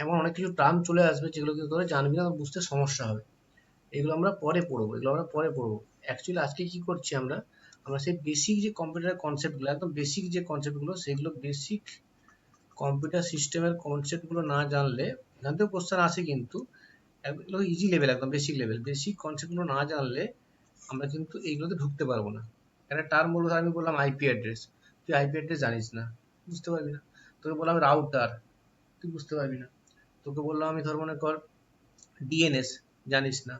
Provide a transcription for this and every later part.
এমন অনেক কিছু টার্ম চলে আসবে যেগুলো কি করে জানবি না, বুঝতে সমস্যা হবে। এগুলো আমরা পরে পড়বো, অ্যাকচুয়ালি আজকে কি করছি আমরা, আমরা সেই বেসিক যে কম্পিউটার কনসেপ্টগুলো, একদম বেসিক যে কনসেপ্টগুলো, সেগুলো বেসিক কম্পিউটার সিস্টেমের কনসেপ্টগুলো না জানলে, এখান থেকে কোশ্চেন আসে কিন্তু এগুলো ইজি লেভেল, একদম বেসিক লেভেল, বেসিক কনসেপ্টগুলো না জানলে আমরা কিন্তু এইগুলোতে ঢুকতে পারবো না। একটা টার্ম বলবো, আমি বললাম আইপি অ্যাড্রেস, তুই আইপি অ্যাড্রেস জানিস না, বুঝতে পারবি না। তোকে বললাম রাউটার, তুই বুঝতে পারবি না। তোকে বললাম আমি ধর মনে কর ডিএনএস, জানিস না।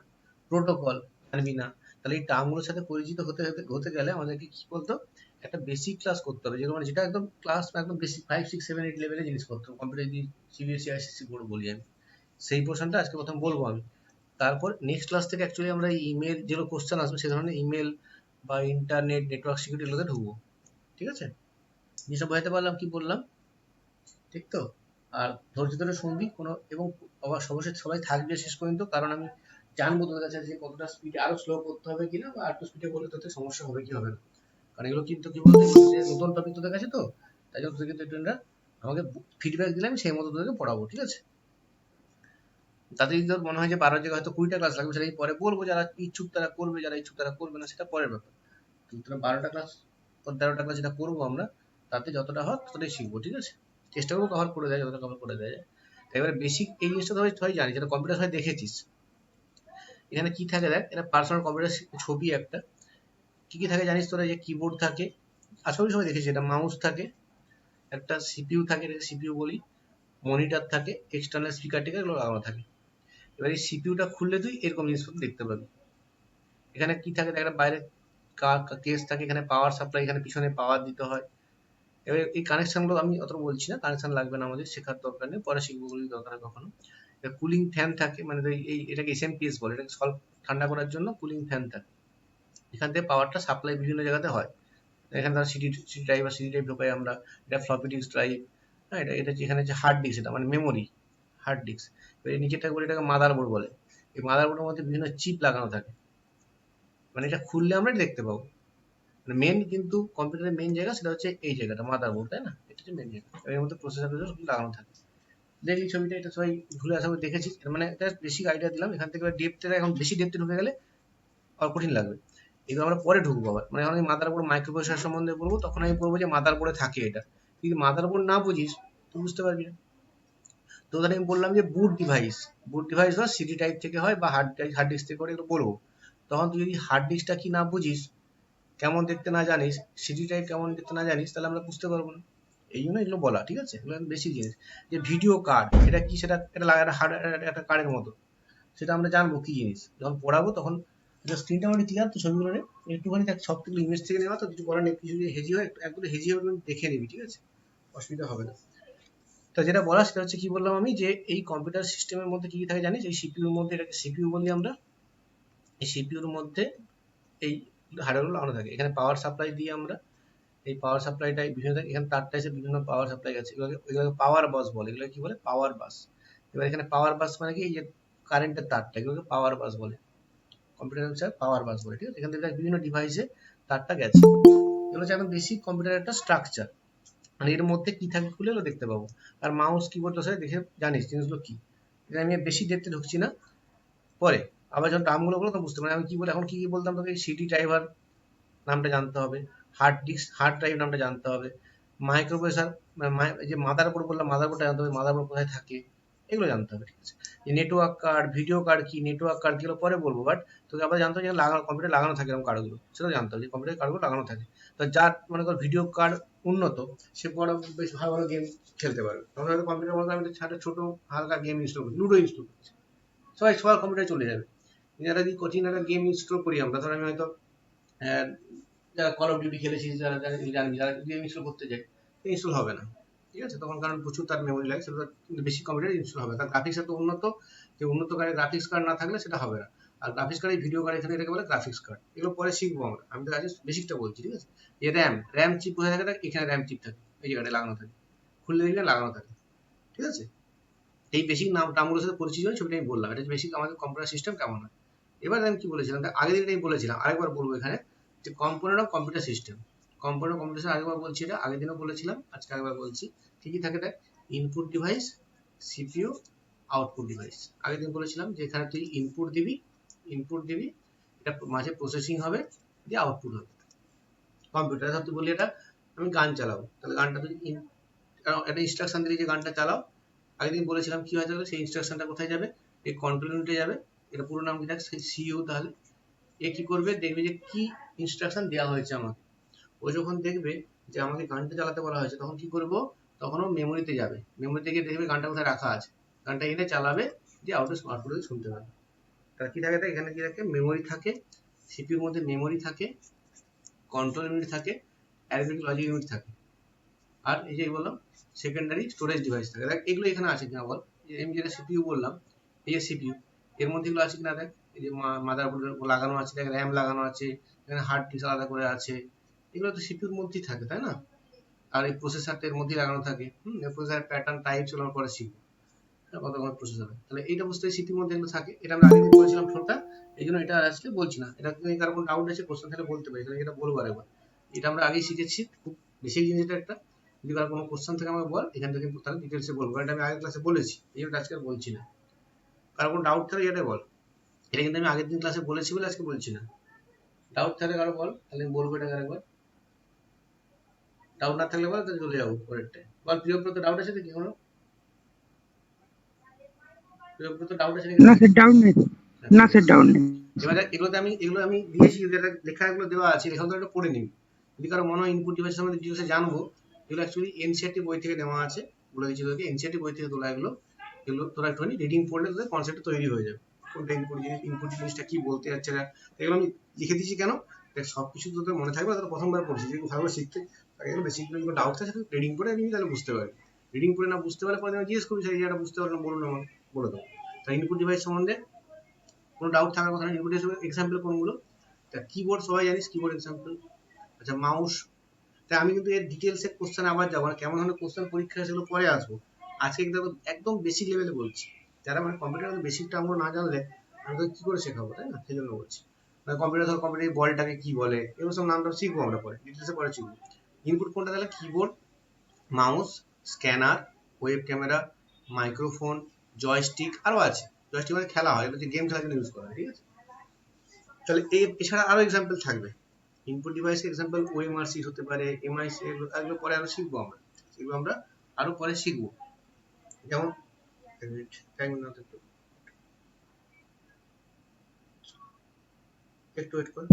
প্রোটোকল, জানবি না। তাহলে এই টার্মগুলোর সাথে পরিচিত হতে হতে হতে গেলে আমাদেরকে কি বলতো, একটা বেসিক ক্লাস করতে হবে, যেগুলো মানে যেটা একদম ক্লাস একদম বেসিক 5 6 7 8 লেভেলের জিনিসপত্র, কম্পিউটার যদি সিবিএসসি আইসিএসসি বোর্ড বলি আমি, সেই পোর্শনটা আজকে প্রথম বলবো আমি। তারপর নেক্সট ক্লাস থেকে অ্যাকচুয়ালি আমরা ইমেল, যেগুলো কোশ্চেন আসবে সে ধরনের ইমেল বা ইন্টারনেট নেটওয়ার্ক সিকিউরিটি এগুলোতে ঢুকবো, ঠিক আছে? যেসব বোঝাতে পারলাম, কি বললাম, ঠিক তো? আর ধৈর্য ধরে শুনবি কোনো, এবং আবার অবশ্যই সবাই থাকবে শেষ পর্যন্ত, কারণ আমি জানবো তোদের কাছে যে কতটা স্পিডে আরো স্লো করতে হবে কিনা, বা একটু স্পিডে করলে তোদের সমস্যা হবে কি হবে না। কারণ এগুলো কিন্তু কি বলতো, যে নতুন টপিক তোদের কাছে, তো তাই জন্য তোদের কিন্তু একটু আমাকে ফিডব্যাক দিলে আমি সেই মতো তোদেরকে পড়াবো, ঠিক আছে? তাতে যদি তোর মনে হয় যে 12 জায়গায় হয়তো 20টা ক্লাস লাগবে, সেটা আমি পরে বলবো, যারা ইচ্ছুক তারা করবে, যারা ইচ্ছুক তারা করবে না, সেটা পরের ব্যাপার। কিন্তু তোরা 12টা ক্লাস 13টা ক্লাস যেটা করবো আমরা, তাতে যতটা হয় ততটাই শিখবো, ঠিক আছে? চেষ্টা করবো কভার করে দেয়, যতটা কভার করে দেয়। এবারে বেসিক এই জিনিসটা তো সবাই জানি, যেটা কম্পিউটার সবাই দেখেছিস। এখানে কি থাকে দেখ, এটা পার্সোনাল কম্পিউটার ছবি একটা, কি কি থাকে জানিস তোরা, যে কিবোর্ড থাকে, আসলে সবাই দেখেছিস, এটা মাউস থাকে, একটা সিপিইউ থাকে, এটাকে সিপিইউ বলি, মনিটর থাকে, এক্সটার্নাল স্পিকার টিকার এগুলো লাগানো থাকে। এবার এই সিপিইউটা খুললে তুই এরকম জিনিসপত্র দেখতে পাবি। এখানে কি থাকে দেখ, একটা বাইরে কেস থাকে, এখানে পাওয়ার সাপ্লাই, এখানে পিছনে পাওয়ার দিতে হয়। এবার এই কানেকশনগুলো আমি অত বলছি না, কানেকশন লাগবে না, আমাদের শেখার দরকার নেই, পরে শিখবো বলে দরকার হয় কখনো। কুলিং ফ্যান থাকে, মানে এটাকে এসএমপিএস বলে, এটাকে সল্ভ ঠান্ডা করার জন্য কুলিং ফ্যান থাকে। এখান থেকে পাওয়ারটা সাপ্লাই বিভিন্ন জায়গাতে হয়। এখানে তারা সিডি সিডি ড্রাইভ বা সিডি ড্রাইভ ঢোকাই আমরা, এটা ফ্লপি ডিস্ক ড্রাইভ। হ্যাঁ, এটা এটা যেখানে যে হার্ড ডিস্ক, এটা মানে মেমোরি, হার্ড ডিস্ক। এবার এই নিচেরটা বলে, এটাকে মাদারবোর্ড বলে। এই মাদারবোর্ডের মধ্যে বিভিন্ন চিপ লাগানো থাকে, মানে এটা খুললে আমরা এটা দেখতে পাবো। মানে মেন কিন্তু কম্পিউটারের মেন জায়গা সেটা হচ্ছে এই জায়গাটা, মাদারবোর্ড, তাই না? এটা হচ্ছে মেন জায়গা, এর মধ্যে প্রসেসর লাগানো থাকে। দেখলি ছবিটা, এটা সবাই ভুলে আসা দেখেছিস, মানে এটা বেসিক আইডিয়া দিলাম। এখান থেকে ডেপথে, এখন বেশি ডেপথে ঢুকে গেলে আর কঠিন লাগবে। এগুলো আমরা পরে ঢুকবো আবার, মানে আমি মাদারবোর্ড মাইক্রোপ্রসেসর সম্বন্ধে বলবো, তখন আমি বলবো যে মাদারবোর্ডে থাকে এটা। যদি মাদারবোর্ড না বুঝিস তো বুঝতে পারবি না। তো ধর আমি বললাম যে বুট ডিভাইস হয় সিডি টাইপ থেকে হয়, বা হার্ড ডিস্ক থেকে করে, এগুলো বলবো। তখন তুই যদি হার্ড ডিস্কটা কি না বুঝিস, কেমন দেখতে না জানিস, সিডি টাইপ কেমন দেখতে না জানিস, তাহলে আমরা বুঝতে পারবো না। এই জন্য এগুলো বলা, ঠিক আছে? এগুলো বেসিক জিনিস। যে ভিডিও কার্ড, এটা কি, সেটা এটা হার্ড, একটা কার্ডের মতো, সেটা আমরা জানবো কি জিনিস যখন পড়াবো তখন। স্ক্রিনটা আমাদের ক্লিয়ার তো, ছবিগুলো একটুখানি সব থেকে ইমেজ থেকে নেওয়া, তো কিছু করার নেই, কিছু যদি হেজি হয় একটু হেজি হবে, দেখে নিবি, ঠিক আছে? অসুবিধা হবে না। তো যেটা বলা সেটা হচ্ছে, কি বললাম আমি, যে এই কম্পিউটার সিস্টেমের মধ্যে কি কি থাকে জানিস, এই সিপিইউর মধ্যে, এটাকে সিপিইউ বলি আমরা। এই সিপিইউর মধ্যে এই হার্ডওয়্যারগুলো লাগানো থাকে। এখানে পাওয়ার সাপ্লাই দিয়ে আমরা, এই পাওয়ার সাপ্লাইটাই বিভিন্ন থাকে, এখানে তারটা এসে বিভিন্ন পাওয়ার সাপ্লাই আছে, এগুলোকে পাওয়ার বাস বলে, এগুলো কি বলে, পাওয়ার বাস। এবার এখানে পাওয়ার বাস মানে কি, এই যে কারেন্টের তারটা, এগুলোকে পাওয়ার বাস বলে, কম্পিউটার হচ্ছে পাওয়ার বাস বলে, ঠিক আছে? এখান থেকে বিভিন্ন ডিভাইসে তারটা গেছে। এগুলো হচ্ছে একদম বেসিক কম্পিউটারের একটা স্ট্রাকচার, মানে এর মধ্যে কি থাকে খুলে এগুলো দেখতে পাবো। আর মাউস কিবোর্ড তো দেখে জানিস জিনিসগুলো কি। এটা আমি বেশি ডেপথে ঢুকছি না, পরে আবার যখন টার্মগুলো বলো তো বুঝতে পারি আমি কি বলে। এখন কি কি বলতাম তোকে, সিডি ড্রাইভার নামটা জানতে হবে, হার্ড ড্রাইভ নামটা জানতে হবে, মাইক্রোপ্রসেসর, যে মাদারবোর্ড বললাম, মাদারবোর্ডটা জানতে হবে, মাদারবোর্ড কোথায় থাকে, এগুলো জানতে হবে, ঠিক আছে? যে নেটওয়ার্ক কার্ড, ভিডিও কার্ড কি, নেটওয়ার্ক কার্ড এগুলো পরে বলবো, বাট তোকে আবার জানতে হবে যে লাগানো, কম্পিউটার লাগানো থাকে এরকম কার্ডগুলো, সেটাও জানতে হবে যে কম্পিউটার কার্ডগুলো লাগানো থাকে। তো যার মনে কর ভিডিও কার্ড উন্নত, সে বড় বেশ ভালো ভালো গেম খেলতে পারবে। তখন হয়তো কম্পিউটার বলতে আমি ছোট হালকা গেম ইনস্টল করি, লুডো ইনস্টল করছি, সবার কম্পিউটারে চলে যাবে। যারা যদি কোচিং একটা গেম ইনস্টল করি আমরা, ধর আমি হয়তো যারা কল অফ ডিউটি খেলেছিস, যারা জানি, যারা গেম ইনস্টল করতে যায়, ইনস্টল হবে না, ঠিক আছে? তখন কারণ প্রচুর তার মেমোরি লাগে, সেটা বেশি কম্পিউটার ইনস্টল হবে, তার গ্রাফিক্স এত উন্নত, যে উন্নত কার্ডে গ্রাফিক্স কার্ড না থাকলে সেটা হবে না। আর গ্রাফিক্স কার্ড, ভিডিও কার্ড, এখানে এটাকে বলে গ্রাফিক্স কার্ড। এগুলো পরে শিখবো আমরা, আমি তো আজ বেসিকটা বলছি, ঠিক আছে? এই র্যাম চিপ কোথায় থাকে, এখানে র্যাম চিপ থাকে, এই জায়গাটা লাগানো থাকে, খুললে দেখলে লাগানো থাকে, ঠিক আছে? এই বেসিক নামগুলোর সাথে পরিচিত হয়, ছবিটা আমি বললাম, এটা বেসিক আমাদের কম্পিউটার সিস্টেম কেমন হয়। এবার আমি কি বলেছিলাম, আগের দিন আমি বলেছিলাম, আরেকবার বলবো এখানে, যে component of computer system. Component of computer system আরেকবার বলছি, এটা আগের দিনও বলেছিলাম, আজকে আরেকবার বলছি। কি কি থাকে দেখ, input device, CPU output device. আগের দিন বলেছিলাম যে এখানে তুই ইনপুট দিবি, এটা মাঝে প্রসেসিং হবে, দিয়ে আউটপুট হবে। কম্পিউটার ধর তুই বলি এটা আমি গান চালাবো, তাহলে গানটা তুই একটা ইনস্ট্রাকশন দিলি যে গানটা চালাও। আগের দিন বলেছিলাম কি হয়ে যাবে, সেই ইনস্ট্রাকশনটা কোথায় যাবে, এই কন্ট্রোল ইউনিটে যাবে। এটা পুরো নাম কি দেখ, সিইউ। তাহলে এ কি করবে, দেখবে যে কি ইনস্ট্রাকশন দেওয়া হয়েছে আমাকে। ও যখন দেখবে যে আমাকে গানটা চালাতে বলা হয়েছে, তখন কি করবো, তখন ও মেমোরিতে যাবে, মেমোরিতে গিয়ে দেখবে গানটা কোথায় রাখা আছে, গানটা এনে চালাবে, দিয়ে আউটপুটে শুনতে পাবে। তাহলে কি থাকে, এখানে কি থাকে, মেমোরি থাকে, সিপিইউর মধ্যে মেমোরি থাকে, কন্ট্রোল ইউনিট থাকে, অ্যারিথমেটিক লজিক ইউনিট থাকে, আর এই যে বললাম সেকেন্ডারি স্টোরেজ ডিভাইস থাকে। দেখ এগুলো এখানে আছে কিনা বল, আমি যেটা সিপিইউ বললাম, এই যে সিপিইউ, এর মধ্যে এগুলো আছে কিনা দেখ, এই যে মাদারবোর্ড লাগানো আছে, দেখ র্যাম লাগানো আছে, এখানে হার্ড ডিস্ক আলাদা করে আছে, এগুলো তো সিপিইউর মধ্যেই থাকে, তাই না? আর এই প্রসেসরটা এর মধ্যেই লাগানো থাকে। প্রসেসর প্যাটার্ন টাইপ চলার পরে শিখবো কত রকমের প্রসেসর। তাহলে এইটা বুঝতে সিপিইউর মধ্যে এগুলো থাকে, এটা আমরা আগে বলেছিলাম ফ্লোটা, এই জন্য এটা আজকে বলছি না। এটা কারো কোনো ডাউট আছে, কোশ্চেন থাকলে বলতে পারি, এটা বলবো আরেকবার। এটা আমরা আগেই শিখেছি, খুব বেশি জিনিস এটা। যদি কারো কোনো কোশ্চেন থাকে আমাকে বল, এখান থেকে তাহলে ডিটেলসে বলবো, এটা আমি আগের ক্লাসে বলেছি, এই জন্য আজকে আর বলছি না। কারো কোনো ডাউট থাকলে এটা বল, এটা কিন্তু আমি আগের দিন ক্লাসে বলেছি বলে আজকে বলছি না। ডাউট থাকলে কারো বল, তাহলে আমি বলবো এটা আরেকবার। ডাউট না থাকলে বল, তাহলে চলে যাবো পরেরটায়। বল প্রিয়ব্রত, ডাউট আছে কি কোনো? প্রিয়ব্রত ডাউট আছে না স্যার, ডাউন নেই। না স্যার, ডাউন নেই। এবার এগুলো আমি দিয়েছি, লেখা এগুলো দেওয়া আছে, লেখা তো একটা পড়ে নিবি। যদি কারো মনে হয় ইনপুট ডিভাইসের মধ্যে ডিটেলসে জানবো, এগুলো অ্যাকচুয়ালি এনসিইআরটি বই থেকে নেওয়া আছে, বলে দিচ্ছি তোকে, এনসিইআরটি বই থেকে তোলা এগুলো তোরা একটুখানি রিডিং পড়লে তোদের কনসেপ্ট তৈরি হয়ে যাবে, কোনটা ইনপুট জিনিসটা কি বলতে যাচ্ছে না। এগুলো আমি লিখে দিচ্ছি কেন, সব কিছু তোদের মনে থাকবে, তোরা প্রথমবার পড়ছিস, যেগুলো ভালোভাবে শিখতে এগুলো বেসিকগুলো কোনো ডাউট থাকে সেটা রিডিং পড়ে নিবি, তাহলে বুঝতে পারবি। রিডিং পড়ে না বুঝতে পারলে পরে আমি জিজ্ঞেস করবি, স্যার এই জায়গাটা বুঝতে পারলাম বলুন, আমাকে বলে দেবো। তাই ইনপুট ডিভাইস সম্বন্ধে কোনো ডাউট থাকার কথা না। ইনপুট এক্সাম্পল কোনগুলো, তা কিবোর্ড সবাই জানিস, কিবোর্ড এক্সাম্পল। আচ্ছা মাউস, তাই আমি কিন্তু এর ডিটেলসে কোশ্চেন আবার যাবো না, কেমন ধরনের কোশ্চেন পরীক্ষা সেগুলো পরে আসবো। আজকে কিন্তু একদম বেসিক লেভেলে বলছি, যারা মানে কম্পিউটার বেসিকটা আমরা না জানলে আমি তো কি করে শেখাবো, তাই না? সেই জন্য বলছি। মানে কম্পিউটার বলটাকে কি বলে, এগুলো সব নামটা শিখবো আমরা পরে, ডিটেলসে পরে শিখবো। ইনপুট কোনটা, তাহলে keyboard, mouse, scanner, web camera, microphone, joystick, আরো আছে। জয়স্টিক মানে খেলা হয়, এটা হচ্ছে গেম খেলার জন্য ইউজ করা হয়, ঠিক আছে? তাহলে এছাড়া আরো এক্সাম্পল থাকবে। ইনপুট ডিভাইসের এক্সাম্পল ওএমআরসি হতে পারে, এমআইসি, এগুলো পরে আরো শিখবো আমরা, এগুলো আমরা আরো পরে শিখবো। যেমন একটু ওয়েট কর,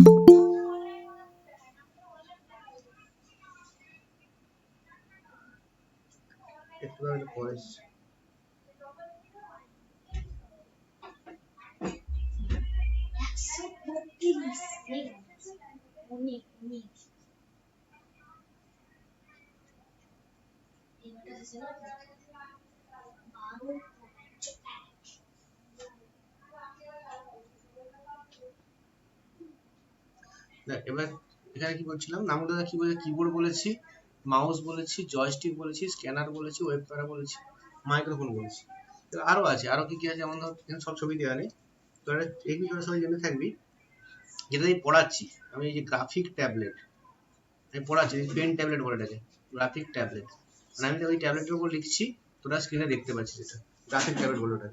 একটু পরে দেখ। এবার এখানে কি বলছিলাম, নামগুলো কি বলেছি, কিবোর্ড বলেছি, মাউস বলেছি, জয়স্টিক বলেছি, স্ক্যানার বলেছি, ওয়েব ক্যামেরা বলেছি, মাইক্রোফোন বলেছি। আরো আছে, আরো কি কি আছে, যেমন ধর এখানে সব ছবি দেওয়া নেই, তোরা এই বিষয়ে সবাই জেনে থাকবি। যেটা আমি পড়াচ্ছি, আমি এই যে গ্রাফিক ট্যাবলেট আমি পড়াচ্ছি, পেন ট্যাবলেট বলে এটাকে, গ্রাফিক ট্যাবলেট। মানে আমি ওই ট্যাবলেটের উপর লিখছি, তোরা স্ক্রিনে দেখতে পাচ্ছিস, এটা গ্রাফিক ট্যাবলেট বলে ওটা।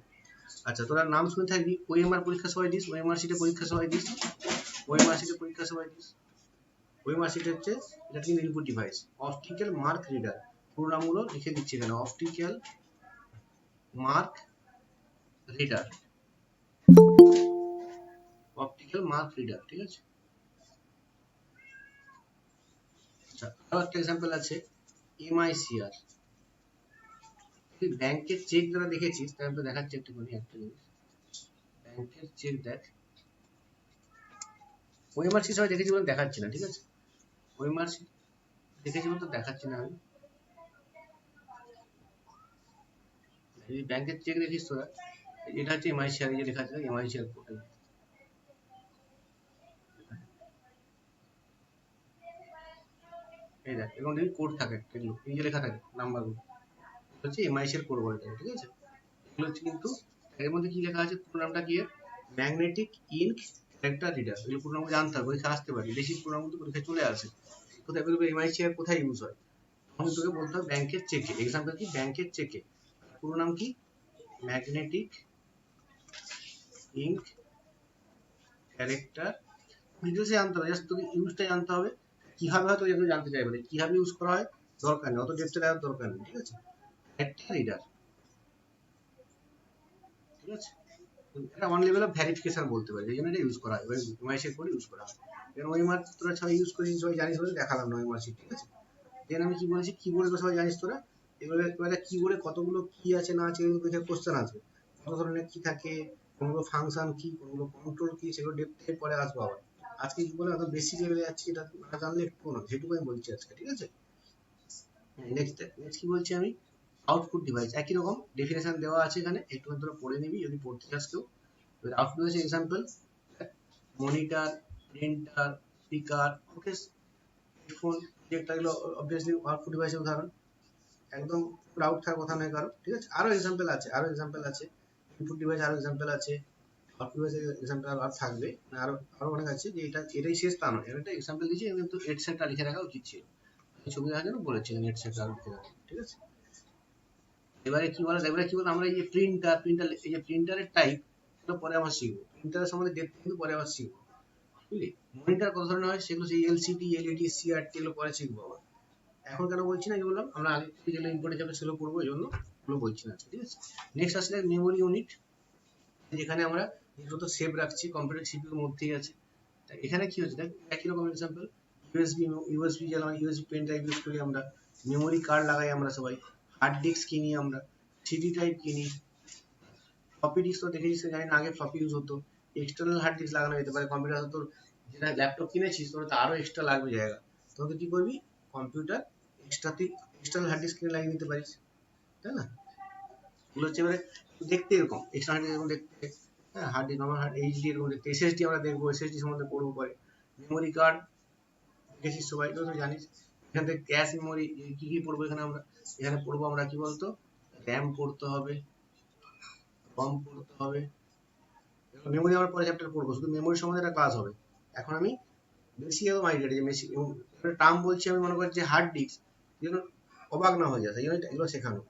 আচ্ছা তোরা নাম শুনে থাকবি, ওএমআর পরীক্ষা সবাই দিস, ওএমআর সিটে পরীক্ষা সবাই দিস, ওএমআর সিটে পরীক্ষা সবাই দিস। ওএমআর সিট হচ্ছে, এটা কিন্তু input device, optical mark reader. পুরো নামগুলো লিখে দিচ্ছি এখানে, optical mark reader, optical mark reader, ঠিক আছে? আচ্ছা আরো একটা এক্সাম্পল আছে, এমআইসিআর। তুই ব্যাংকের চেক যারা দেখেছিস, তাহলে তো দেখাচ্ছে একটুখানি একটা জিনিস, ব্যাংকের চেক দেখ। ওএমআর সিট সবাই দেখেছি বলে দেখাচ্ছি না, ঠিক আছে? ওএমআর সিট দেখেছি বলে তো দেখাচ্ছি না আমি। যদি ব্যাংকের চেক দেখিস তোরা, এটা হচ্ছে এমআইসিআর, এই যে লেখা আছে এমআইসিআর পোর্টাল, এই দেখ, এবং দেখবি কোড থাকে একটা, এগুলো এই যে লেখা থাকে নাম্বারগুলো, হচ্ছে এমআইসিআর কোড বলে, ঠিক আছে? এগুলো হচ্ছে কিন্তু এর মধ্যে কি লেখা আছে, পুরো নামটা কি, ম্যাগনেটিক ইঙ্ক ক্যারেক্টার রিডার। এগুলো পুরো নাম জানতে হবে, পরীক্ষা আসতে পারে, বেশি পুরো নাম কিন্তু পরীক্ষায় চলে আসে। কোথায় বলবে এমআইসিআর কোথায় ইউজ হয়, তখন তোকে বলতে হবে ব্যাংকের চেকে। এক্সাম্পল কি, ব্যাংকের চেকে পুরো নাম কি, ম্যাগনেটিক ইঙ্ক ক্যারেক্টার ডিটেলসে জানতে হবে, জাস্ট তোকে ইউজটা জানতে হবে, কিভাবে হয়তো যেগুলো জানতে চাইবে না, কিভাবে ইউজ করা হয় দরকার নেই, অত ডেপথে দেওয়ার দরকার নেই, ঠিক আছে। একটা রিডার, ঠিক আছে, এটা ওয়ান লেভেল অফ ভেরিফিকেশন বলতে পারি, এই জন্য এটা ইউজ করা হয়, ওয়াইসের করে ইউজ করা হয়। এর ওইমার তোরা সবাই ইউজ করিস, সবাই জানিস বলে দেখালাম না ওইমার শিট, ঠিক আছে। দেন আমি কি বলেছি, কিবোর্ডে তো সবাই জানিস তোরা, এবারে কিবোর্ডে কতগুলো কি আছে না আছে এগুলো কোশ্চেন আসবে, কত ধরনের কি থাকে, কোনগুলো ফাংশন কি, কোনগুলো কন্ট্রোল কি, সেগুলো ডেপথে পরে আসবো আবার। আজকে কি বলে এত বেসিক লেভেলে যাচ্ছি, এটা না জানলে একটু না, যেটুকু আমি বলছি আজকে, ঠিক আছে। নেক্সট কি বলছি আমি, আউটপুট ডিভাইস একই রকম ডেফিনেশন দেওয়া আছে এখানে, একটু তোরা পড়ে নিবি যদি পড়তে চাস কেউ। Output device example, monitor, printer, speaker, okay, headphone, projector, এগুলো অবভিয়াসলি আউটপুট ডিভাইসের উদাহরণ, একদম ডাউট থাকার কথা নয় কারো, ঠিক আছে। আরো এক্সাম্পল আছে, ইনপুট ডিভাইস আরো এক্সাম্পল আছে, আউটপুট ডিভাইসের এক্সাম্পল আর থাকবে, আরো আরো অনেক আছে, যে এটাই শেষ তা নয়, একটা এক্সাম্পল দিয়েছি, কিন্তু এটসেট্রা লিখে রাখা উচিত ছিল, ছবি দেখার জন্য বলেছিলেন এটসেট্রা লিখে রাখা, ঠিক আছে। এবারে কি বলে আমরা এই যে প্রিন্টার এই যে প্রিন্টারের টাইপ, এটা পরে আমরা শিখবো, প্রিন্টারের সম্বন্ধে ডেপথ কিন্তু পরে আবার শিখবো, বুঝলি। মনিটর কত ধরনের হয় সেগুলো, সেই এলসিডি, এলইডি, সিআরটি, এগুলো পরে শিখবো আবার, এখন কেন বলছি না, এগুলো আমরা আগে থেকে যেগুলো ইম্পর্টেন্ট যাবে সেগুলো পড়বো, এই জন্য এগুলো বলছি না, ঠিক আছে। নেক্সট আসলে মেমোরি ইউনিট, যেখানে আমরা যেগুলো সেভ রাখছি কম্পিউটার সিপিইউর মধ্যেই আছে। এখানে কি হচ্ছে দেখ, একই রকম এক্সাম্পল, ইউএসবি যেমন ইউএসবি পেন ড্রাইভ ইউজ করি আমরা, মেমোরি কার্ড লাগাই আমরা সবাই, হার্ড ডিস্ক কিনি আমরা, সিডি টাইপ কিনি, ফ্লপি ডিস্ক তো দেখেছিস, জানি না আগে ফ্লপি ইউজ হতো, এক্সটার্নাল হার্ড ডিস্ক লাগানো যেতে পারে কম্পিউটার, তোর যেটা ল্যাপটপ কিনেছিস তোর তো আরো এক্সট্রা লাগবে জায়গা, তখন তুই কি করবি, কম্পিউটার এক্সট্রা তুই এক্সটার্নাল হার্ড ডিস্ক কিনে লাগিয়ে নিতে পারিস, তাই না। এগুলো হচ্ছে এবারে দেখতে এরকম, এক্সটার্নাল হার্ড ডিস্ক দেখতে, হ্যাঁ, hard disk normal hard HD এরকম দেখতে, এসএসডি আমরা দেখবো, এসএসডি সম্বন্ধে পড়বো পরে, মেমোরি কার্ড দেখেছিস সবাই, এগুলো তো জানিস। এখান থেকে ক্যাশ মেমোরি কি কি পড়বো এখানে আমরা, এখানে পড়বো আমরা কি বলতো, র্যাম পড়তে হবে, রম পড়তে হবে, মেমোরি আমরা পরে চ্যাপ্টার পড়বো, শুধু মেমোরি সম্বন্ধে একটা ক্লাস হবে। এখন আমি বেশি একদম আইডিয়া যে বেশি টার্ম বলছি, আমি মনে করছি হার্ড ডিস্ক, যেন অবাক না হয়ে যায়, সেই জন্য এগুলো শেখানো,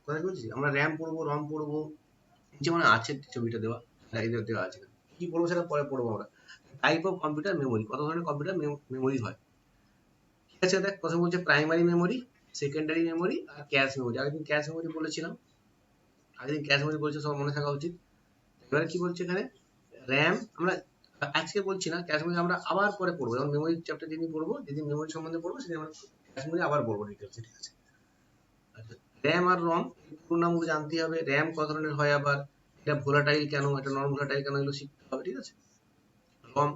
কথা বলছি। আমরা র্যাম পড়বো, রম পড়বো, যেমন আছে ছবিটা দেওয়া, এদের দেওয়া আছে, কি পড়বো সেটা পরে পড়বো আমরা। টাইপ অফ কম্পিউটার মেমোরি, কত ধরনের কম্পিউটার মেমোরি হয়, ঠিক আছে। দেখ কথা বলছে প্রাইমারি মেমোরি, সেকেন্ডারি মেমোরি আর ক্যাশ মেমোরি, আগের ক্যাশ মেমোরি বলেছিলাম, সব মনে থাকা উচিত। এবারে কি বলছে এখানে, র্যাম আমরা আজকে বলছি না, ক্যাশ মেমোরি আমরা আবার পরে পড়বো, যেমন মেমোরি চ্যাপ্টার যেদিন পড়বো, যেদিন মেমোরি সম্বন্ধে পড়বো সেদিন আমরা ক্যাশ মেমোরি আবার পড়বো ডিটেলসে, ঠিক আছে। আচ্ছা, র্যাম আর রম পুরো নামগুলো জানতেই হবে, র্যাম কত ধরনের হয়, আবার এটা ভোলাটাইল কেন, এটা নন ভোলাটাইল কেন, এগুলো শিখতে হবে, ঠিক আছে। রম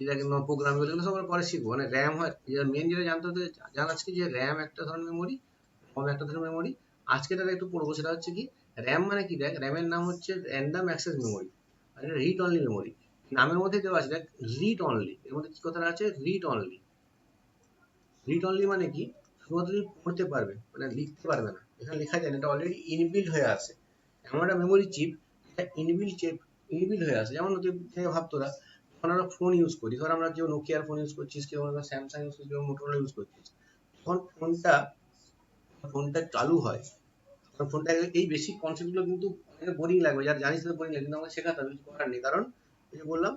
এটা কিন্তু প্রোগ্রাম, এগুলো সব আমরা পরে শিখবো, মানে র্যাম হয় মেন, যেটা জানতে হবে জানা আজকে, যে র্যাম একটা ধরনের মেমোরি, রম একটা ধরনের মেমোরি। আজকে যেটা একটু পড়বো সেটা হচ্ছে কি, র্যাম মানে কি, দেখ র্যামের নাম হচ্ছে র্যান্ডম অ্যাক্সেস মেমোরি, আর এটা রিড অনলি মেমোরি, নামের মধ্যে দেওয়া আছে দেখ, রিড অনলি, এর মধ্যে কি কথাটা আছে, রিড অনলি। রিড অনলি মানে কি, শুধুমাত্র তুমি পড়তে পারবে, মানে লিখতে পারবে না, এখানে লেখা যায় না, এটা অলরেডি ইনবিল্ড হয়ে আছে, এমন একটা মেমোরি চিপ, এটা ইনবিল্ড হয়ে আছে। যেমন তুই ভাবতো না, যখন আমরা ফোন ইউজ করি, ধর আমরা কেউ নোকিয়ার ফোন ইউজ করছিস, কেউ আমরা স্যামসাং ইউজ করছিস, কেউ মোটরোলা ইউজ করছিস, তখন ফোনটা চালু হয়, তখন ফোনটা এই বেসিক কনসেপ্টগুলো কিন্তু বোরিং লাগবে, যারা জানিস তাদের বোরিং লাগবে, কিন্তু আমাকে শেখাতে হবে, কিছু করার নেই, কারণ এই যে বললাম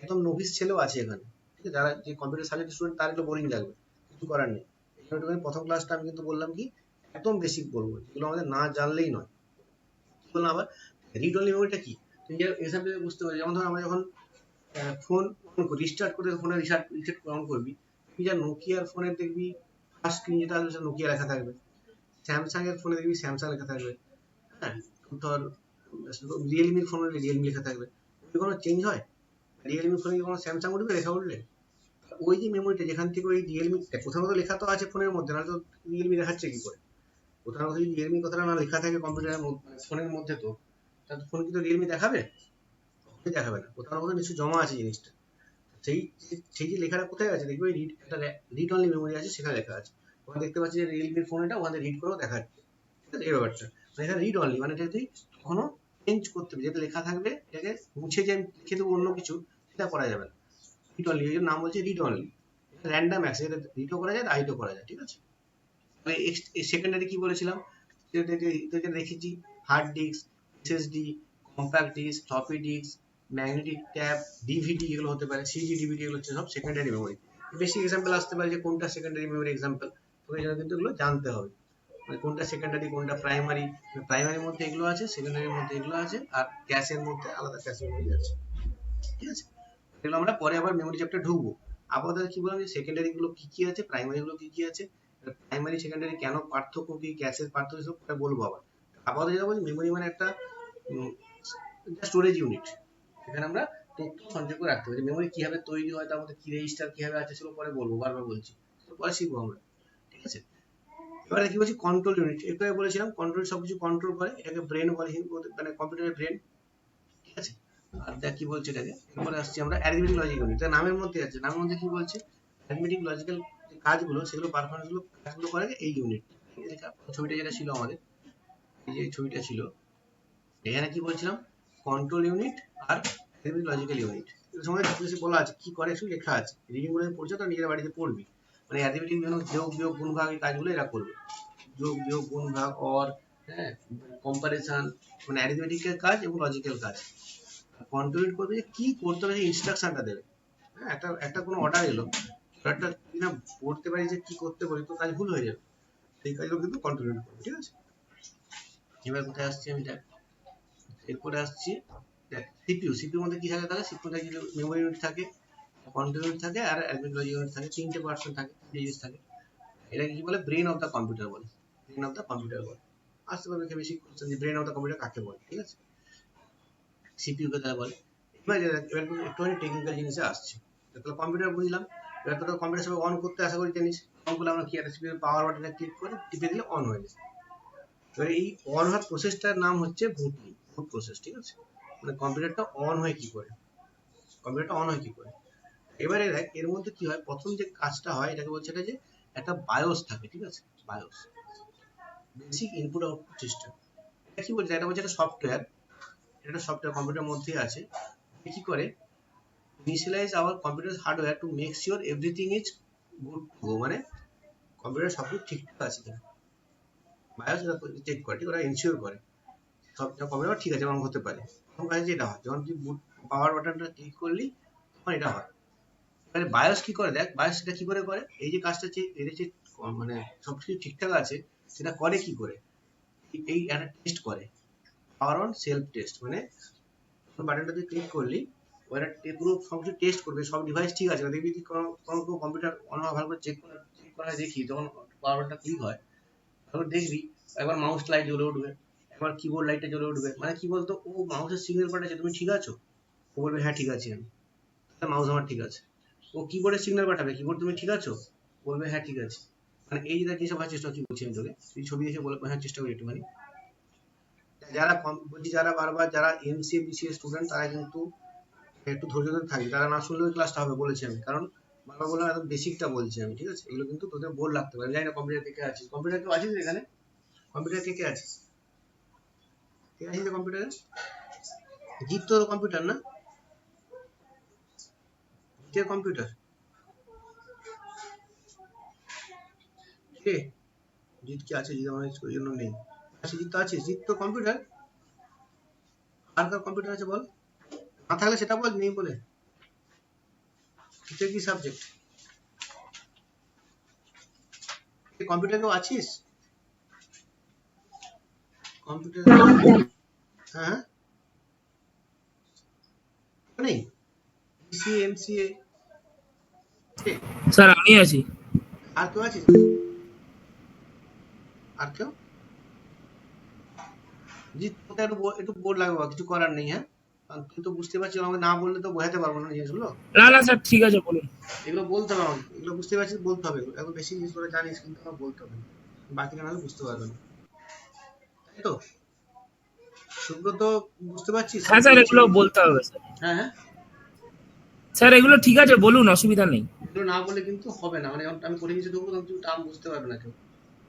একদম নভিস ছেলেও আছে এখানে, ঠিক আছে, যারা যে কম্পিউটার সাবজেক্ট স্টুডেন্ট তার একটু বোরিং লাগবে, কিছু করার নেই। এই জন্য প্রথম ক্লাসটা আমি কিন্তু বললাম কি, একদম বেসিক বলবো, যেগুলো আমাদের না জানলেই নয়। বললাম আবার রিড অনলি মেমোরিটা কি, তুমি যে এক্সাম্পল বুঝতে পারবে, যেমন ধর আমরা যখন ফোন রিস্টার্ট করে ফোনে রিসেট অন করবি, তুই যা নোকিয়ার ফোনে দেখবি ফার্স্ট স্ক্রিন যেটা আসবে সেটা নোকিয়া লেখা থাকবে, স্যামসাং এর ফোনে দেখবি স্যামসাং লেখা থাকবে, হ্যাঁ, ধর রিয়েলমির ফোনে রিয়েলমি লেখা থাকবে, ওই কোনো চেঞ্জ হয়, রিয়েলমি ফোনে কোনো স্যামসাং উঠবে লেখা উঠলে, ওই যে মেমোরিটা যেখান থেকে ওই রিয়েলমি, কোথাও তো লেখা তো আছে ফোনের মধ্যে, না তো রিয়েলমি দেখাচ্ছে কি করে, কোথাও যদি রিয়েলমি কথাটা না লেখা থাকে কম্পিউটারের ফোনের মধ্যে, তো তাহলে ফোন কি তো রিয়েলমি দেখাবে, দেখাবে না, কোথাও না কোথাও নিশ্চয়ই জমা আছে জিনিসটা, সেই সেই যে লেখাটা কোথায় আছে দেখবে, ওই একটা রিড অনলি মেমোরি আছে, সেখানে লেখা আছে, ওখানে দেখতে পাচ্ছি যে রিয়েলমির ফোন, এটা ওখানে রিড করেও দেখাচ্ছে, ঠিক আছে, এই ব্যাপারটা, মানে এখানে রিড অনলি মানে এটা তুই কখনো চেঞ্জ করতে হবে, যেটা লেখা থাকবে এটাকে মুছে যে আমি লিখে দেবো অন্য কিছু, সেটা করা যাবে না, রিড অনলি, এর নাম বলছে রিড অনলি, র্যান্ডম অ্যাক্সেস, এটা রিডও করা যায়, রাইটও করা যায়, ঠিক আছে। সেকেন্ডারি কি বলেছিলাম, দেখেছি hard disk, SSD, compact disk, floppy disk, magnetic tab, DVD, এগুলো হতে পারে, সিডি, ডিভিডি, এগুলো হচ্ছে সব সেকেন্ডারি মেমোরি। বেসিক এক্সাম্পল আসতে পারে যে কোনটা সেকেন্ডারি মেমোরি এক্সাম্পল, তোকে এই জন্য কিন্তু এগুলো জানতে হবে, মানে কোনটা সেকেন্ডারি কোনটা প্রাইমারি। প্রাইমারির মধ্যে এগুলো আছে, সেকেন্ডারির মধ্যে এগুলো আছে, আর ক্যাশের মধ্যে আলাদা ক্যাশ মেমোরি আছে, ঠিক আছে। এগুলো আমরা পরে আবার মেমোরি চ্যাপ্টারে ঢুকবো। আপাতত কি বললাম যে সেকেন্ডারি গুলো কি কি আছে, প্রাইমারি গুলো কি কি আছে, প্রাইমারি সেকেন্ডারি কেন পার্থক্য কি, ক্যাশের পার্থক্য, সব পরে বলবো আবার। আপাতত যেটা বলছি, মেমোরি মানে একটা স্টোরেজ ইউনিট, এখানে আমরা তথ্য সঞ্চয় করে রাখতে পারি। মেমোরি কিভাবে তৈরি হয়, তার মধ্যে কি রেজিস্টার কিভাবে আছে, সেগুলো পরে বলবো, বারবার বলছি, পরে শিখবো আমরা, ঠিক আছে। এবারে কি বলছি, কন্ট্রোল ইউনিট। একটু আগে বলেছিলাম কন্ট্রোল সবকিছু কন্ট্রোল করে, এটাকে ব্রেন বলে, মানে কম্পিউটারের ব্রেন, ঠিক আছে। আর দেখ কি বলছে এটাকে, এরপরে আসছি আমরা অ্যারিথমেটিক লজিক ইউনিট। এটা নামের মধ্যে আছে, নামের মধ্যে কি বলছে, অ্যারিথমেটিক লজিক্যাল কাজগুলো, সেগুলো পারফরমেন্স গুলো কাজগুলো করে এই ইউনিট। ছবিটা যেটা ছিল আমাদের, এই যে ছবিটা ছিল, এখানে কি বলছিলাম, কন্ট্রোল ইউনিট আর অ্যারিথমেটিক লজিক্যাল ইউনিট। এর সময় ডিটেইলসে বলা আছে, কি করে একটু লেখা আছে, রিডিং করে পড়ছে তো, নিজের বাড়িতে পড়বি। মানে অ্যারিথমেটিক যোগ বিয়োগ গুণ ভাগ, এই কাজগুলো এরা করবে, যোগ বিয়োগ গুণ ভাগ, অর, হ্যাঁ, কম্পারিজন, মানে অ্যারিথমেটিকের কাজ এবং লজিক্যাল কাজ। কন্ট্রোল করবে যে কি করতে হবে, ইনস্ট্রাকশনটা দেবে। হ্যাঁ, একটা একটা কোনো অর্ডার এলো, অর্ডারটা যদি না পড়তে পারি যে কি করতে বলি, তো কাজ ভুল হয়ে যাবে, সেই কাজগুলো কিন্তু কন্ট্রোল করবে, ঠিক আছে। এবার কোথায় আসছি আমি, দেখ এরপরে আসছি, দেখ সিপিইউ। সিপিইউর মধ্যে কি থাকে, থাকে সিপিইউ থাকে, মেমোরি ইউনিট থাকে, কন্ট্রোল ইউনিট থাকে, আর অ্যাডমিন লজিক ইউনিট থাকে, তিনটে পার্সন থাকে, জিনিস থাকে। এটা কি বলে, ব্রেন অফ দ্য কম্পিউটার বলে, ব্রেন অফ দ্য কম্পিউটার বলে। আসতে পারবে বেশি কোশ্চেন যে ব্রেন অফ দ্য কম্পিউটার কাকে বলে, ঠিক আছে, সিপিইউ কে তারা বলে। এবার একটুখানি টেকনিক্যাল জিনিসে আসছে। তাহলে কম্পিউটার বুঝলাম, এবার তো কম্পিউটার সবাই অন করতে আশা করি জানিস। অন করলে আমরা কি একটা সিপিইউ পাওয়ার বাটনে ক্লিক করে টিপে দিলে অন হয়ে যায়। এবার এই অন হওয়ার প্রসেসটার নাম হচ্ছে বুটিং, বুট প্রসেস, ঠিক আছে। মানে কম্পিউটারটা অন হয় কি করে, কম্পিউটারটা অন হয় কি করে। এবারে দেখ এর মধ্যে কি হয়, প্রথম যে কাজটা হয় এটাকে বলছে এটা যে একটা বায়োস থাকে, ঠিক আছে, bias, basic input output system. এটা কি বলছে, এটা বলছে একটা সফটওয়্যার, এটা সফটওয়্যার কম্পিউটার মধ্যেই আছে। কি করে, initialize our computer's hardware to make sure everything is good to go, মানে কম্পিউটার সব কিছু ঠিকঠাক আছে কিনা, বায়োস চেক করে, ঠিক ওরা ইনশিওর করে সব কম্পিউটার ঠিক আছে, অন হতে পারে। তখন কাজে যেটা হয়, যখন তুই বুট পাওয়ার বাটনটা ক্লিক করলি তখন এটা হয়। এবারে বায়োস কি করে, দেখ বায়োস সেটা কি করে করে, এই যে কাজটা এর যে মানে সবকিছু ঠিকঠাক আছে, সেটা করে কি করে, এই একটা টেস্ট করে, পাওয়ার অন সেলফ টেস্ট। মানে বাটনটা তুই ক্লিক করলি, ওরা পুরো সবকিছু টেস্ট করবে, সব ডিভাইস ঠিক আছে, দেখবি তুই কোনো কম্পিউটার অন হওয়া ভালো করে চেক করা দেখি, যখন পাওয়ার বাটনটা ক্লিক হয় তারপর দেখবি একবার মাউস লাইট জ্বলে উঠবে, একবার কিবোর্ড লাইটটা জ্বলে উঠবে। মানে কি বলতো, ও মাউসের সিগন্যাল পাঠাচ্ছে তুমি ঠিক আছো, ও বলবে হ্যাঁ ঠিক আছি আমি, মাউস আমার ঠিক আছে। ও কিবোর্ডের সিগন্যাল পাঠাবে, কিবোর্ড তুমি ঠিক আছো, বলবে হ্যাঁ ঠিক আছে। মানে এই যে জিনিসটা ভাবার চেষ্টা, কি বলছি আমি তোকে, তুই ছবি দেখে বলবে হ্যাঁ চেষ্টা করি একটুখানি। যারা বলছি, যারা বারবার যারা এমসিএ বিসিএ স্টুডেন্ট, তারা কিন্তু একটু ধৈর্য ধরে থাকবি, তারা না শুনলেও ক্লাসটা হবে বলেছি আমি, কারণ বারবার বললাম একদম বেসিকটা বলছি আমি, ঠিক আছে। এগুলো কিন্তু তোদের বোর্ড লাগতে পারে, জানি না কম্পিউটার কে কে আছিস, কম্পিউটার কেউ আছিস এখানে, কম্পিউটার কে কে আছিস, কে আছিস কম্পিউটারে, জিৎ তো কম্পিউটার না, জিতের কম্পিউটার কে, জিৎ কি আছে, জিৎ আমার ওই জন্য নেই, আচ্ছা জিৎ তো আছিস, জিৎ তো কম্পিউটার, আর কার কম্পিউটার আছে বল, না থাকলে সেটা বল, নেই বলে। জিতের কি সাবজেক্ট, কম্পিউটার কেউ আছিস, কম্পিউটার, হ্যাঁ নেই, বিসিএ এমসিএ, স্যার আমি আছি। আর কেউ আছিস, আর কেউ, জি তোকে একটু বোর্ড লাগবে, কিছু করার নেই, হ্যাঁ কারণ তুই তো বুঝতে পারছিস, আমাকে না বললে তো বোঝাতে পারবো না জিনিসগুলো, না না স্যার ঠিক আছে বলুন। এগুলো বলতে হবে আমাকে, এগুলো বুঝতে পারছিস বলতে হবে, এখন বেশি জিনিস করে জানিস কিন্তু আমার বলতে হবে, বাকিটা নাহলে বুঝতে পারবে না, তাই তো। সুব্রত বুঝতে পারছিস হ্যাঁ স্যার এগুলো বলতে হবে স্যার। হ্যাঁ হ্যাঁ, স্যার এগুলো ঠিক আছে বলুন, অসুবিধা নেই। এগুলো না বলে কিন্তু হবে না, মানে আমি করে নিচে দেবো তখন তুমি টার্ম বুঝতে পারবে না কেউ,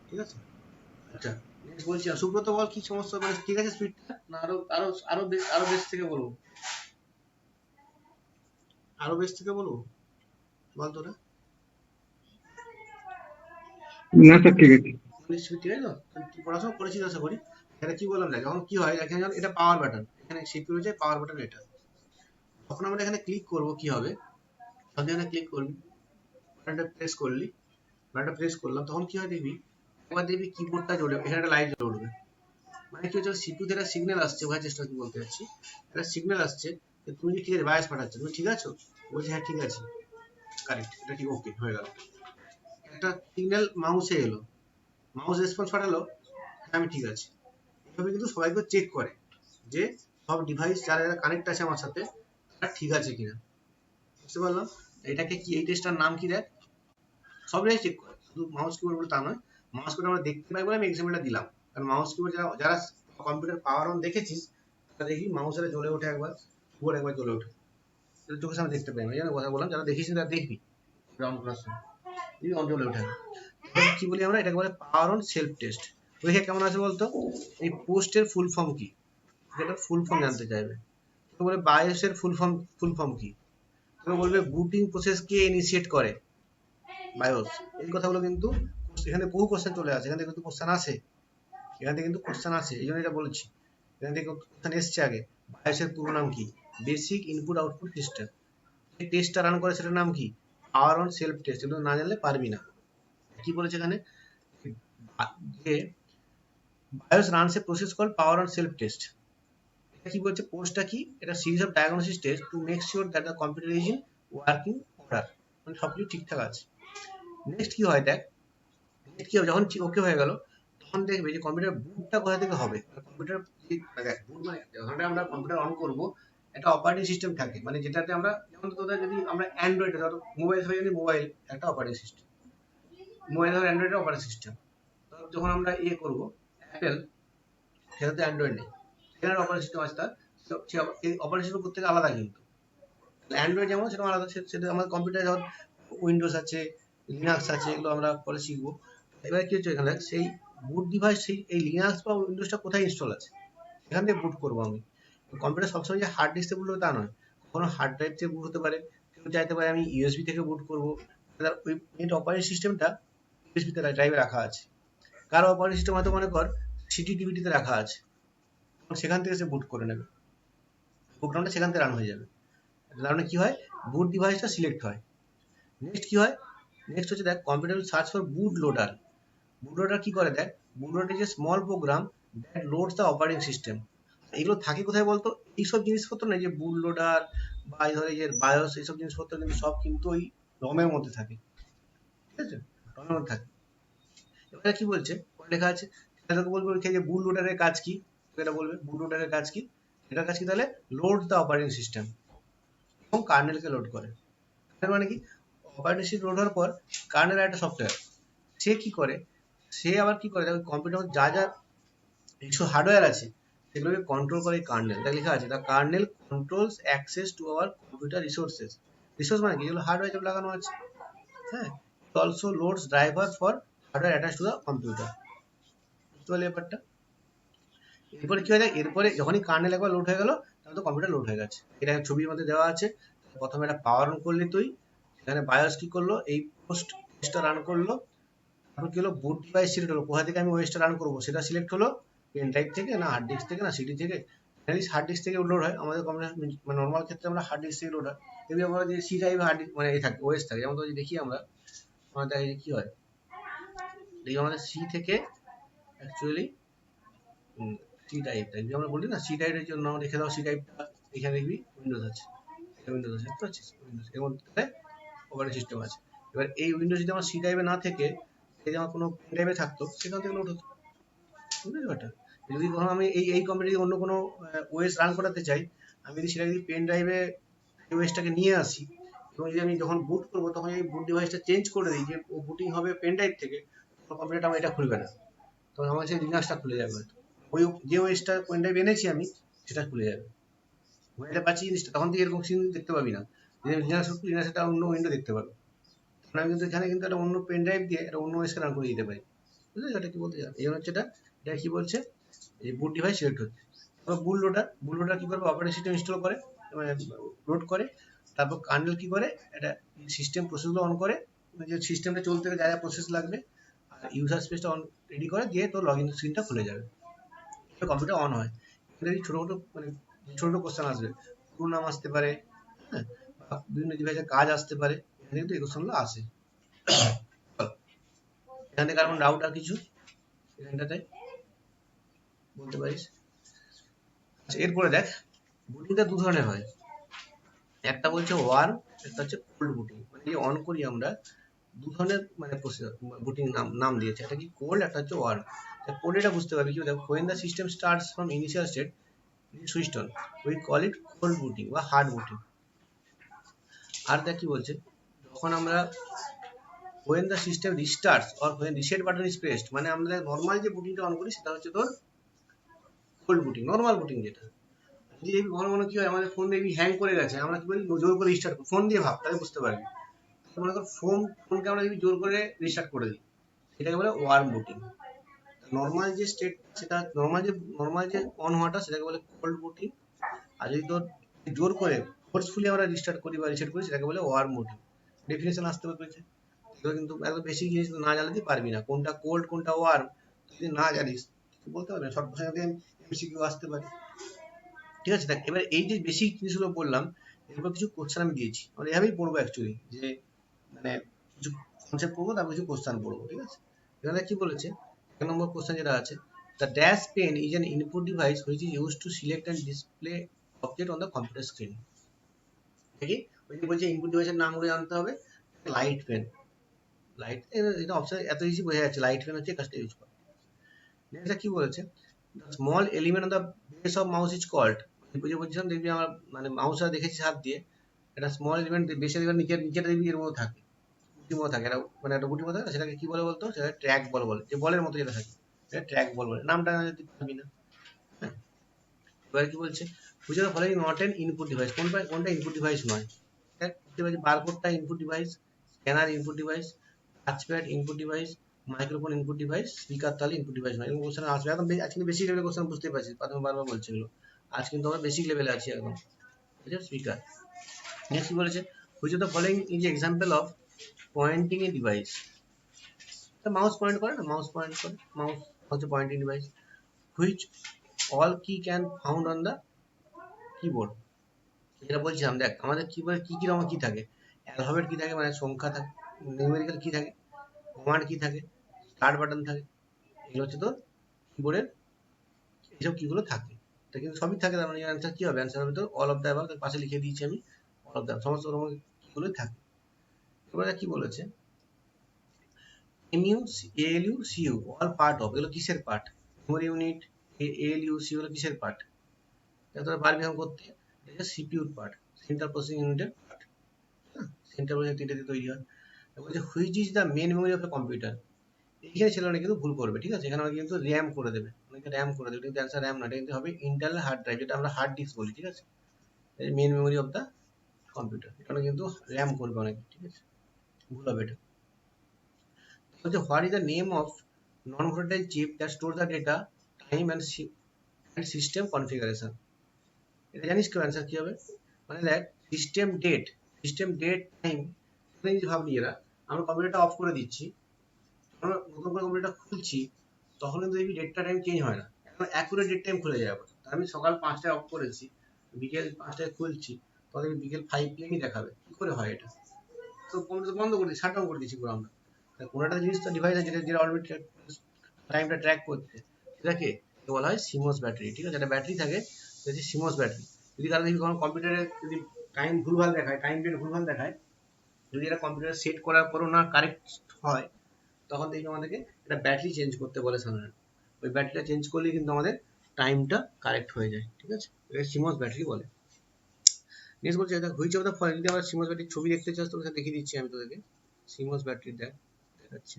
ঠিক আছে। আচ্ছা নেক্সট বলছি, সুব্রত বল কি সমস্যা, মানে ঠিক আছে স্পিডটা, না আরো আরো আরো বেশ থেকে বলবো, আরো বেশ থেকে বলবো, বল তোরা, না স্যার ঠিক আছে। স্পিড ঠিক আছে তো, তুই পড়াশোনা করেছিস আশা করি, এটা কি বললাম, যখন কি হয় এখানে যখন এটা পাওয়ার বাটন, এখানে সিপিইউ রয়েছে পাওয়ার বাটন এটা, তখন আমরা এখানে ক্লিক করব কি হবে, যখন এখানে ক্লিক করবি বাটনটা প্রেস করলি, বাটনটা প্রেস করলাম, তখন কি হয় দেখবি, একবার দেখবি কিবোর্ডটা জ্বলে, এখানে একটা লাইট জ্বলে উঠবে। মানে কি হচ্ছে, সিপিইউ থেকে সিগন্যাল আসছে, বোঝার চেষ্টা কি বলতে চাচ্ছি, একটা সিগন্যাল আসছে যে তুমি কি ঠিক আছে, বায়াস পাঠাচ্ছ, তুমি ঠিক আছো, বলছি হ্যাঁ ঠিক আছে, কারেক্ট, এটা ঠিক, ওকে হয়ে গেল। একটা সিগন্যাল মাউসে এলো, মাউস রেসপন্স পাঠালো, হ্যাঁ আমি ঠিক আছে। এভাবে কিন্তু সবাইকে চেক করে যে সব ডিভাইস যারা যারা কানেক্ট আছে আমার সাথে তারা ঠিক আছে কিনা, বুঝতে পারলাম। এটাকে কি, এই টেস্টটার নাম কি দেখ, সব জায়গায় চেক করে, শুধু মাউস কিবোর্ড বলে তা নয়, মাউস কিবোর্ড আমরা দেখতে পাই বলে আমি এক্সাম্পলটা দিলাম, কারণ মাউস কিবোর্ড যারা যারা কম্পিউটার পাওয়ার অন দেখেছিস তারা দেখি মাউসের জ্বলে ওঠে একবার, কিবোর্ড একবার জ্বলে ওঠে, এটা চোখের সামনে দেখতে পাই না, এই জন্য কথা বললাম, যারা দেখিস তারা দেখবি রাউন্ড করার সময় এই অন জ্বলে ওঠে। কি বলি আমরা, এটাকে বলে পাওয়ার অন সেলফ টেস্ট। দেখে কেমন আছে বলতো, এই পোস্টের ফুল ফর্ম কি, যেটা ফুল ফর্ম জানতে চাইবে, তো বলে বায়োসের ফুল ফর্ম কি, তো বলবে বুটিং প্রসেস কে ইনিশিয়েট করে, বায়োস। এই কথাগুলো কিন্তু এখানে বহু কোশ্চেন চলে আসে, এখান থেকে কিন্তু কোশ্চেন আসে, এখান থেকে কিন্তু কোশ্চেন আসে, এই জন্য এটা বলছি, এখান থেকে কোশ্চেন এসছে আগে, বায়োসের পুরো নাম কি, বেসিক ইনপুট আউটপুট সিস্টেম। এই টেস্টটা রান করে সেটার নাম কি, পাওয়ার অন সেলফ টেস্ট। এগুলো না জানলে পারবি না। কি বলেছে এখানে, যে BIOS runs a process called power on self test. এটা কি বলছে, পোস্টটা কি, এটা series of diagnosis test to make sure that the computer is in working order, মানে সবকিছু ঠিকঠাক আছে। নেক্সট কি হয় দেখ, নেক্সট কি হবে, যখন ওকে হয়ে গেল তখন দেখবে যে কম্পিউটার বুটটা কোথা থেকে হবে, কম্পিউটার দেখ বুট মানে যখন আমরা কম্পিউটার অন করব একটা অপারেটিং সিস্টেম থাকে, মানে যেটাতে আমরা যেমন তোদের যদি আমরা অ্যান্ড্রয়েড ধরো মোবাইল হয়, যদি মোবাইল একটা অপারেটিং সিস্টেম, মোবাইল ধরো অ্যান্ড্রয়েডের অপারেটিং সিস্টেম, যখন আমরা ইয়ে করবো অ্যাপেল, সেটাতে অ্যান্ড্রয়েড নেই, সেখানে অপারেটিং সিস্টেম আছে তার, এই অপারেটিং সিস্টেম প্রত্যেকে আলাদা, কিন্তু অ্যান্ড্রয়েড যেমন সেটা আলাদা, সেটা আমাদের কম্পিউটারে যখন উইন্ডোজ আছে, লিনাক্স আছে, এগুলো আমরা পরে শিখবো। এবার কি হচ্ছে এখানে, সেই বুট ডিভাইস, সেই এই লিনাক্স বা উইন্ডোজটা কোথায় ইনস্টল আছে এখান থেকে বুট করবো আমি। কম্পিউটার সবসময় যে হার্ড ডিস্ক থেকে বুট হবে তা নয়, কখনো হার্ড ড্রাইভ থেকে বুট হতে পারে, কেউ চাইতে পারে আমি ইউএসবি থেকে বুট করবো, ওই অপারেটিং সিস্টেমটা ইউএসবি তে ড্রাইভে রাখা আছে, কারো অপারেটিং সিস্টেম হয়তো মনে কর সিটিটিভিটিতে রাখা আছে, সেখান থেকে সে বুট করে নেবে, প্রোগ্রামটা সেখান থেকে রান হয়ে যাবে। কারণে কি হয়, বুট ডিভাইসটা সিলেক্ট হয়। নেক্সট কি হয়, নেক্সট হচ্ছে দেখ computer will search for boot loader. Boot loader কি করে দেখ, বুট loader is a small program that loads the operating system. এগুলো থাকে কোথায় বলতো, এইসব জিনিসপত্র নেই যে বুট লোডার বা এই ধরে যে বায়োস, এইসব জিনিসপত্র কিন্তু সব কিন্তু ওই রমের মধ্যে থাকে, ঠিক আছে, রমের মধ্যে থাকে। এবারে কি বলছে, লেখা আছে, সেটাকে বলবে যে বুট লোডারের কাজ কি, এটা বলবে বুট লোডারের কাজ কি, এটার কাজ কি তাহলে, লোড দ্য অপারেটিং সিস্টেম এবং কার্নেলকে লোড করে। তার মানে কি, অপারেটিং সিস্টেম লোড হওয়ার পর কার্নেল একটা সফটওয়্যার, সে কি করে, সে আবার কি করে, কম্পিউটার যা যা কিছু হার্ডওয়্যার আছে সেগুলোকে কন্ট্রোল করে কার্নেল, এটা লেখা আছে, the kernel controls access to our computer resources. Resource মানে কি, যেগুলো হার্ডওয়্যার যেগুলো লাগানো আছে, হ্যাঁ, it also loads driver for hardware attach to the computer. বুঝতে পারলে ব্যাপারটা। এরপরে কি হয়, এরপরে যখনই কার্নেল একবার লোড হয়ে গেল তাহলে তো কম্পিউটার লোড হয়ে গেছে, এটা ছবির মধ্যে দেওয়া আছে। প্রথমে এটা পাওয়ার অন করলি তুই, এখানে বায়োস কি করলো, এই পোস্ট টা রান করলো, তারপর কি হলো, বুট ডিভাইস সিলেক্ট হলো, কোথা থেকে আমি ওএসটা রান করবো সেটা সিলেক্ট হলো, পেন ড্রাইভ থেকে না হার্ড ডিস্ক থেকে না সিডি থেকে, হার্ড ডিস্ক থেকে লোড হয় আমাদের কম্পিউটার, মানে নর্মাল ক্ষেত্রে আমরা হার্ড ডিস্ক থেকে লোড হয়। এমনি আমরা যে সি ড্রাইভ হার্ড মানে এই থাকে ওএস থাকে, যেমন যদি দেখি আমরা, আমরা দেখি কি হয়, দেখি আমাদের সি থেকে অ্যাকচুয়ালি সি টাইপ টাইপ আমরা বলি না, সি টাইপের জন্য আমরা রেখে দাও, সি টাইপটা এখানে দেখবি উইন্ডোজ আছে, উইন্ডোজ আছে, বুঝতে পারছিস, উইন্ডোজ এর মধ্যে অপারেটিং সিস্টেম আছে। এবার এই উইন্ডোজ যদি আমার সি টাইপে না থেকে যদি আমার কোনো পেন ড্রাইভে থাকতো সেখান থেকে লোড হতো, বুঝলি ব্যাপারটা। যদি কখনো আমি এই কম্পিউটারে অন্য কোনো ওএস রান করাতে চাই, আমি যদি সেটা যদি পেন ড্রাইভে ওএসটাকে নিয়ে আসি, এবং যদি আমি যখন বুট করবো তখন এই বুট ডিভাইসটা চেঞ্জ করে দিই যে ও বুটিং হবে পেন ড্রাইভ থেকে, তখন কম্পিউটারটা আমার এটা খুলবে না, তখন আমার সেই লিনাক্সটা খুলে যাবে, ওই যে ওএসটা পেন ড্রাইভ এনেছি আমি সেটা খুলে যাবে, বুঝতে পারছি জিনিসটা। তখন তুই এরকম সিন দেখতে পাবি না, যে লিনাক্স একটা অন্য উইন্ডো দেখতে পাবি, তখন আমি কিন্তু এখানে কিন্তু একটা অন্য পেন ড্রাইভ দিয়ে একটা অন্য ওএসকে রান করে দিতে পারি, বুঝলি এটা কি বলতে চান। এই জন্য হচ্ছে এটা কি বলছে, এই বুট ডিভাইস সিলেক্ট হচ্ছে। এবার বুট লোডার কি করবে, অপারেটিং সিস্টেম ইনস্টল করে, মানে লোড করে, তারপর কার্নেল কি করে, এটা সিস্টেম প্রসেসগুলো অন করে, যে সিস্টেমটা চলতে যা যা প্রসেস লাগবে, আর ইউজার স্পেসটা অন রেডি করে দিয়ে তোর লগ ইন স্ক্রিনটা খুলে যাবে। কম্পিউটার অন হয়। এখানে ছোট ছোট মানে ছোট কোশ্চেন আসবে, পুরো নাম আসতে পারে, হ্যাঁ, বা বিভিন্ন ডিভাইসের কাজ আসতে পারে, এখানে কিন্তু এই কোশ্চেনগুলো আসে। এখান থেকে কারণ ডাউট আর কিছু এখানটাতে বলতে পারিস? আচ্ছা, এরপরে দেখ, বুটিংটা দু ধরনের হয়, একটা বলছে ওয়ার্ম, একটা হচ্ছে কোল্ড বুটিং। মানে যে অন করি আমরা, দু ধরনের মানে বুটিং নাম নাম দিয়েছে, একটা কি কোল্ড, একটা হচ্ছে ওয়ার্ম। কোল্ড এটা বুঝতে পারবি কি, দেখো when the system starts from initial state it switched on we call it cold booting বা হার্ড বুটিং। আর দেখ কি বলছে, যখন আমরা when the system restarts or when reset button is pressed, মানে আমরা নর্মাল যে বুটিংটা অন করি সেটা হচ্ছে তোর কোল্ড বুটিং, নর্মাল বুটিং যেটা। যদি এই ঘন ঘন কি হয়, আমাদের ফোন দেখবি হ্যাং করে গেছে, আমরা কি বলি জোর করে রিস্টার্ট, ফোন দিয়ে ভাব তাহলে বুঝতে পারবি। মনে কর ফোনকে আমরা যদি জোর করে রিস্টার্ট করে দিই, সেটাকে বলে ওয়ার্ম বুটিং। নর্মাল যে স্টেট, সেটা নর্মাল যে অন হওয়াটা সেটাকে বলে কোল্ড বুটিং। আর যদি তোর জোর করে ফোর্সফুলি আমরা রিস্টার্ট করি বা রিসেট করি, সেটাকে বলে ওয়ার্ম বুটিং। ডেফিনেশন আসতে পেরেছে? এগুলো কিন্তু একদম বেসিক জিনিস না জানলে তুই পারবি না, কোনটা কোল্ড কোনটা ওয়ার্ম যদি না জানিস তুই বলতে পারবি না। শর্ট কোশ্চেন এমসিকিউ আসতে পারে, ঠিক আছে? দেখ, এবার এই যে বেসিক জিনিসগুলো বললাম, এরপর কিছু কোশ্চেন আমি দিয়েছি, আমরা এভাবেই পড়বো অ্যাকচুয়ালি, যে মানে কিছু কনসেপ্ট পড়বো, তারপর কিছু কোশ্চেন পড়বো, ঠিক আছে? এখানে কি বলেছে, 1 নম্বর কোশ্চেন যেটা আছে, the dash pen is an input device which is use to select and display object on the computer screen. দেখি ওই যে বলছে ইনপুট ডিভাইসের নামগুলো জানতে হবে। লাইট পেন, লাইট, এটা অপশন এত ইজি বোঝা যাচ্ছে, লাইট পেন হচ্ছে কাজটা ইউজ করে। নেক্সট কি বলেছে, the small element on the base of mouse is called. বুঝে বলছিলাম, দেখবি আমার মানে মাউসটা দেখেছি হাত দিয়ে, একটা স্মল এলিমেন্ট, বেস এলিমেন্ট নিচে নিচে দেখবি এর মধ্যে থাকে, গুটির মতো থাকে, এটা মানে একটা গুটির মতো থাকে, সেটাকে কি বলে বলতো, সেটা ট্র্যাক বল বলে, যে বলের মতো যেটা থাকে সেটা ট্র্যাক বল বলে। নামটা না যদি পারবি না। হ্যাঁ, এবার কি বলছে, which are the following not an input device, কোনটা ইনপুট ডিভাইস নয়? বারকোডটা input device, scanner input device, touchpad input device, microphone input device, speaker তাহলে ইনপুট ডিভাইস নয়। এরকম কোশ্চেন আসবে একদম, আজকে বেসিক লেভেলের কোশ্চেন বুঝতে পারছি, প্রথমে বারবার বলছি এগুলো, আজ কিন্তু আমরা বেসিক লেভেলে আছি একদম, ঠিক আছে? স্পিকার। নেক্সট কি বলেছে, which of the following is example of pointing a device. Mouse point করে না, মাউস পয়েন্ট করে, মাউস হচ্ছে pointing device. Which all key can found on the keyboard. যেটা বলছিলাম, দেখ আমাদের কিবোর্ডে কি কি রকম কি থাকে, অ্যালফাবেট কি থাকে মানে সংখ্যা থাকে, নিউমেরিক্যাল কি থাকে, কমান্ড কি থাকে, স্টার্ট বাটন থাকে, এগুলো হচ্ছে তোর কিবোর্ডের এইসব কিগুলো থাকে। এটা কিন্তু সবই থাকে, তার মানে অ্যান্সার কি হবে, অ্যান্সার হবে তোর অল অফ দ্য অ্যাবাভ, তার পাশে লিখে দিয়েছি আমি অল অফ দ্য, সমস্ত রকম কিগুলোই থাকে। এবারে কি বলেছে, MU, ALU, CU all part of, এগুলো কিসের part, memory unit, ALU, CU হলো কিসের পার্ট, এটা তোরা পারবি এখন করতে, এটা সিপিইউর পার্ট, সেন্ট্রাল প্রসেসিং ইউনিটের পার্ট। হ্যাঁ, সেন্ট্রাল প্রসেসিং তিনটে দিয়ে তৈরি হয়। বলছে which is the main memory of the computer. এইখানে ছেলেরা কিন্তু ভুল করবে, ঠিক আছে? এখানে আমাকে কিন্তু র্যাম করে দেবে, অনেকে র্যাম করে দেবে, কিন্তু অ্যান্সার র্যাম না, এটা কিন্তু হবে ইন্টারনাল হার্ড ড্রাইভ, যেটা আমরা হার্ড ডিস্ক বলি, ঠিক আছে? Main memory of the computer, এখানে কিন্তু র্যাম করবে অনেকে, ঠিক আছে? ভুল হবে এটা। বলছে what is the name of non volatile chip that store the data, time and system configuration. এটা জানিস কেউ, অ্যান্সার কি হবে? মানে দেখ, সিস্টেম ডেট টাইম, ভাবনি এরা, আমরা কম্পিউটারটা অফ করে দিচ্ছি, আমরা নতুন করে কম্পিউটারটা খুলছি, তখন কিন্তু দেখবি ডেটটা টাইম চেঞ্জ হয় না, এখন অ্যাকুরেট ডেট টাইম খুলে যায় আবার। আমি সকাল 5টায় অফ করেছি, বিকেল 5টায় খুলছি, তখন বিকেল 5 PM দেখাবে, কি করে হয় এটা? তো কম্পিউটার বন্ধ করে দিই, শাট ডাউন করে দিচ্ছি পুরো আমরা। কোনো একটা জিনিস তো ডিভাইস আছে যেটা অলরেডি টাইমটা ট্র্যাক করছে, সেটাকে বলা হয় সিমোস ব্যাটারি, ঠিক আছে? একটা ব্যাটারি থাকে, সেটা সিমোস ব্যাটারি। যদি কারো দেখি কোনো কম্পিউটারে যদি টাইম ভুলভাল দেখায়, টাইম ডেট ভুলভাল দেখায়, যদি এটা কম্পিউটার সেট করার পরও না কারেক্ট হয়, তখন দেখবি আমাদেরকে একটা ব্যাটারি চেঞ্জ করতে বলে সাধারণত। ওই ব্যাটারিটা চেঞ্জ করলে কিন্তু আমাদের টাইমটা কারেক্ট হয়ে যায়, ঠিক আছে? এটা সিমোস ব্যাটারি বলে। নেক্সট বলছে, হুইচ অফ দ্য ফলোইং, যদি আমরা সিমোস ব্যাটারির ছবি দেখতে চাস তোকে দেখিয়ে দিচ্ছি আমি তোদেরকে, সিমোস ব্যাটারি দেখাচ্ছি।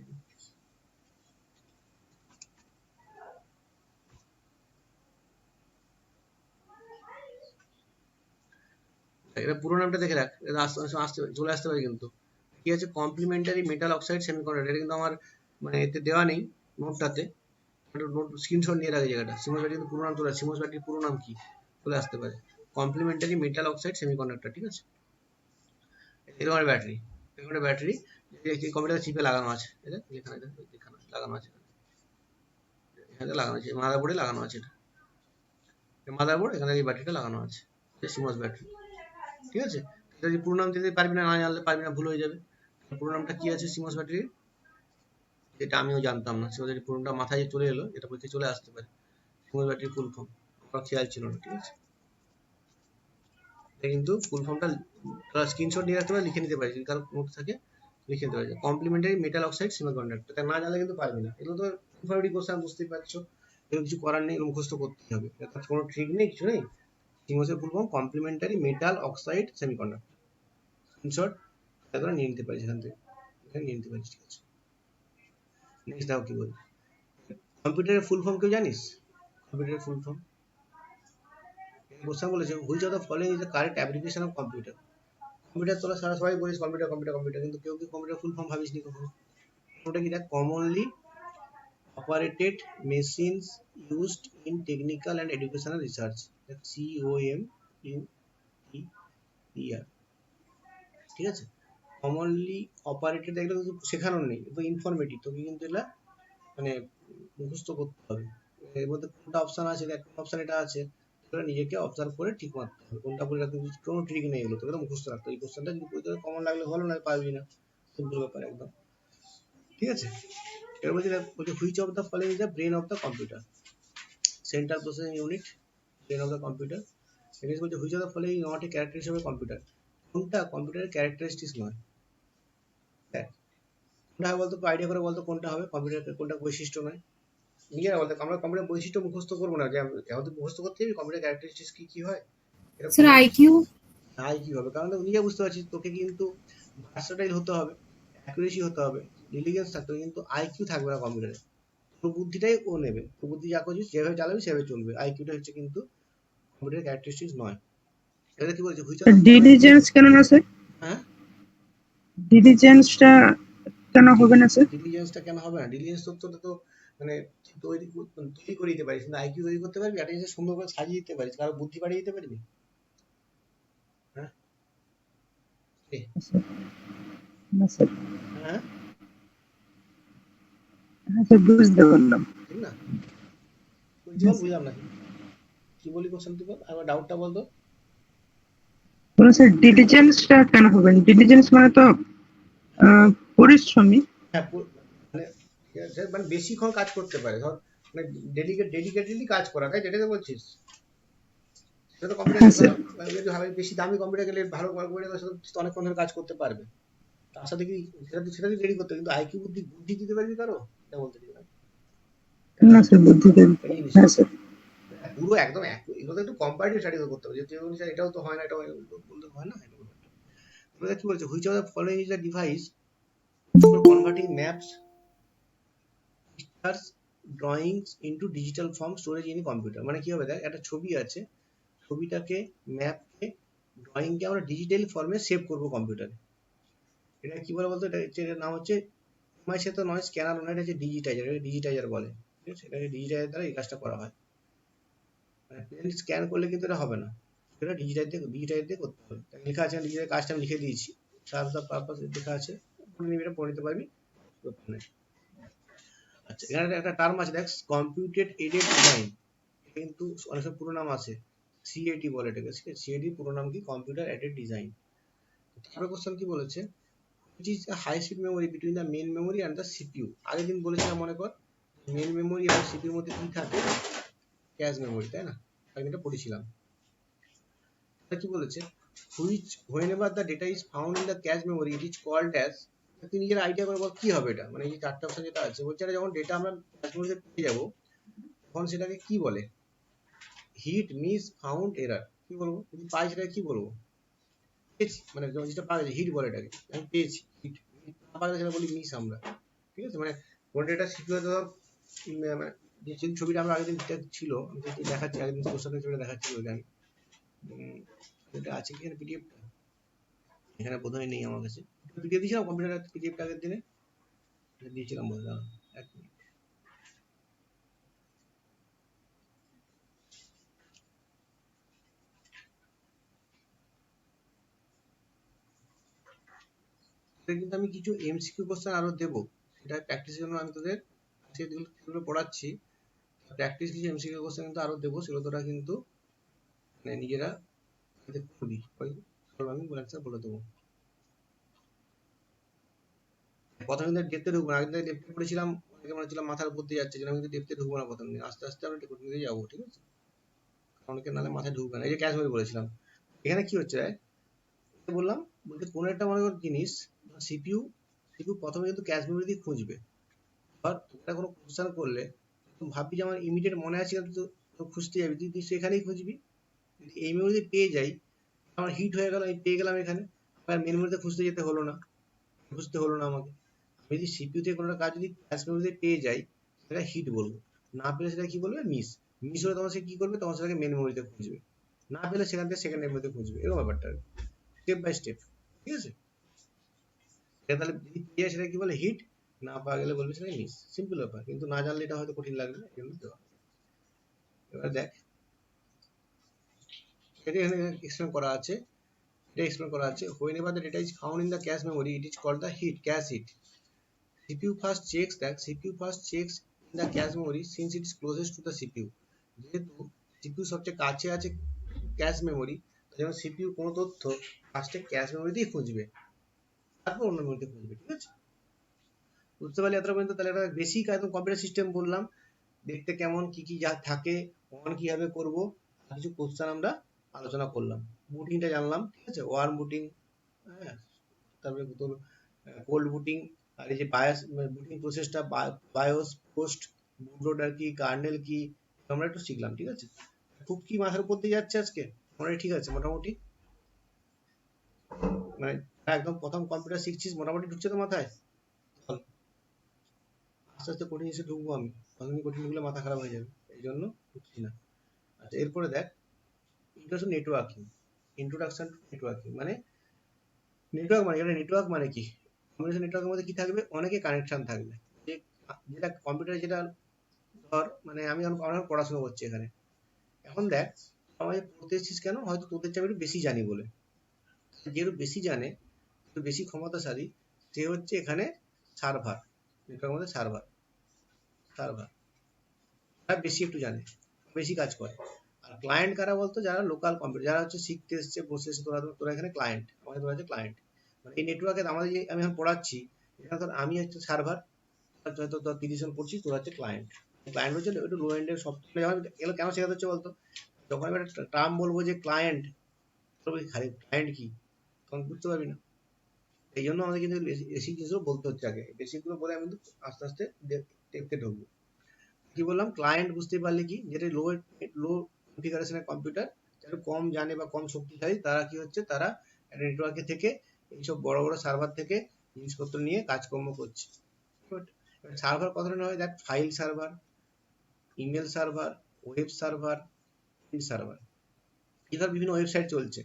এটা পুরো নামটা দেখে রাখ, এটা আসতে চলে আসতে পারে কিন্তু। কি আছে, কমপ্লিমেন্টারি মেটাল অক্সাইড সেমিকন্ডাক্টর, এটা কিন্তু আমার মানে এতে দেওয়া নেই নোটটাতে, নোট স্ক্রিনশট নিয়ে রাখে জায়গাটা। সিমোস ব্যাটারি কিন্তু পুরো নাম চলে আসে, সিমোস ব্যাটারির পুরো নাম কি চলে আসতে পারে, কমপ্লিমেন্টারি মেটাল অক্সাইড সেমিকন্ডাক্টর, ঠিক আছে? এরকম একটা ব্যাটারি, এরকম একটা ব্যাটারি কম্পিউটার চিপে লাগানো আছে, এটা এখানে লাগানো আছে, এখানে লাগানো আছে, মাদারবোর্ডে লাগানো আছে এটা। মাদারবোর্ড, এখানে এই ব্যাটারিটা লাগানো আছে, সিমস ব্যাটারি। ঠিক আছে, যদি পুরো নাম দিতে পারবি না, না জানলে পারবি না, ভুল হয়ে যাবে। পুরো নামটা কি আছে সিমস ব্যাটারির, এটা আমিও জানতাম না, সিমস ব্যাটারি পুরো নামটা মাথায় চলে এলো, এটা পরীক্ষা চলে আসতে পারে। সিমস ব্যাটারি ফুল ফর্ম আমার খেয়াল ছিল না। ঠিক আছে, এটা কিন্তু ফুল ফর্মটা স্ক্রিনশট নিয়ে রাখতে পারে, লিখে নিতে পারি, যদি কারো নোট থাকে লিখে নিতে পারি। কমপ্লিমেন্টারি মেটাল অক্সাইড সেমিকন্ডাক্টর, এটা না জানলে কিন্তু পারবি না। এগুলো তো ইনফরমেটিভ কোশ্চেন, বুঝতেই পারছো, এগুলো কিছু করার নেই, এগুলো মুখস্থ করতে হবে, এটা কোনো ট্রিক নেই, কিছু নেই। সিমসের full form complementary metal oxide semiconductor. Screenshot করে নিয়ে নিতে পারিস এখান থেকে, এখানে নিয়ে নিতে পারিস। ঠিক আছে, নেক্সট দাও কি বলি। কম্পিউটারের ফুল ফর্ম কেউ জানিস? কম্পিউটারের ফুল ফর্ম কোশ্চেন বলেছে, which of the following is the correct application of computer. Computer তোরা সারা সবাই বলিস কম্পিউটার কম্পিউটার কম্পিউটার, কিন্তু কেউ কি কম্পিউটার ফুল ফর্ম ভাবিস নি কখনো? ওটা কি দেখ, commonly operated machines used in technical and educational research, COMPUTER। ঠিক আছে, কমনলি অপারেটেড, এগুলো কিন্তু শেখানোর নেই, তো ইনফরমেটিভ, তোকে কিন্তু এগুলা মানে মুখস্থ করতে হবে। এর মধ্যে কোনটা অপশন আছে, দেখ কোন অপশন এটা আছে, তোরা নিজেকে অবজার্ভ করে ঠিক মারতে হবে, কোনটা বলে রাখতে কোনো ট্রিক নেই, এগুলো তোকে তো মুখস্থ রাখতে হবে। এই কোশ্চেনটা যদি পরীক্ষায় কমন লাগলে ভালো, না পারবি না, সিম্পল ব্যাপার একদম। ঠিক আছে, এবার বলছে which of the following is the brain of the computer, central processing unit, brain of the computer. Next বলছে which of the following not a characteristic of computer, কোনটা কম্পিউটারের ক্যারেক্টারিস্টিক্স নয়। দেখ কোনটা হবে বলতো, আইডিয়া করে বলতো কোনটা হবে কম্পিউটার, কোনটা বৈশিষ্ট্য নয়। নিজেরা বলতে, আমরা কম্পিউটার বৈশিষ্ট্য মুখস্থ করবো না, যে আমাদের মুখস্থ করতে হবে কম্পিউটার ক্যারেক্টারিস্টিক্স কি কি হয়, এটা স্যার আইকিউ। তাই কি হবে, কারণ নিজে বুঝতে পারছিস, তোকে কিন্তু ভার্সেটাইল হতে হবে, অ্যাকুরেসি হতে হবে, ডিলিজেন্স থাকতে হবে, কিন্তু আইকিউ থাকবে না কম্পিউটারে। তোর বুদ্ধিটাই ও নেবে, তোর বুদ্ধি যা করছিস যেভাবে চালাবি সেভাবে চলবে, আইকিউটা হচ্ছে কিন্তু কম্পিউটার ক্যারেক্টারিস্টিক্স নয়। এটা কি বলছে, which of the following. Diligence কেন না স্যার? হ্যাঁ, ডিলিজেন্সটা কেন হবে না স্যার? ডিলিজেন্সটা কেন হবে না, ডিলিজেন্স তথ্যটা তো মানে তৈরি করে দিতে পারিস, কিন্তু আইকিউ তৈরি করতে পারবি, একটা জিনিস সুন্দর করে সাজিয়ে দিতে পারিস, কারো বুদ্ধি বাড়িয়ে দিতে পারবি? হ্যাঁ, এ, না স্যার। হ্যাঁ, হ্যাঁ স্যার, বুঝতে পারলাম। ঠিক না, বুঝতে হ্যাঁ বল, স্যার। বুঝলাম না কি বলি, কোশ্চেন তুই বল, আমার ডাউটটা বল তো। বলুন স্যার, ডিলিজেন্সটা কেন হবে? ডিলিজেন্স মানে তো আহ, পরিশ্রমী। হ্যাঁ, মানে ঠিক আছে, মানে বেশিক্ষণ কাজ করতে পারে, ধর মানে ডেডিকেটেডলি কাজ করা, তাই যেটাকে বলছিস, সেটা তো কম্পিউটার হ্যাঁ শেখা। স্যার। মানে যদি ভাবে বেশি দামি কম্পিউটার গেলে ভালো কম্পিউটার সাথে তো অনেকক্ষণ ধরে কাজ করতে পারবে, তার সাথে কি সেটা তুই রেডি করতে হবে, কিন্তু আইকিউ বুদ্ধি বুদ্ধি দিতে পারবি কারো, এটা বলতে চাই না, তাই না? না স্যার, বুদ্ধি দেবে। এই জিনিসটা হ্যাঁ স্যার। পুরো একদম এগুলো তো একটু কম্পারেটিভ স্টাডি করতে হবে, যেহেতু স্যার এটাও তো হয় না, এটাও বললে হয় না, এটা বলতে হবে। কি বলছে, which of the following is the device for converting maps, pictures, drawings into digital form storage in computer. মানে কি হবে, দেখ একটা ছবি আছে, ছবিটাকে, ম্যাপকে, ড্রয়িংকে আমরা ডিজিটাল ফর্মে সেভ করবো কম্পিউটারে। এটা কি বলে বলতো, এটার নাম হচ্ছে এমআই, সে তো নয় স্ক্যানার নয়, এটা হচ্ছে ডিজিটাইজার, এটা ডিজিটাইজার বলে। ঠিক আছে, এটাকে ডিজিটাইজার দ্বারা এই কাজটা করা হয়। মানে প্লেন স্ক্যান করলে কিন্তু এটা হবে না, এটা ডিজিটাইজ দিয়ে করতে হবে। তাই লেখা আছে, ডিজিটাল কাজটা আমি লিখে দিয়েছি, সার্ভ দ্য পারপাস লেখা আছে, পড়ে নিবি, এটা পড়ে নিতে পারবি, ব্যাপার নেই। আচ্ছা, এখানে একটা টার্ম আছে দেখ, কম্পিউটেড এডেড ডিজাইন, কিন্তু অনেক সময় পুরো নাম আছে, সিএডি বলে এটাকে। সিএডি পুরো নাম কি, কম্পিউটার এডেড ডিজাইন। তারপরে কোশ্চেন কি বলেছে, which is a high speed memory between the main memory and the CPU। আগের দিন বলেছিলাম মনে কর, মেন মেমোরি এবং সিপির মধ্যে কি থাকে, ক্যাশ মেমোরি, তাই না, আমি এটা পড়েছিলাম। এটা কি বলেছে, which whenever the data is found in the cache memory it is called as, তুই নিজের আইডিয়া করে বল কি হবে এটা, মানে এই চারটা অপশন যেটা আছে, বলছে এটা যখন ডেটা আমরা ক্যাশ মেমোরিতে পেয়ে যাবো, তখন সেটাকে কি বলে, হিট, মিস, ফাউন্ড, এরার, কি বলবো, যদি পাই সেটাকে কি বলবো, পেয়েছি, মানে যেটা পাওয়া গেছে হিট বলে এটাকে, আমি পেয়েছি হিট, না পাওয়া গেলে সেটা বলি মিস আমরা। ঠিক আছে, মানে কোন ডেটা সিকিউর ধর, মানে যে ছবিটা আমরা আগের দিন ছিল, আমি যদি দেখাচ্ছি, আগের দিন কোশ্চেন ছবিটা দেখাচ্ছি বলে আমি, এটা আছে কি এখানে পিডিএফটা, এখানে বোধহয় নেই আমার কাছে, পিডিএফ দিয়েছিলাম কম্পিউটার পিডিএফটা আগের দিনে, দিয়েছিলাম বলে, দাঁড়ান এক মিনিট। কিন্তু আমি কিছু এমসিকিউ কোশ্চেন আরো দেবো, সেটা প্র্যাকটিসের জন্য আমি তোদের যেগুলো পড়াচ্ছি, প্র্যাকটিস কিছু এমসিকিউ কোশ্চেন কিন্তু আরো দেবো, সেগুলো তোরা কিন্তু মানে নিজেরা করবি আমি অ্যান্সার বলে দেবো। প্রথমে কিন্তু ডেপথে ঢুকবো না, আগে থেকে ডেপথে পড়েছিলাম, অনেকে মনে হচ্ছিল মাথার উপর দিয়ে যাচ্ছে, আমি কিন্তু ডেপথে ঢুকবো না প্রথম দিন, আস্তে আস্তে আমরা টেকনিকে যাবো, ঠিক আছে? অনেকে নাহলে মাথায় ঢুকবে না। এই যে ক্যাশ মেমরি বলেছিলাম, এখানে কি হচ্ছে বললাম, বলতে কোনো একটা মনে কর জিনিস সিপিইউ, সিপিইউ প্রথমে কিন্তু ক্যাশ মেমরি দিয়ে খুঁজবে। আর তোমরা কোনো কোশ্চেন করলে তুমি ভাববি যে আমার ইমিডিয়েট মনে আছে, কিন্তু তো খুঁজতে যাবি, তুই সেখানেই খুঁজবি। যদি এই মেমোরিতে পেয়ে যাই, আমার হিট হয়ে গেল, আমি পেয়ে গেলাম এখানে, আমার মেন মেমোরিতে খুঁজতে যেতে হলো না, খুঁজতে হলো না আমাকে। আমি যদি সিপিইউ তে কোনো একটা কাজ যদি ক্যাশ মেমোরিতে পেয়ে যাই, সেটা হিট বলবো। না পেলে সেটা কি বলবে, মিস। মিস হলে তোমার সে কি করবে, তোমার সেটাকে মেন মেমোরিতে খুঁজবে। না পেলে সেখান থেকে সেকেন্ড মেমোরিতে খুঁজবে, এরকম ব্যাপারটা, স্টেপ বাই স্টেপ, ঠিক আছে? সেটা তাহলে যদি পেয়ে যায় সেটা কি বলে, হিট। না পাওয়া গেলে বলবে সেটা মিস, সিম্পল ব্যাপার। কিন্তু না জানলে এটা হয়তো কঠিন লাগবে, এই জন্য দেওয়া। এবার দেখ, এটা এখানে এক্সপ্লেন করা আছে, এটা এক্সপ্লেন করা আছে, whenever the data is found in the cache memory it is called the hit, cache hit. CPU first checks in the cache memory since it is closest to the CPU. যেহেতু CPU সবচেয়ে কাছে আছে cache memory, যেমন CPU কোনো তথ্য ফার্স্টে cash মেমোরিতেই খুঁজবে, তারপর অন্য মেমোরিতে খুঁজবে, ঠিক আছে? বুঝতে পারলে এতটা পর্যন্ত? তাহলে একটা বেসিক একদম কম্পিউটার সিস্টেম বললাম, দেখতে কেমন, কি কি যা থাকে, অন কিভাবে করব, আর কিছু কোশ্চেন আমরা আলোচনা করলাম। বুটিংটা জানলাম, ঠিক আছে? ওয়ার্ম বুটিং, হ্যাঁ, তারপরে তোর কোল্ড বুটিং, আর এই যে বায়োস বুটিং প্রসেসটা, বায়োস, পোস্ট, বুটলোডার কি, কার্নেল কি, আমরা একটু শিখলাম, ঠিক আছে? খুব কি মাথার উপর দিয়ে যাচ্ছে আজকে, মোটামুটি ঠিক আছে? মোটামুটি মানে একদম প্রথম কম্পিউটার শিখছিস, মোটামুটি ঢুকছে তো মাথায়? চল, আস্তে আস্তে কঠিন এসে ঢুকবো আমি, প্রথমে কঠিন ঢুকলে মাথা খারাপ হয়ে যাবে, এই জন্য ঢুকছি না। আচ্ছা, এরপরে দেখ, introduction networking. Introduction to networking মানে, নেটওয়ার্ক মানে এটা, নেটওয়ার্ক মানে কি? কম্পিউটার নেটওয়ার্কের মধ্যে কি থাকবে, অনেকে কানেকশন থাকবে। যে যেটা কম্পিউটার, যেটা ধর মানে আমি এখন পড়াশোনা করছি এখানে, এখন দেখ আমায় পড়তে এসেছিস কেন, হয়তো তোদের চেয়ে আমি একটু বেশি জানি বলে। যে একটু বেশি জানে, একটু বেশি ক্ষমতাশালী, সে হচ্ছে এখানে সার্ভার, নেটওয়ার্কের মধ্যে সার্ভার, সার্ভার তারা বেশি একটু জানে, বেশি কাজ করে। আর ক্লায়েন্ট কারা বলতো, যারা লোকাল কম্পিউটার, যারা হচ্ছে শিখতে এসছে, বসে এসে, তোরা তোরা এখানে ক্লায়েন্ট, আমাদের তোরা হচ্ছে ক্লায়েন্ট। মানে এই নেটওয়ার্কে আমাদের যে আমি এখন পড়াচ্ছি, এখানে ধর আমি হচ্ছে সার্ভার, হয়তো তোর 30 জন পড়ছিস, তোরা হচ্ছে ক্লায়েন্ট। ক্লায়েন্ট হচ্ছে একটু লো এন্ডের সব। এগুলো কেন শেখাতে হচ্ছে বলতো, যখন আমি একটা টার্ম বলবো যে ক্লায়েন্ট, ক্লায়েন্ট কি, তখন বুঝতে পারবি না। এই জন্য আমাদের কিন্তু বেসিক জিনিসগুলো বলতে হচ্ছে আগে, বেসিকগুলো বলে আমি কিন্তু আস্তে আস্তে দেখতে ঢুকবো। কি বললাম, ক্লায়েন্ট বুঝতে পারলে কি, যেটা লো লো কনফিগারেশনের কম্পিউটার, যারা কম জানে বা কম শক্তিশালী, তারা কি হচ্ছে, তারা নেটওয়ার্কে থেকে এইসব বড় বড় সার্ভার থেকে জিনিসপত্র নিয়ে কাজকর্ম করছে। সার্ভার কত ধরনের হয় দেখ, file server, email server, web server, print server. এবার বিভিন্ন ওয়েবসাইট চলছে,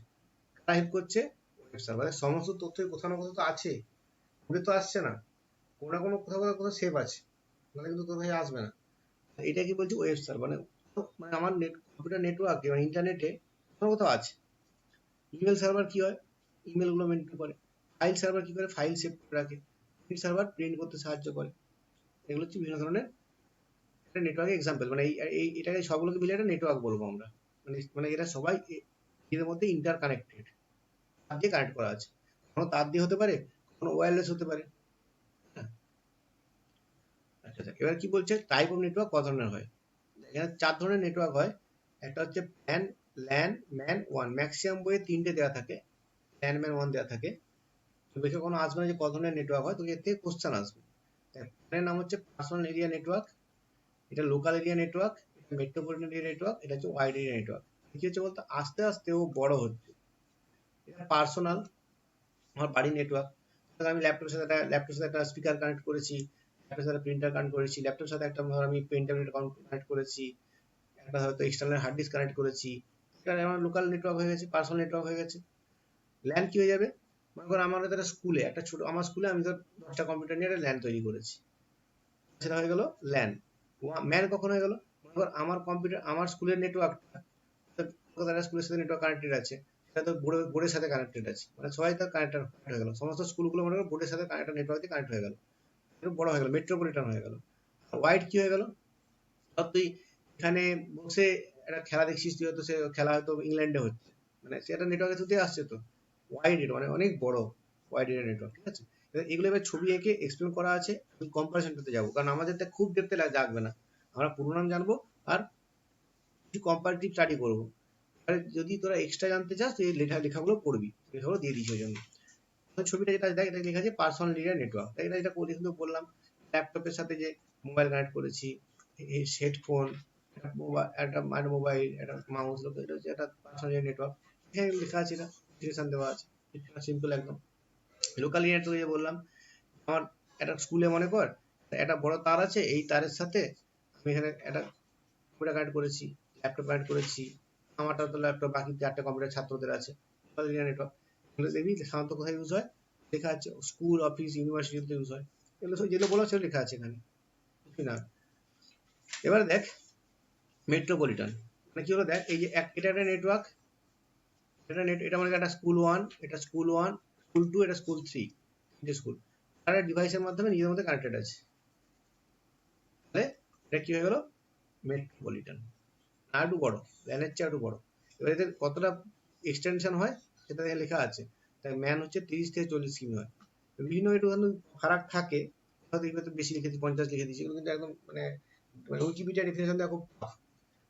কারা হেল্প করছে, ওয়েব সার্ভারের সমস্ত তথ্য কোথাও না কোথাও তো আছে, ঘুরে তো আসছে না, কোনো না কোনো কোথাও কোথাও সেভ আছে, নাহলে কিন্তু কোথায় আসবে না। এটা কি বলছি, ওয়েব সার্ভার মানে, মানে আমার কম্পিউটার নেটওয়ার্কে মানে ইন্টারনেটে কোথাও কোথাও আছে। ইমেল সার্ভার কি হয়, ইমেল গুলো মেনটেন করে। ফাইল সার্ভার কি করে, ফাইল সেভ করে রাখে। প্রিন্ট সার্ভার প্রিন্ট করতে সাহায্য করে। এগুলো হচ্ছে বিভিন্ন ধরনের একটা নেটওয়ার্ক এক্সাম্পল, মানে এটাকে সবগুলোকে মিলে একটা নেটওয়ার্ক বলবো আমরা। মানে মানে এরা সবাই এর মধ্যে ইন্টার কানেক্টেড, তার দিয়ে কানেক্ট করা আছে। কোনো তার দিয়ে হতে পারে, কোনো ওয়্যারলেস হতে পারে। হ্যাঁ, আচ্ছা আচ্ছা, এবার কি বলছে, টাইপ অফ নেটওয়ার্ক কত ধরনের হয়। এখানে 4 ধরনের নেটওয়ার্ক হয়। একটা হচ্ছে pan, LAN, man, one. Maximum বইয়ে 3টে দেওয়া থাকে, ল্যান, ম্যান, ওয়ান দেওয়া থাকে। তো বেশি কোনো আসবে না যে কত ধরনের নেটওয়ার্ক হয়, তো এর থেকে কোশ্চেন আসবে। প্যানের নাম হচ্ছে পার্সোনাল এরিয়া নেটওয়ার্ক, এটা লোকাল এরিয়া নেটওয়ার্ক, এটা মেট্রোপলিটন এরিয়া নেটওয়ার্ক, এটা হচ্ছে ওয়াইড এরিয়া নেটওয়ার্ক। কি হচ্ছে বলতো, আস্তে আস্তে ও বড় হচ্ছে। এটা পার্সোনাল, আমার বাড়ির নেটওয়ার্ক। আমি ল্যাপটপের সাথে একটা স্পিকার কানেক্ট করেছি, ল্যাপটপের সাথে প্রিন্টার কানেক্ট করেছি, ল্যাপটপের সাথে একটা আমি ইন্টারনেট কানেক্ট করেছি, একটা হয়তো এক্সটার্নাল হার্ড ডিস্ক কানেক্ট করেছি। এটা আমার লোকাল নেটওয়ার্ক হয়ে গেছে, পার্সোনাল নেটওয়ার্ক হয়ে গেছে। ল্যান কি হয়ে যাবে, মনে করো আমার একটা স্কুলে, একটা ছোট আমার স্কুলে আমি ধর 10টা কম্পিউটার নিয়ে একটা ল্যান তৈরি করেছি, সেটা হয়ে গেল ল্যান। ম্যান কখন হয়ে গেল, মনে করো আমার কম্পিউটার, আমার স্কুলের নেটওয়ার্কটা কলকাতার স্কুলের সাথে নেটওয়ার্ক কানেক্টেড আছে, সেটা তো বোর্ডের সাথে কানেক্টেড আছে, মানে সবাই তার কানেক্টেড হয়ে গেল, সমস্ত স্কুলগুলো মনে করো বোর্ডের সাথে কানেক্টেড, নেটওয়ার্ক দিয়ে কানেক্ট হয়ে গেল, বড় হয়ে গেল, মেট্রোপলিটন হয়ে গেল। ওয়াইড কি হয়ে গেল, ধর তুই এখানে বসে একটা খেলা দেখছিস তুই, হয়তো সে খেলা হয়তো ইংল্যান্ডে হচ্ছে, মানে সেটা নেটওয়ার্কের থ্রুতে আসছে তো, ওয়াইড এরিয়া মানে অনেক বড় ওয়াইড এরিয়া নেটওয়ার্ক, ঠিক আছে। এগুলো এবার ছবি এঁকে এক্সপ্লেন করা আছে। আমি কম্পারিজনটাতে যাবো, কারণ আমাদেরটা খুব ডেপথে লাগবে না, আমরা পুরো নাম জানবো আর কিছু কম্পারেটিভ স্টাডি করবো। আর যদি তোরা এক্সট্রা জানতে চাস তুই লেখাগুলো পড়বি, লেখাগুলো দিয়ে দিচ্ছি ওই জন্য। ছবিটা যেটা দেখ, এটা লেখা আছে পার্সোনাল এরিয়া নেটওয়ার্ক, এটা করে কিন্তু বললাম ল্যাপটপের সাথে যে মোবাইল কানেক্ট করেছি, হেডফোন, একটা মোবাইল, একটা মাউস, এটা হচ্ছে একটা পার্সোনাল এরিয়া নেটওয়ার্ক। এখানে লেখা আছে, এটা ডিসক্রিপশন দেওয়া আছে, সিম্পল একদম। লোকাল এরিয়া নেটওয়ার্ক বললাম, আমার একটা স্কুলে মনে কর একটা বড় তার আছে, এই তারের সাথে আমি এখানে একটা কম্পিউটার কানেক্ট করেছি, ল্যাপটপ কানেক্ট করেছি, আমারটা তো ল্যাপটপ, বাকি 4টা কম্পিউটার ছাত্রদের আছে। লোকাল এরিয়া নেটওয়ার্ক এগুলো দেখবি সাধারণত কোথায় ইউজ হয়, লেখা আছে স্কুল, অফিস, ইউনিভার্সিটিতে ইউজ হয়। এগুলো সব যেগুলো বলা সেগুলো লেখা আছে এখানে, কিছুই না। এবার দেখ মেট্রোপলিটন মানে কি হলো, দেখ এই যে এটা একটা নেটওয়ার্ক, এটা মানে একটা স্কুল 1, এটা স্কুল 1, স্কুল 2, এটা স্কুল 3, তিনটে স্কুল তারা ডিভাইসের মাধ্যমে নিজেদের মধ্যে কানেক্টেড আছে। তাহলে এটা কি হয়ে গেল, মেট্রোপলিটন। আর একটু বড়, ল্যানের চেয়ে একটু বড়। এবার এদের কতটা এক্সটেনশন হয় সেটা এখানে লেখা আছে। তাই ম্যান হচ্ছে 30 থেকে 40 কিমি হয়। বিভিন্ন একটু ফারাক থাকে, হয়তো এগুলো বেশি লিখে দিই, 50 লিখে দিচ্ছি, এগুলো কিন্তু একদম মানে উইকিপিডিয়া ডেফিনেশন দেখো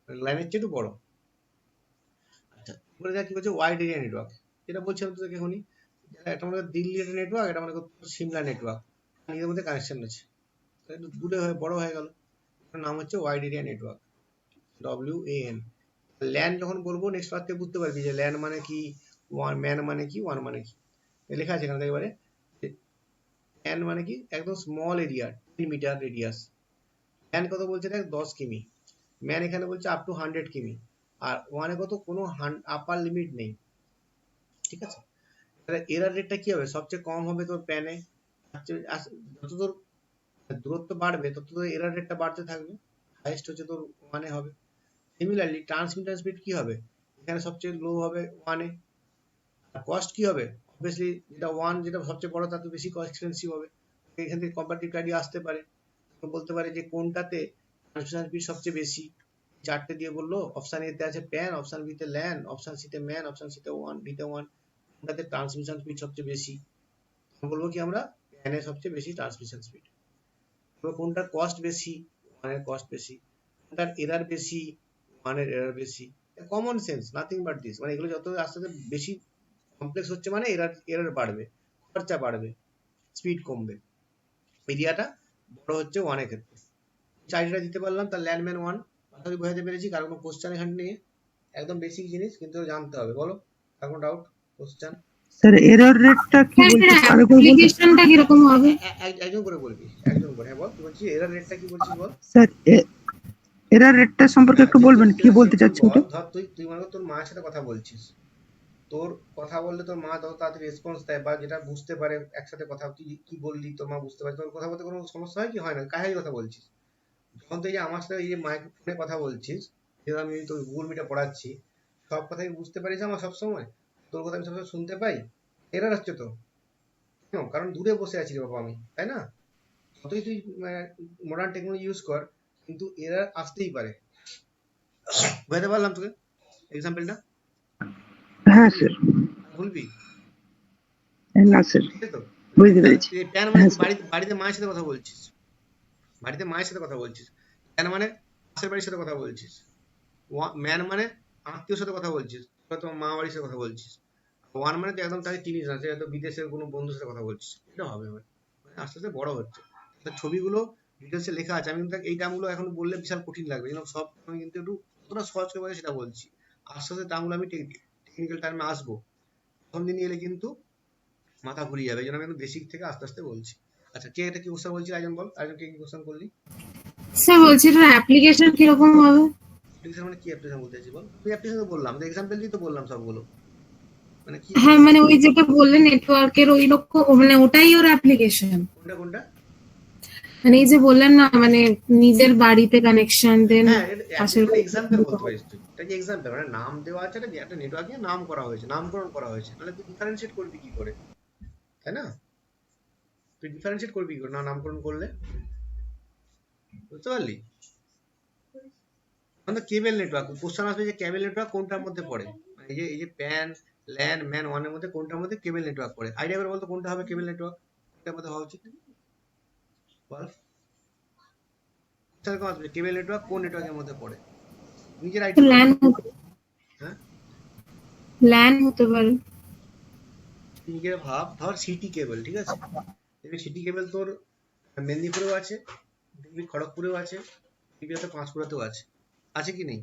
লাইনের চেয়ে একটু বড়। আচ্ছা, এবারে কি বলছে ওয়াইড এরিয়া নেটওয়ার্ক, যেটা বলছিলাম তোকে এখনই, একটা মনে দিল্লি একটা নেটওয়ার্ক, এটা মনে সিমলা নেটওয়ার্ক, নিজেদের মধ্যে কানেকশন আছে, একটু দূরে হয়ে বড় হয়ে গেল, এটার নাম হচ্ছে wide area network, WAN। LAN যখন বলবো নেক্সট পার্ট থেকে বুঝতে পারবি যে ল্যান মানে কি, ম্যান মানে কি, ওয়ান মানে কি। লেখা আছে এখানে এবারে, ল্যান মানে কি একদম small area, 10 metre radius. LAN কত বলছে দেখ, 10 কিমি। ম্যান এখানে বলছে আপ টু 100 কিমি। আর ওয়ানে কত, কোনো আপার লিমিট নেই, ঠিক আছে। তাহলে এরার রেটটা কি হবে, সবচেয়ে কম হবে তোর প্যানে, যত তোর দূরত্ব বাড়বে তত তোর এরার রেটটা বাড়তে থাকবে, হাইয়েস্ট হচ্ছে তোর ওয়ানে হবে। সিমিলারলি ট্রান্সমিটার স্পিড কি হবে, এখানে সবচেয়ে লো হবে ওয়ানে। আর কস্ট কি হবে, অবভিয়াসলি যেটা ওয়ান, যেটা সবচেয়ে বড় তার তো বেশি কস্ট এক্সপেন্সিভ হবে। এখান থেকে কম্পারেটিভ আইডিয়া আসতে পারে, বলতে পারে যে কোনটাতে ট্রান্সমিশন স্পিড সবচেয়ে বেশি। চারটে দিয়ে বললো, অপশন এ তে আছে প্যান, অপশন বি তে ল্যান, অপশন সি তে ম্যান, অপশন সি তে ওয়ান, ডি তে ওয়ান, কোনটাতে ট্রান্সমিশন স্পিড সবচেয়ে বেশি। বলবো কি আমরা, প্যানের সবচেয়ে বেশি ট্রান্সমিশন স্পিড। কোনটার কস্ট বেশি, ওয়ানের কস্ট বেশি। কোনটার এরার বেশি, ওয়ানের এরার বেশি। Common sense, nothing but this, মানে এগুলো যত আস্তে আস্তে বেশি কমপ্লেক্স হচ্ছে মানে এরার বাড়বে, খরচা বাড়বে, স্পিড কমবে, এরিয়াটা বড় হচ্ছে ওয়ানের ক্ষেত্রে। চার্জটা দিতে পারলাম, তার ল্যান্ডম্যান 1 কথা বোঝাতে পেরেছি, কারণ কোনো কোশ্চেন এখানে নেই, একদম বেসিক জিনিস কিন্তু জানতে হবে। বলো আর কোনো ডাউট, কোশ্চেন? স্যার এরর রেটটা কি স্যার বলছিস, এটার আরেকবার বলতে? অ্যাপ্লিকেশনটা কিরকম হবে? একজন করে বলবি, একজন করে। হ্যাঁ বল, কি বলছিস, এরার রেটটা কি বলছিস বল। স্যার এরর রেটটা সম্পর্কে একটু বলবেন, কি বলতে সিম্পল চাচ্ছেন বল, ওটা? ধর তুই মনে কর তোর মায়ের সাথে কথা বলছিস, তোর কথা বললে তোর মা তত তাড়াতাড়ি রেসপন্স দেয়, বা যেটা বুঝতে পারে একসাথে কথা, তুই কি বললি তোর মা বুঝতে পারে, তোর কথা বলতে কোনো সমস্যা হয় কি হয় না, কাহিনী কথা বলছিস। যখন তুই যে আমার সাথে এই যে মাইক্রোফোনে কথা বলছিস, যেটা আমি তোর গুগল মিটে পড়াচ্ছি, সব কথাই বুঝতে পারিস আমার সব সময়, তোর কথা আমি সবসময় শুনতে পাই, এরার হচ্ছে তো কেন, কারণ দূরে বসে আছি রে বাবা আমি, তাই না। যতই তুই মডার্ন টেকনোলজি ইউজ কর, কিন্তু এরার আসতেই পারে। বুঝতে পারলাম তোকে এক্সাম্পলটা, হ্যাঁ স্যার। ভুলবি না স্যার, তো। বুঝতে পেরেছি। প্যান মানে হ্যাঁ তুই স্যার। বাড়িতে মায়ের সাথে কথা বলছিস, বাড়িতে মায়ের সাথে কথা বলছিস। প্যান মানে পাশের বাড়ির সাথে কথা বলছিস। ম্যান মানে আত্মীয়র সাথে কথা বলছিস, তোমার মা বাড়ির সাথে কথা বলছিস। ওয়ান মানে তুই একদম তাকে চিনিস না, সে হয়তো বিদেশের কোনো বন্ধুর সাথে কথা বলছিস, এটা হবে মানে আস্তে আস্তে বড় হচ্ছে। ছবিগুলো ডিটেলসে লেখা আছে, আমি কিন্তু এই টার্মগুলো এখন বললে বিশাল কঠিন লাগবে, যেন সব আমি কিন্তু একটু কতটা সহজ করে সেটা বলছি। আস্তে আস্তে টার্মগুলো আমি টেকনিক্যাল টার্মে আসবো, প্রথম দিন এলে কিন্তু মাথা ঘুরিয়ে যাবে, এই জন্য আমি একদম বেসিক থেকে আস্তে আস্তে বলছি। আচ্ছা, কে এটা কি কোশ্চেন বলছি, আয়োজন বল, আয়োজন কে কি কোশ্চেন করলি? স্যার বলছি এটার অ্যাপ্লিকেশন কিরকম হবে? অ্যাপ্লিকেশন মানে কি অ্যাপ্লিকেশন বলতে চাইছি বল, তুই অ্যাপ্লিকেশন বললাম, এক্সাম্পল দিয়ে তো বললাম সবগুলো, মানে কি হ্যাঁ মানে ওই যেটা বললেন নেটওয়ার্কের ওই রকম, মানে ওটাই ওর অ্যাপ্লিকেশন। কোনটা কোনটা? মানে এই যে বললেন না, মানে নিজের বাড়িতে কানেকশন দেন হ্যাঁ, পাশের এটা এক্সাম্পল বলতে পারিস তুই, এটা কি এক্সাম্পল, মানে নাম দেওয়া আছে, এটা একটা নেটওয়ার্কে নাম করা হয়েছে, নামকরণ করা হয়েছে, তাহলে তুই ডিফারেন্সিয়েট করবি কি করে, তাই না? তুই ডিফারেন্সিয়েট করবি কি করে না নামকরণ করলে, বুঝতে পারলি? আমাদের কেবল নেটওয়ার্ক কোশ্চেন আসবে যে কেবল নেটওয়ার্ক কোনটার মধ্যে পড়ে, মানে এই যে প্যান ল্যান ম্যান ওয়ানের মধ্যে কোনটার মধ্যে কেবল নেটওয়ার্ক পড়ে, আইডিয়া করে বলতো কোনটা হবে কেবল নেটওয়ার্ক, কোনটার মধ্যে হওয়া উচিত বল। কোশ্চেন কম আসবে কেবল নেটওয়ার্ক কোন নেটওয়ার্কের মধ্যে পড়ে, নিজের আইডিয়া। ল্যান, হ্যাঁ ল্যান হতে পারে। নিজের ভাব, ধর সিটি কেবল, ঠিক আছে, দেখবি সিটি কেবল তোর মেদিনীপুরেও আছে, দেখবি খড়গপুরেও আছে, দেখবি হয়তো পাঁশকুড়াতেও আছে, আছে কি নেই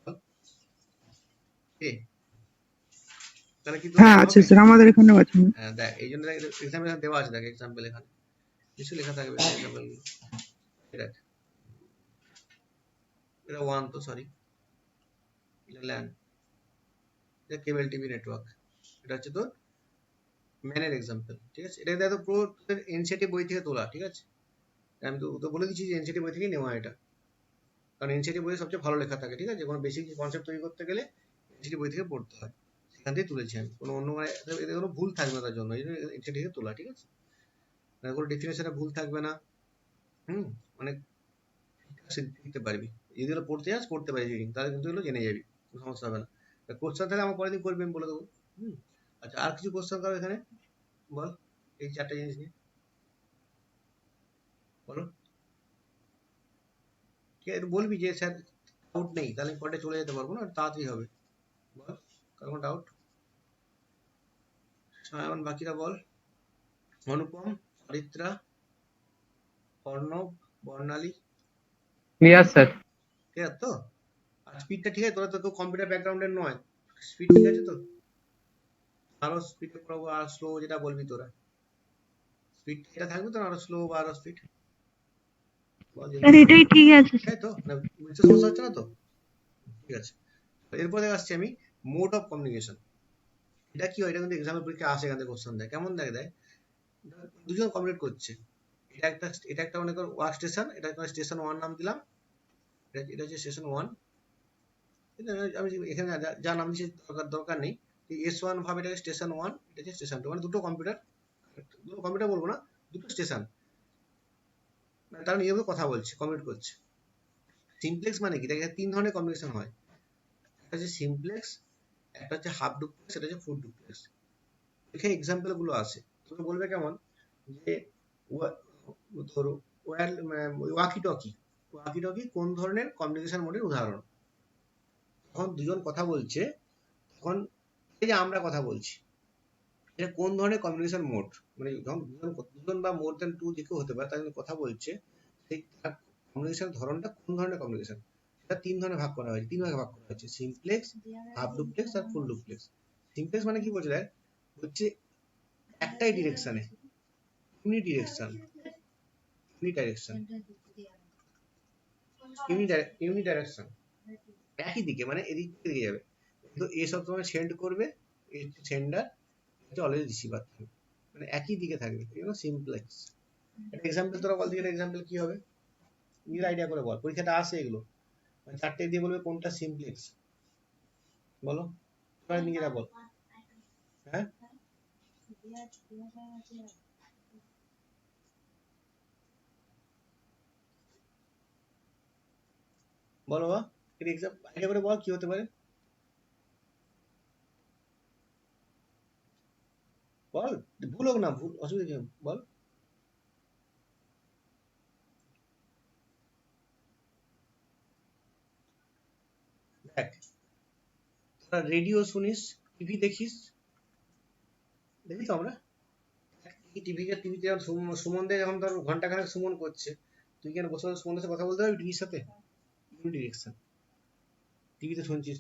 বল? এ, তাহলে কি তোর হ্যাঁ হবে? আছে স্যার, আমাদের এখানেও আছে। হ্যাঁ দেখ এই জন্য এক্সাম্পল দেওয়া আছে, দেখ এক্সাম্পল এখানে কিছু লেখা থাকবে এক্সাম্পল গুলো, দেখ এটা ওয়ান তো সরি, এটা ল্যান্ড, এটা কেবল টিভি নেটওয়ার্ক, এটা হচ্ছে তোর ম্যানের এক্সাম্পল, ঠিক আছে। এটা দেখো পুরো তোদের এনসিটি বই থেকে তোলা, ঠিক আছে, আমি তো তো বলে দিচ্ছি যে এনসিটি বই থেকে নেওয়া এটা, কারণ এনসিটি বইয়ে সবচেয়ে ভালো লেখা থাকে, ঠিক আছে, কোনো বেসিক কনসেপ্ট তৈরি করতে গেলে এনসিটি বই থেকে পড়তে হয়, সেখান থেকে তুলেছি আমি, কোনো অন্য মানে এতে কোনো ভুল থাকবে না তার জন্য এই জন্য এনসিটি থেকে তোলা, ঠিক আছে, মানে কোনো ডেফিনেশনে ভুল থাকবে না, হুম, অনেক শিখতে পারবি, যদি এগুলো পড়তে যাস পড়তে পারিস রিডিং, তাহলে কিন্তু এগুলো জেনে যাবি, কোনো সমস্যা হবে না। কোশ্চেন তাহলে আমার পরের দিন করবি আমি বলে দেবো, হুম। আচ্ছা আর কিছু কোশ্চেন করো এখানে, বল এই চারটা জিনিস নিয়ে বলো, ঠিক আছে, একটু বলবি যে স্যার ডাউট নেই, তাহলে পরে চলে যেতে পারবো না, তাড়াতাড়ি হবে, বল কারণ ডাউট, সায়ন বাকিরা বল, অনুপম, অরিত্রা, অর্ণব, বর্ণালী, ক্লিয়ার স্যার। ঠিক আছে তো, আর স্পিডটা ঠিক আছে, তোরা তো কম্পিউটার ব্যাকগ্রাউন্ডের নয়, স্পিড ঠিক আছে তো, আরো স্পিডে করবো আর স্লো যেটা বলবি তোরা, স্পিড এটা থাকবে তো, আরো স্লো বা আরো স্পিড বল স্যার এটাই ঠিক আছে। তাই তো, না বুঝতে সমস্যা হচ্ছে না তো, ঠিক আছে। এরপরে আসছি আমি মোড অফ কমিউনিকেশন, এটা কি হয়, এটা কিন্তু এক্সামের পরীক্ষা আসে, এখান থেকে কোশ্চেন দেয়, কেমন দেয় দুজন কমিউনিকেট করছে, এটা একটা মনে কর ওয়ার্ক স্টেশন, এটা স্টেশন ওয়ান নাম দিলাম, এটা হচ্ছে স্টেশন ওয়ান, আমি এখানে যা নাম দিচ্ছি দরকার নেই, S1 ভাবে এটা স্টেশন ওয়ান, এটা হচ্ছে স্টেশন টু, মানে দুটো কম্পিউটার বলবো না, দুটো স্টেশন, মানে তারা নিজেদের কথা বলছে, কমিউনিকেট করছে। সিমপ্লেক্স মানে কি, দেখে তিন ধরনের কমিউনিকেশন হয়, একটা হচ্ছে সিমপ্লেক্স, একটা হচ্ছে হাফ ডুপ্লেক্স, এটা হচ্ছে ফুল ডুপ্লেক্স। এখানে এক্সাম্পল গুলো আছে, তোকে বলবে কেমন যে ধরো ওয়াকি টকি, ওয়াকি টকি কোন ধরনের কমিউনিকেশন মোডের উদাহরণ, যখন দুজন কথা বলছে তখন এই যে আমরা কথা বলছি, এটা কোন ধরনের কমিউনিকেশন মোড, মানে যখন দুজন বা মোর দ্যান টু যে কেউ হতে পারে, তারা কিন্তু কথা বলছে, সেই কমিউনিকেশন ধরনটা কোন ধরনের কমিউনিকেশন, এটা তিন ধরনের ভাগ করা হয়েছে, তিন ভাগে ভাগ করা হয়েছে, সিমপ্লেক্স, হাফ ডুপ্লেক্স আর ফুল ডুপ্লেক্স। সিমপ্লেক্স মানে কি বলছে দেখ, হচ্ছে একটাই ডিরেকশনে, ইউনিডিরেকশন, ইউনিডাইরেকশন, ইউনিডাইরেকশন, একই দিকে, মানে এদিক থেকে যাবে, কিন্তু এ সব সময় সেন্ড করবে, সেন্ডার অলওয়েজ রিসিভার থাকবে, মানে একই দিকে থাকবে, এই জন্য সিমপ্লেক্স। একটা এক্সাম্পল তোরা বল দিকে, এক্সাম্পল কি হবে, নিজের আইডিয়া করে বল, পরীক্ষাটা আসে এগুলো, মানে চারটে দিয়ে বলবে কোনটা সিমপ্লেক্স, বলো তোরা নিজেরা বল, হ্যাঁ বলো বা এক্সাম আইডিয়া করে বল কি হতে পারে, বল, ভুল হোক না ভুল, অসুবিধা কি, বল দেখ, তোরা রেডিও শুনিস, টিভি দেখিস, দেখি তো আমরা টিভিতে সুমন দে যখন ধর ঘন্টা খানেক সুমন করছে, তুই কেন বসে বসে সুমনের সাথে কথা বলতে পারবি টিভির সাথে, ইউনিডিরেকশন, টিভিতে শুনছিস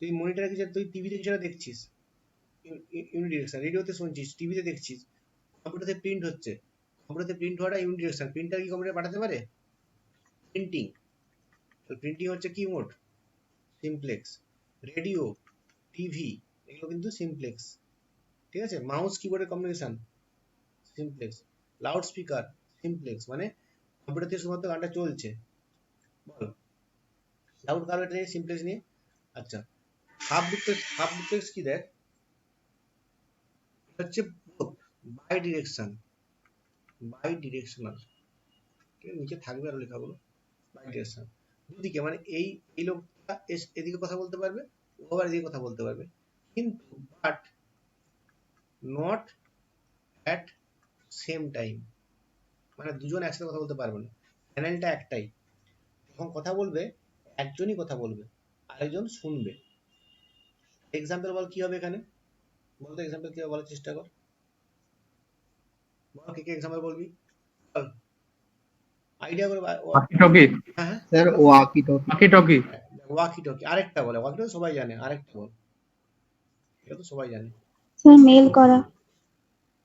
তুই মনিটরে কিছু, তুই টিভিতে কিছু দেখছিস, ইউনিডিরেকশন, রেডিওতে শুনছিস, টিভিতে দেখছিস, কম্পিউটারে প্রিন্ট হচ্ছে, কম্পিউটারে প্রিন্ট হওয়াটা ইউনিডিরেকশন, প্রিন্টার কি কম্পিউটারে পাঠাতে পারে, প্রিন্টিং, প্রিন্টিং হচ্ছে কি মোড, সিমপ্লেক্স, রেডিও, টিভি, এগুলো কিন্তু সিমপ্লেক্স, ঠিক আছে, মাউস কিবোর্ডের communication simplex, loud speaker simplex, মানে কম্পিউটার থেকে শুধুমাত্র গানটা চলছে, বল লাউড কারোটা নিয়ে সিমপ্লেক্স নিয়ে। আচ্ছা হাফ ডুপ্লেক্স কি দেখ, হচ্ছে বাই ডিরেকশন, বাই ডিরেকশনাল, ঠিক আছে, নিচে থাকবে আরো লেখাগুলো, বাই ডিরেকশন, দুদিকে, মানে এই লোকটা এদিকে কথা বলতে পারবে, ও আবার এদিকে কথা বলতে পারবে, কিন্তু but not at same time, মানে দুজন একসাথে কথা বলতে পারবে না, চ্যানেলটা একটাই, যখন কথা বলবে একজনই কথা বলবে, আরেকজন শুনবে। এক্সাম্পল বল কি হবে এখানে, বলতো এক্সাম্পল কি হবে বলার চেষ্টা কর, বল কি কি এক্সাম্পল বলবি, বল আইডিয়া করে ওয়াকি টকি, হ্যাঁ হ্যাঁ sir walkie talkie. Walkie talkie, walkie talkie, আরেকটা বলে, ওয়াকি টকি সবাই জানে, আরেকটা বল, এটা তো সবাই জানে। স্যার মেল করা।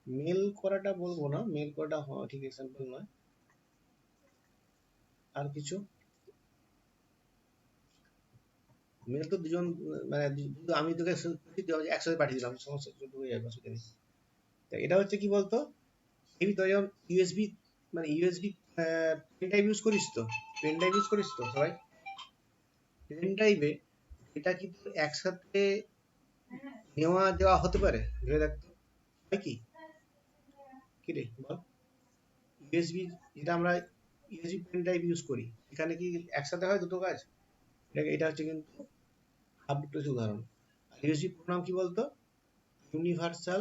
মেল করাটা বলবো না, মেল করাটা ঠিক এক্সাম্পল নয়, আর কিছু, মেল তো দুজন, মানে আমি তোকে একসাথে পাঠিয়ে দিলাম, সমস্যা হয়ে যাবে, অসুবিধা নেই। তা এটা হচ্ছে কি বলতো, এই তোরা যেমন ইউএসবি, মানে ইউএসবি পেন ড্রাইভ ইউজ করিস তো, পেন ড্রাইভ ইউজ করিস তো সবাই, পেন ড্রাইভে এটা কিন্তু একসাথে নেওয়া দেওয়া হতে পারে, ভেবে দেখতো হয় কি, কি রে বল, ইউএসবি যেটা আমরা ইউএসবি পেন ড্রাইভ ইউজ করি, এখানে কি একসাথে হয় দুটো কাজ, এটা হচ্ছে কিন্তু আপডেট উদাহরণ। আর ইউএসবি প্রোগ্রাম কি বলতো, ইউনিভার্সাল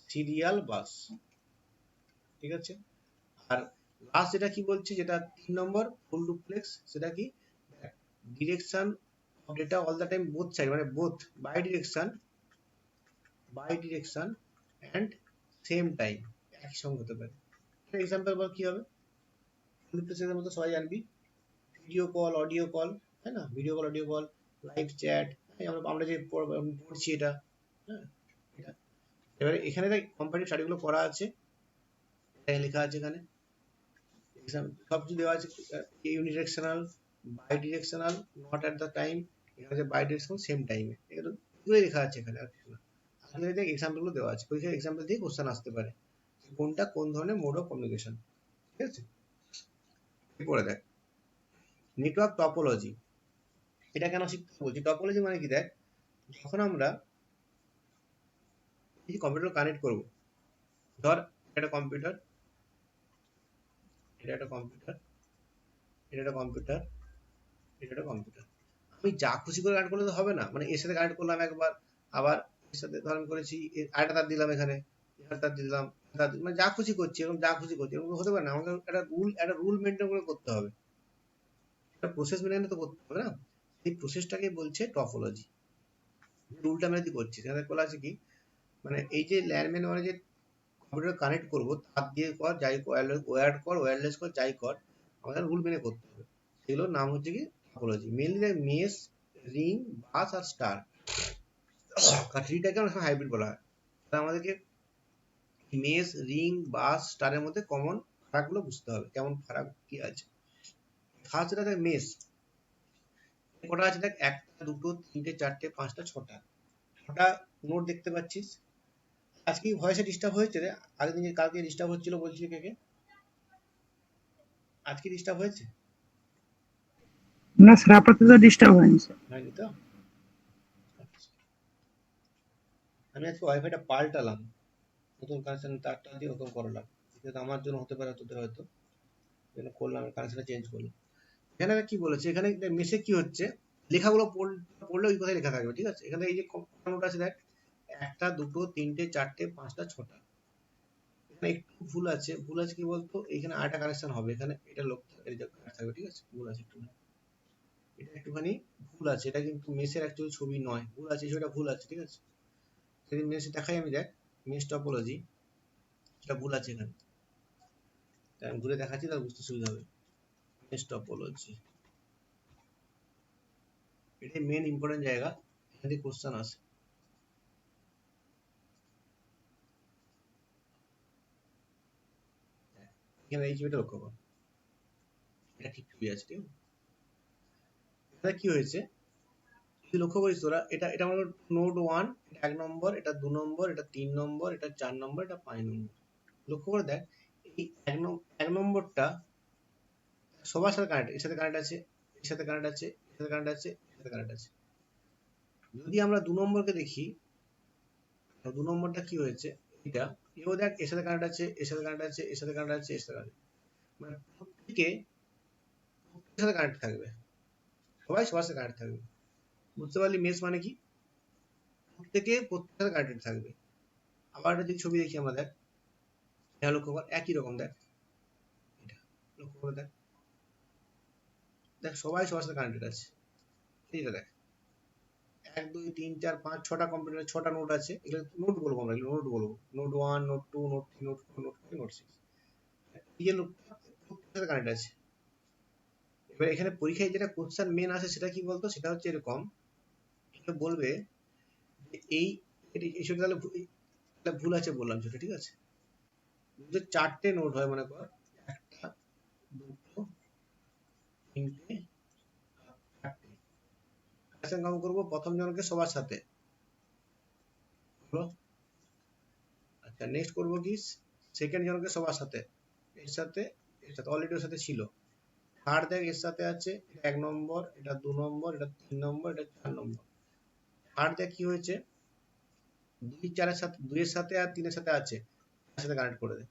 সিরিয়াল বাস, ঠিক আছে। আর লাস্ট যেটা কি বলছে, যেটা 3 নম্বর ফুল ডুপ্লেক্স, সেটা কি, direction of data all the time both side, মানে both bi direction and same time, একই সঙ্গে হতে পারে। এক্সাম্পল বল কি হবে, ফুল ডুপ্লেক্সের মতো সবাই জানবি, ভিডিও কল, অডিও কল, তাই না, video call, audio call, live chat, আমরা যে পড়ছি এটা, হ্যাঁ এটা। এবারে এখানে দেখ কোম্পানির স্টাডিগুলো করা আছে, লেখা আছে এখানে, সব কিছু দেওয়া আছে, unidirectional, bi directional, not at the time, এখানে বাই ডিরেকশনাল সেম টাইমে, এগুলো লেখা আছে এখানে, আর কিছু না। আসলে দেখ এক্সাম্পলগুলো দেওয়া আছে, পরীক্ষার এক্সাম্পল দিয়ে কোশ্চেন আসতে পারে, কোনটা কোন ধরনের মোড অফ কমিউনিকেশন, ঠিক আছে। এরপরে দেখ নেটওয়ার্ক টপোলজি, এটা কেন শিখতে বলছি, টপোলজি মানে কি, দেখ যখন আমরা এই কম্পিউটার কানেক্ট করব, ধর এটা কম্পিউটার, এটা একটা কম্পিউটার, এটা একটা কম্পিউটার, এটা একটা কম্পিউটার, আমি যা খুশি করে কানেক্ট করলে তো হবে না, মানে এর সাথে কানেক্ট করলাম একবার, আবার এর সাথে ধর আমি করেছি আরেকটা তার দিলাম, এখানে এখানে তার দিলাম, মানে যা খুশি করছি, এরকম যা খুশি করছি, এরকম হতে পারে না, আমাকে একটা রুল মেনটেন করে করতে হবে, একটা প্রসেস মেনে তো করতে হবে না, এই প্রসেসটাকে বলছে টপোলজি। রুলটা আমি যদি করছি, সেখানে বলা আছে কি, মানে এই যে ল্যান্ডম্যান, মানে যে কম্পিউটার কানেক্ট করবো, তার দিয়ে কর, যাই ওয়্যার্ড কর, ওয়্যারলেস কর, যাই কর, আমাদের রুল মেনে করতে হবে, সেগুলোর নাম হচ্ছে কি টপোলজি। মেনলি মেস, রিং, বাস আর স্টার, আর থ্রিটাকে অনেক সময় হাইব্রিড বলা হয়। তাহলে আমাদেরকে মেস, রিং, বাস, স্টারের মধ্যে কমন ফারাকগুলো বুঝতে হবে, কেমন ফারাক কি আছে। ফার্স্ট যেটা দেখ মেস, কটা আছে দেখ, একটা, দুটো, তিনটে, চারটে, পাঁচটা, ছটা, ছটা নোট দেখতে পাচ্ছিস। আজকে ভয়েসে ডিস্টার্ব হয়েছে রে, আগের দিন কালকে ডিস্টার্ব হচ্ছিল বলছি, কে আজকে ডিস্টার্ব হয়েছে, না স্যার, আপাতত ডিস্টার্ব হয়নি স্যার। হয়নি তো, আচ্ছা। আমি আজকে ওয়াইফাইটা পাল্টালাম, নতুন কানেকশন তারটা দিয়ে নতুন করলাম, যেটা আমার জন্য হতে পারে, তোদের হয়তো, জন্য করলাম, কানেকশনটা চেঞ্জ করলাম। এখানে কি বলেছে, এখানে মেসে কি হচ্ছে, লেখাগুলো পড়লে ওই কথাই লেখা থাকবে, ঠিক আছে। এখানে এই যে নোট আছে দেখ, একটা, দুটো, তিনটে, চারটে, পাঁচটা, ছটা, এখানে একটু ভুল আছে কি বলতো, এখানে আরেকটা কানেকশন হবে, এখানে এটা লোক থাকবে, ঠিক আছে, ভুল আছে একটু, এটা একটুখানি ভুল আছে, এটা কিন্তু মেসের অ্যাকচুয়াল ছবি নয়, ভুল আছে, সেটা ভুল আছে, ঠিক আছে। যদি মেসে দেখাই আমি, দেখ মেস টপোলজি, এটা ভুল আছে এখানে, তাই আমি ঘুরে দেখাচ্ছি, তাহলে বুঝতে সুবিধা হবে। মেস টপোলজি, এটাই মেন ইম্পর্টেন্ট জায়গা, এখান থেকে কোশ্চেন আসে। এখানে এই ছবিটা লক্ষ্য কর, এটা ঠিক ছবি আছে, ঠিক আছে। এখানে কি হয়েছে তুই লক্ষ্য করিস তোরা, এটা এটা আমার নোড 1, এটা 1 নম্বর, এটা 2 নম্বর, এটা 3 নম্বর, এটা 4 নম্বর, এটা 5 নম্বর। লক্ষ্য করে দেখ, এই 1 নম্বরটা সবার সাথে কানেক্ট, এর সাথে কানেক্ট আছে, এর সাথে কানেক্ট আছে, এর সাথে কানেক্ট আছে, এর সাথে কানেক্ট আছে। যদি আমরা 2 নম্বরকে দেখি, 2 নম্বরটা কি হয়েছে, এটা এও দেখ এর সাথে কানেক্ট আছে, এর সাথে কানেক্ট আছে, এর সাথে কানেক্ট আছে, এর সাথে কানেক্ট, মানে প্রত্যেকে সাথে কানেক্ট থাকবে, সবাই সবার সাথে কানেক্ট থাকবে। বুঝতে পারলি মেশ মানে কি? প্রত্যেকের সাথে কানেক্টেড থাকবে। আবার একটা যদি ছবি দেখি আমরা, দেখ এটা লক্ষ্য কর, একই রকম দেখ, এটা লক্ষ্য করে দেখ, দেখ সবাই সবার সাথে কানেক্টেড আছে। এইটা দেখ 1 2 3 4 5 6টা কম্পিউটারে 6টা নোড আছে, এগুলো নোড বলবো আমরা, এগুলো নোড বলবো, node 1 node 2 node 3 node 4 node 5 node 6, এই যে নোডটা প্রত্যেকের সাথে কানেক্ট আছে। এবার এখানে পরীক্ষায় যেটা কোশ্চেন মেন আসে সেটা কি বলতো, সেটা হচ্ছে এরকম, এটা বলবে যে এই এইসব তাহলে ভুল আছে বললাম সেটা, ঠিক আছে? যদি 4টে নোড হয় মনে কর, 1টা 2টো 3টে 4টে, কানেকশন কাউন্ট করবো প্রথম জনকে সবার সাথে, হলো? আচ্ছা নেক্সট করবো কি, সেকেন্ড জনকে সবার সাথে, এর সাথে এর সাথে অলরেডি ওর সাথে ছিল। থার্ড দেখ এর সাথে আছে, এটা 1 নম্বর, এটা 2 নম্বর, এটা 3 নম্বর, এটা 4 নম্বর। থার্ড দেখ কি হয়েছে, 2 4 এর সাথে, 2 এর সাথে আর 3 এর সাথে আছে, তার সাথে কানেক্ট করে দে,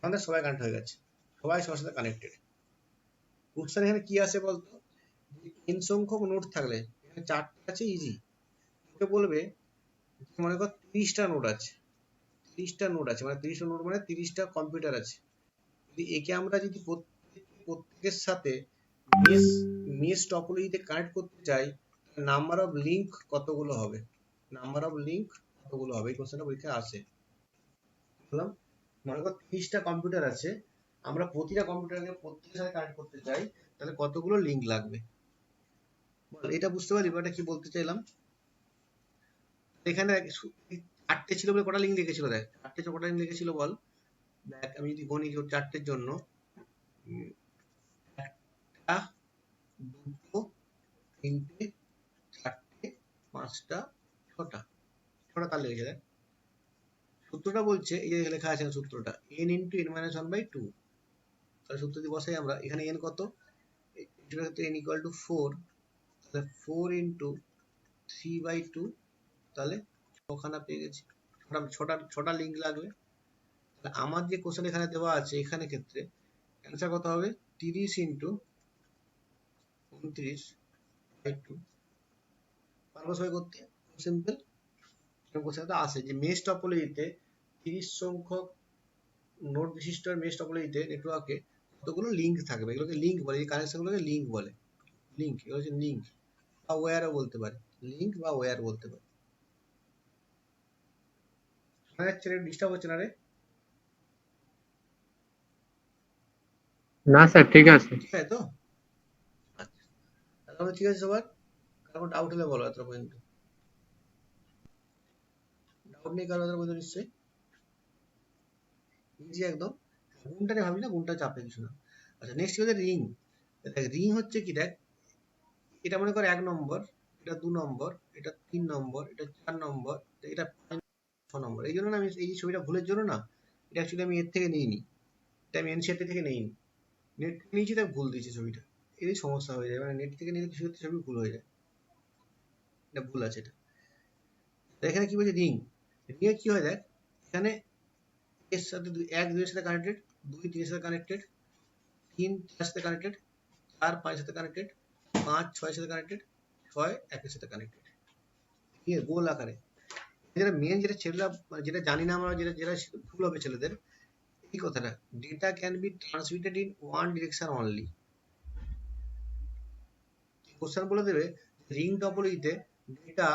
আমাদের সবাই কানেক্ট হয়ে গেছে, সবাই সবার সাথে কানেক্টেড। কোশ্চেন এখানে কি আসে বলতো, n সংখ্যক নোড থাকলে, এখানে 4টে আছে ইজি, তোকে বলবে মনে কর 30টা নোড আছে, 30টা নোড আছে মানে 30টা নোড মানে 30টা কম্পিউটার আছে। যদি একে আমরা যদি প্রত্যেকের সাথে মেশ টপোলজিতে কানেক্ট করতে চাই, নাম্বার অফ লিংক কতগুলো হবে, নাম্বার অফ লিংক কতগুলো হবে, এই কোশ্চেনটা পরীক্ষায় আসে। বললাম মনে কর 30টা কম্পিউটার আছে, আমরা প্রতিটা কম্পিউটারকে প্রত্যেকের সাথে কানেক্ট করতে চাই, তাহলে কতগুলো লিংক লাগবে বল, এটা বুঝতে পারলি এটা কি বলতে চাইলাম? এখানে 8টে ছিল বলে কটা লিংক লিখেছিল, দেখ 8টে কটা লিংক লিখেছিল বল, দেখ আমি যদি গণি 4টের জন্য, 1টা 2টো 3টে 4টে 5টা 6টা, 6টা তার লেগেছে। দেখ সূত্রটা বলছে, এই যে লেখা আছে সূত্রটা, n ইন্টু n মাইনাস 1/2, তাহলে সূত্র দিয়ে বসাই আমরা, এখানে n কত, এটার ক্ষেত্রে n ইকুয়াল টু 4, তাহলে 4 ইন্টু 3/2, তাহলে 6খানা পেয়ে গেছি, 6টা লিংক লাগবে। তাহলে আমার যে কোশ্চেন এখানে দেওয়া আছে, এখানে ক্ষেত্রে অ্যান্সার কত হবে, 30 ইন্টু 29/2, পারবো সবাই করতে, সিম্পল। কোশ্চেনটা আসে যে মেশ টপোলজিতে 30 সংখ্যক নোড বিশিষ্ট মেশ টপোলজিতে নেটওয়ার্কে কতগুলো লিংক থাকবে, এগুলোকে লিংক বলে, এই কানেকশনগুলোকে লিংক বলে, লিংক, এগুলো হচ্ছে লিংক বা ওয়্যারও বলতে পারে, লিংক বা ওয়্যার বলতে পারে। শোনা যাচ্ছে রে, ডিস্টার্ব হচ্ছে না রে? না স্যার ঠিক আছে। ঠিক আছে তো? আচ্ছা তাহলে ঠিক আছে সবার, কারণ ডাউট হলে বলো, এত পর্যন্ত ডাউট নেই কারো এত পর্যন্ত নিশ্চয়ই ইজি একদম, গুণটা নিয়ে ভাবি না, গুণটা চাপে কিছু না। আচ্ছা নেক্সট হচ্ছে রিং। দেখ রিং হচ্ছে কি, দেখ এটা মনে কর 1 নম্বর, এটা 2 নম্বর, এটা 3 নম্বর, এটা 4 নম্বর, এটা 6 নম্বর। এই জন্য না আমি এই যে ছবিটা ভুলের জন্য না, এটা অ্যাকচুয়ালি আমি এর থেকে নিইনি, এটা আমি এনসিআরটি থেকে নিইনি, নেট থেকে নিয়েছি তাই ভুল দিয়েছি ছবিটা, এরই সমস্যা হয়ে যায়, মানে নেট থেকে নিলে কিছু ক্ষেত্রে ছবি ভুল হয়ে যায়, এটা ভুল আছে এটা। এখানে কি বলছে, রিং, রিং এ কি হয় দেখ, এখানে এর সাথে 1 2 এর সাথে কানেক্টেড, 2 3 এর সাথে কানেক্টেড, 3 4 এর সাথে কানেক্টেড, 4 5 এর সাথে কানেক্টেড, 5 6 এর সাথে কানেক্টেড, 6 1 এর সাথে কানেক্টেড, ঠিক আছে গোল আকারে। যেটা মেন, যেটা ছেলেরা মানে যেটা জানি না আমরা, যেটা যেটা ভুল হবে ছেলেদের, এই কথাটা, data can be transmitted in one direction only. Question বলে দেবে রিং টপোলজিতে ডেটা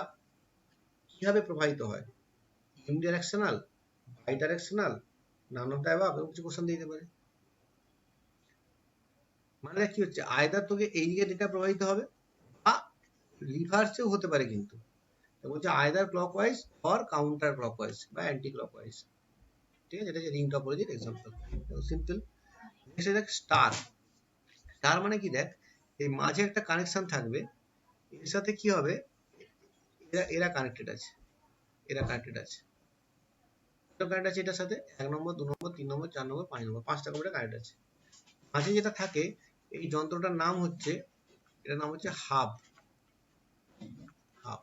কিভাবে প্রবাহিত হয়, unidirectional, bi directional, none of the above, এরকম কিছু কোশ্চেন দিতে পারে। মানে কি হচ্ছে, আয়দার তোকে এই দিকে ডেটা প্রবাহিত হবে বা রিভার্সেও হতে পারে, কিন্তু বলছে আয়দার ক্লকওয়াইজ অর কাউন্টার ক্লকওয়াইজ বা অ্যান্টি ক্লকওয়াইজ, ঠিক আছে? এটা হচ্ছে রিং টপোলজির এক্সাম্পল, সিম্পল। নেক্সট দেখ স্টার, স্টার মানে কি, দেখ এই মাঝে একটা কানেকশন থাকবে, এর সাথে কি হবে, এরা এরা কানেক্টেড আছে, এরা কানেক্টেড আছে, কানেক্ট আছে এটার সাথে, 1 নম্বর 2 নম্বর 3 নম্বর 4 নম্বর 5 নম্বর, 5টা কম্পিউটার কানেক্ট আছে। মাঝে যেটা থাকে, এই যন্ত্রটার নাম হচ্ছে, এটার নাম হচ্ছে হাব। হাব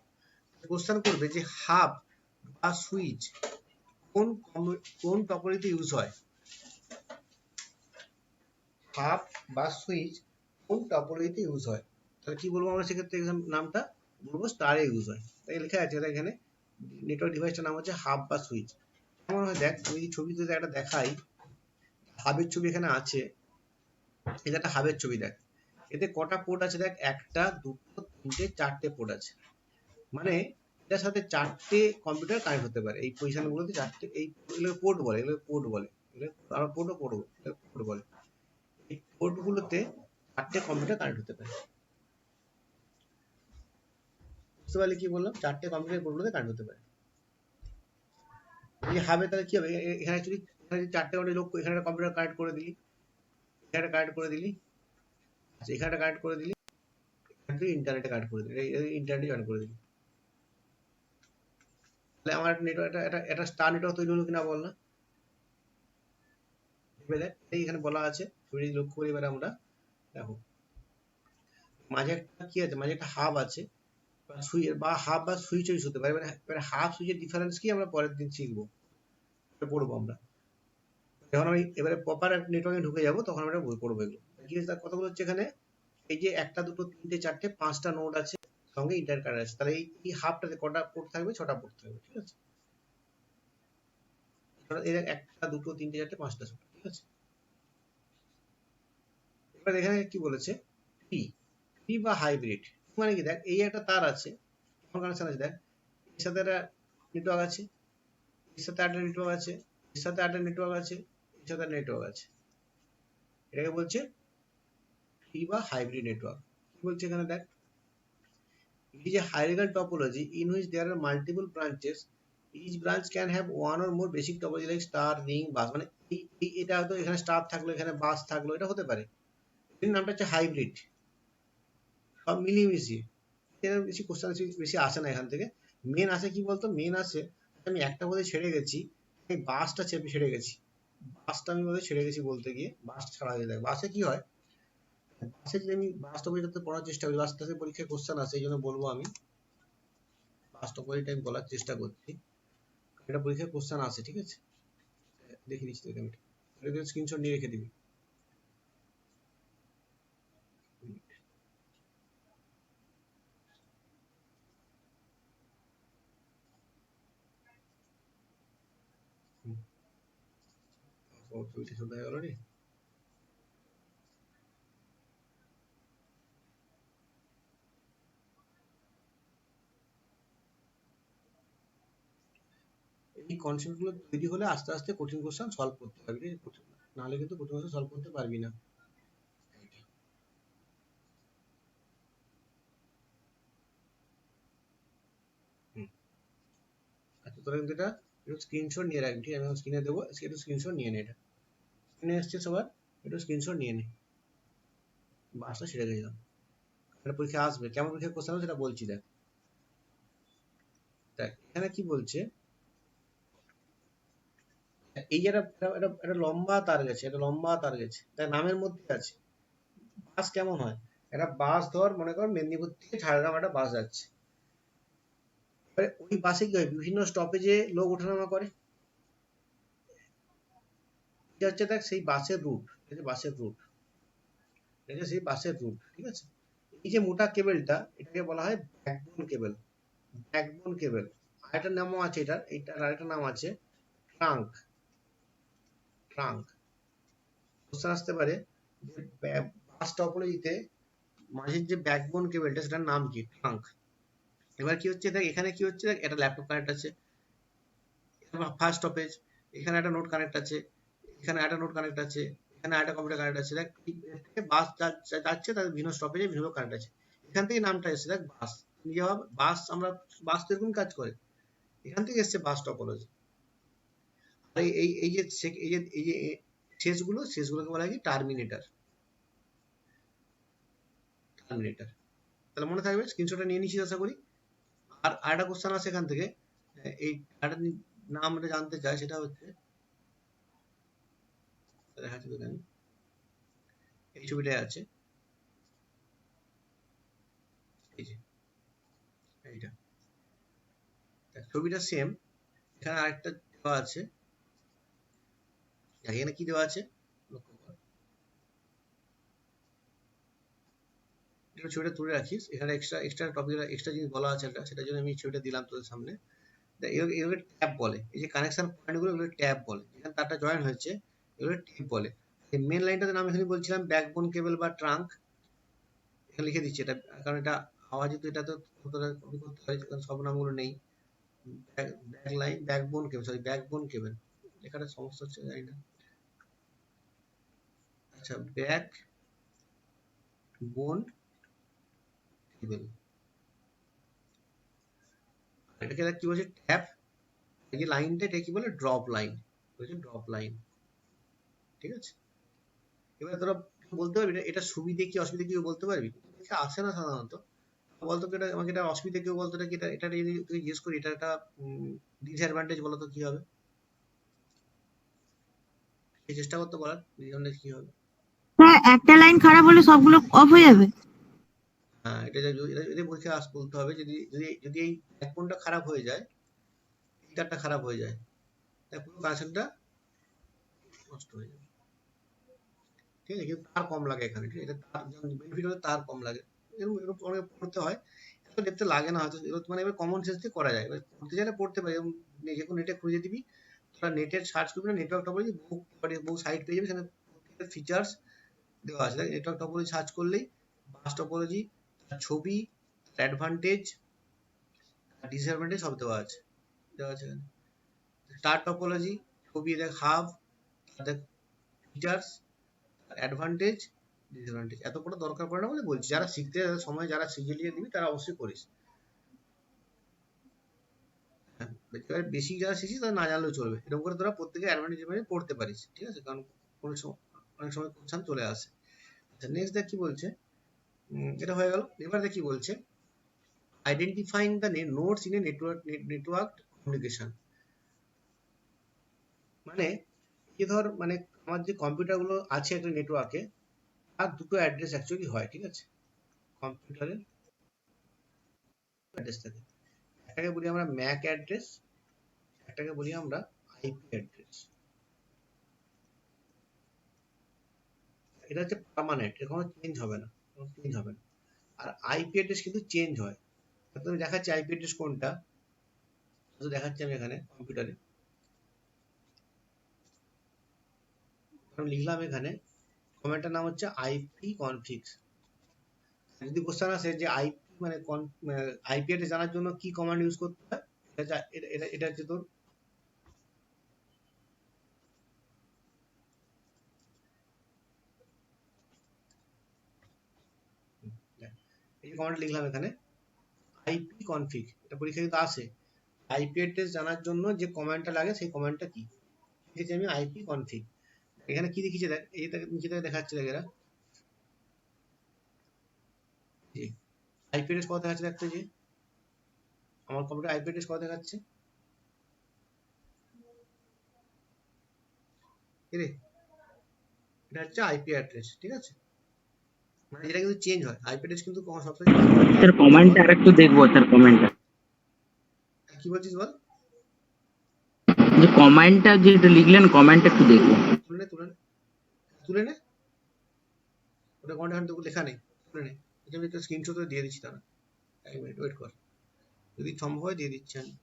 কোশ্চেন করবে যে হাব বা সুইচ কোন টপোলজিতে ইউজ হয়, হাব বা সুইচ কোন টপোলজিতে ইউজ হয়। তাহলে কি বলবো আমরা সেক্ষেত্রে নামটা বলবো স্টারে ইউজ হয়। তাই লেখা আছে এখানে নেটওয়ার্ক ডিভাইসটার নাম হচ্ছে হাব বা সুইচ। কেমন হয় দেখ, ওই ছবিতে একটা দেখাই, হাবের ছবি এখানে আছে, এটা একটা হাবের ছবি দেখ, এতে কটা পোর্ট আছে দেখ, একটা দুটো তিনটে চারটে পোর্ট আছে, মানে এটার সাথে চারটে কম্পিউটার কানেক্ট হতে পারে। এই পজিশন গুলোতে চারটে, এই এগুলো পোর্ট বলে, এগুলো পোর্ট বলে, এগুলো আমরা পোর্টও পড়বো, পোর্ট বলে। এই পোর্ট গুলোতে চারটে কম্পিউটার কানেক্ট হতে পারে। বুঝতে পারলে কি বললাম, চারটে কম্পিউটার পোর্ট গুলোতে কানেক্ট হতে পারে। এই হাবে তাহলে কি হবে, এখানে যদি চারটে লোক এখানে একটা কম্পিউটার কানেক্ট করে দিলি, এখানে কানেক্ট করে দিলি, আচ্ছা এখানে কানেক্ট করে দিলি, এখানে তুই ইন্টারনেটে কানেক্ট করে দিলি, ইন্টারনেটে জয়েন করে দিলি, তাহলে আমার নেটওয়ার্ক একটা স্টার নেটওয়ার্ক তৈরি হলো কিনা বল না। ভেবে দেখ, এখানে বলা আছে, ছবি লক্ষ্য করি এবার আমরা, দেখো মাঝে একটা কি আছে, মাঝে একটা হাব আছে বা হাব বা সুইচ ইউজ হতে পারে। এবার হাব সুইচের ডিফারেন্স কি আমরা পরের দিন শিখবো, পড়বো আমরা, যখন আমি এবারে প্রপার নেটওয়ার্কে ঢুকে যাবো তখন আমরা পড়বো এগুলো। কি হচ্ছে কতগুলো হচ্ছে এখানে, এই যে একটা দুটো তিনটে চারটে পাঁচটা নোড আছে, সঙ্গে ইন্টার কানেক্ট আছে, তাহলে এই হাবটাতে কটা পোর্ট থাকবে, ছটা পোর্ট থাকবে, ঠিক আছে। এর একটা দুটো তিনটে চারটে পাঁচটা ছটা, ঠিক আছে। এবার এখানে কি বলেছে, পি পি বা হাইব্রিড, মানে কি দেখ, এই একটা তার আছে, কেমন কানেকশন আছে দেখ, এর সাথে একটা নেটওয়ার্ক আছে, এর সাথে একটা নেটওয়ার্ক আছে, এর সাথে একটা নেটওয়ার্ক আছে, এর সাথে নেটওয়ার্ক আছে, এটাকে বলছে পি বা হাইব্রিড নেটওয়ার্ক। কি বলছে এখানে দেখ, it is a hierarchical topology in which there are multiple branches. Each branch can have one or more basic topology like star, ring, bus, মানে এটা হয়তো এখানে স্টার থাকলো, এখানে বাস থাকলো, এটা হতে পারে। এর নামটা হচ্ছে হাইব্রিড, সব মিলিয়ে মিশিয়ে। এর বেশি কোশ্চেন বেশি আসে না এখান থেকে। মেন আসে কি বলতো, মেন আসে আমি একটা বোধহয় ছেড়ে গেছি, আমি বাসটা ছেড়ে গেছি, বাসটা আমি বোধহয় ছেড়ে গেছি বলতে গিয়ে, বাস ছাড়া হয়ে যায়। বাসে কি হয়, বাসে যদি আমি বাসটা বইটাতে পড়ার চেষ্টা করি, বাসটাতে পরীক্ষায় কোশ্চেন আসে, এই জন্য বলবো আমি বাসটা বইটা আমি বলার চেষ্টা করছি, এটা পরীক্ষায় কোশ্চেন আসে, ঠিক আছে। দেখিয়ে দিচ্ছি তোকে আমি, এটা স্ক্রিনশট নিয়ে রেখে দিবি। ছবিটা ছোট হয়ে গেল রে। এই কনসেপ্ট গুলো তৈরি হলে আস্তে আস্তে কঠিন কোশ্চেন সলভ করতে পারবি, নাহলে কিন্তু কঠিন কোশ্চেন সলভ করতে পারবি না। আচ্ছা তোরা কিন্তু এটা একটু স্ক্রিনশট নিয়ে রাখবি, ঠিক আছে, আমি স্ক্রিনে দেবো, একটু স্ক্রিনশট নিয়ে নে, এটা স্ক্রিনে এসছে সবার, একটু স্ক্রিনশট নিয়ে নে। বাসটা ছেড়ে গেছিলাম, এটা পরীক্ষা আসবে, কেমন পরীক্ষা কোশ্চেন হবে সেটা বলছি দেখ। দেখ এখানে কি বলছে, এই যে একটা লম্বা তার গেছে, একটা লম্বা তার গেছে, তার নামের মধ্যে আছে। বাস কেমন হয়, একটা বাস ধর মনে কর মেদিনীপুর থেকে ঝাড়গ্রাম একটা বাস যাচ্ছে, এবারে ওই বাসে কি হয়, বিভিন্ন স্টপেজে লোক ওঠানামা করে, এটা হচ্ছে দেখ সেই বাসের রুট, এটা বাসের রুট, এটা সেই বাসের রুট, ঠিক আছে। এই যে মোটা কেবলটা, এটাকে বলা হয় ব্যাকবোন কেবল, ব্যাকবোন কেবল। আরেকটা নামও আছে, এটার আরেকটা নাম আছে ট্রাঙ্ক, ট্রাঙ্ক। কোশ্চেন আসতে পারে যে বাস টপোলজিতে মাঝের যে ব্যাকবোন কেবলটা সেটার নাম কি, ট্রাঙ্ক। এবার কি হচ্ছে দেখ, এখানে কি হচ্ছে দেখ, একটা ল্যাপটপ কানেক্ট আছে, ফার্স্ট স্টপেজ, এখানে একটা নোট কানেক্ট আছে, এখানে একটা নোট কানেক্ট আছে, এখানে একটা কম্পিউটার কানেক্ট আছে, দেখ বাস যাচ্ছে, তাদের বিভিন্ন স্টপেজে বিভিন্ন কানেক্ট আছে, এখান থেকে নামটা এসেছে দেখ বাস। নিজে ভাব, বাস আমরা, বাস তো এরকম কাজ করে, এখান থেকে এসছে বাস টপোলজি। আর এই যে শেষগুলোকে বলা হয় কি টার্মিনেটর, টার্মিনেটর। তাহলে মনে থাকবে, স্ক্রিনশটটা নিয়ে নিচ্ছি আশা করি। আর আরেকটা কোশ্চেন আছে এখান থেকে, এই একটা নাম আমরা জানতে চাই, সেটা হচ্ছে দেখাচ্ছি তোকে আমি, এই ছবিটায় আছে, এই যে এইটা, ছবিটা সেম, এখানে আরেকটা দেওয়া আছে, এখানে কি দেওয়া আছে লক্ষ্য কর, একটু ছবিটা তুলে রাখিস, এখানে এক্সট্রা এক্সট্রা টপিক এক্সট্রা জিনিস বলা আছে একটা, সেটার জন্য আমি ছবিটা দিলাম তোদের সামনে। এগুলো ট্যাব বলে, এই যে কানেকশন পয়েন্টগুলো এগুলো ট্যাব বলে, যেখানে তারটা জয়েন হয়েছে এগুলো ট্যাব বলে। এই মেন লাইনটাতে নাম এখানে বলছিলাম ব্যাকবোন কেবল বা ট্রাঙ্ক, এখানে লিখে দিচ্ছি এটা, কারণ এটা আওয়াজ তো এটা তো কপি করতে হয়, কারণ সব নামগুলো নেই। ব্যাক লাইন ব্যাকবোন কেবল, সরি ব্যাকবোন কেবল, লেখাটা সমস্যা হচ্ছে জানি না। আচ্ছা, ব্যাক বোন কেবল, এটাকে কি বলছে ট্যাপ, এই যে লাইনটা এটা কি বলে ড্রপ লাইন, বলছে ড্রপ লাইন, ঠিক আছে। এবার তোরা বলতে পারবি এটা সুবিধে কি অসুবিধা কি বলতে পারবি? এটা আসে না সাধারণত, বলতো এটা আমাকে, এটা অসুবিধা কেউ বলতো, এটা কি এটা, এটা যদি তুই জিজ্ঞেস করি এটা একটা ডিসঅ্যাডভান্টেজ বলতো কি হবে, এই চেষ্টা করতে বলার ডিসঅ্যাডভান্টেজ কি হবে। হ্যাঁ, একটা লাইন খারাপ হলে সবগুলো অফ হয়ে যাবে। হ্যাঁ, এটা এটা পরীক্ষায় বলতে হবে, যদি যদি যদি এই ব্যাকবোনটা খারাপ হয়ে যায়, এই তারটা খারাপ হয়ে যায়, তাহলে পুরো কানেকশনটা নষ্ট হয়ে যাবে, ঠিক আছে। কিন্তু তার কম লাগে এখানে, ঠিক আছে, এটা তার বেনিফিট হলে তার কম লাগে, এরকম এরকম অনেক পড়তে হয়, এত ডেপথে লাগে না হয়তো, এগুলো মানে এবার কমন সেন্স দিয়ে করা যায়, এবার পড়তে চাইলে পড়তে পারি, এবং যে কোনো নেটে খুঁজে দিবি, তোরা নেটে সার্চ করবি না, নেটওয়ার্ক টপোলজি বহু সাইট পেয়ে যাবে, সেখানে প্রত্যেকটা ফিচার্স দেওয়া আছে। নেটওয়ার্ক টপোলজি সার্চ করলেই বাস টপোলজি, ছবি, অ্যাডভান্টেজ, ডিসঅ্যাডভান্টেজ সব দেওয়া আছে, দেওয়া আছে এখানে। স্টার টপোলজি, ছবি দেখ, হাব, দেখ ফিচার্স, অ্যাডভান্টেজ, ডিসঅ্যাডভান্টেজ, এত পড়া দরকার পড়ে না বলে বলছি, যারা শিখতে সময় যারা সিজিএলিয়ে দিবি তারা অবশ্যই করিস। হ্যাঁ, এবারে বেশি যারা শিখিস তারা না জানলেও চলবে, এরকম করে তোরা প্রত্যেকে অ্যাডভান্টেজ পড়তে পারিস, ঠিক আছে, কারণ কোনো সময় অনেক সময় কোশ্চেন চলে আসে। আচ্ছা, নেক্সট দেখ কি বলছে, এটা হয়ে গেল। এবার দেখ কি বলছে, identifying the nodes in a network communication, মানে এই ধর মানে আমার যে কম্পিউটার গুলো আছে একটা নেটওয়ার্কে, আর দুটো অ্যাড্রেস অ্যাকচুয়ালি হয়, ঠিক আছে, কম্পিউটারের অ্যাড্রেস থাকে, একটাকে বলি আমরা ম্যাক অ্যাড্রেস, একটাকে বলি আমরা আইপি অ্যাড্রেস। এটা হচ্ছে পার্মানেন্ট, এটা কোনো চেঞ্জ হবে না, কোনো চেঞ্জ হবে না। আর আইপি অ্যাড্রেস কিন্তু চেঞ্জ হয়, তুমি দেখাচ্ছি আইপি অ্যাড্রেস কোনটা, তো দেখাচ্ছি আমি এখানে কম্পিউটারে, আমি লিখলাম এখানে, কমান্ডটার নাম হচ্ছে আইপি কনফিক্স। যদি কোশ্চেন আসে যে আইপি মানে আইপি অ্যাড্রেস জানার জন্য কি কমান্ড ইউজ করতে হয়, এটা এটা এটা হচ্ছে তোর এই যে কমান্ড লিখলাম এখানে আইপি কনফিগ, এটা পরীক্ষা কিন্তু আসে, আইপি অ্যাড্রেস জানার জন্য যে কমান্ডটা লাগে সেই কমান্ডটা কি, লিখেছি আমি আইপি কনফিগ। এখানে কি দেখিয়েছে দেখ, এই নিচে থেকে দেখাচ্ছে দেখ, এরা আইপি অ্যাড্রেস কত দেখাচ্ছে দেখতে, যে আমার কম্পিউটার আইপি অ্যাড্রেস কত দেখাচ্ছে, রে এটা হচ্ছে আইপি অ্যাড্রেস, ঠিক আছে, মানে যেটা কিন্তু চেঞ্জ হয়, আইপি অ্যাড্রেস কিন্তু সবসময় স্যার কমেন্টটা আরেকটু দেখবো স্যার, কমেন্টটা কি বলছিস বল, যে কমেন্টটা যেটা লিখলেন কমেন্টটা একটু দেখবো। তুলে নে তুলে নে তুলে নে, ওটা কমান্ড এখানে তো লেখা নেই, তুলে নে, এটা আমি একটা স্ক্রিনশট দিয়ে দিচ্ছি, তারা এক মিনিট ওয়েট কর, যদি সম্ভব হয় দিয়ে দিচ্ছি আমি।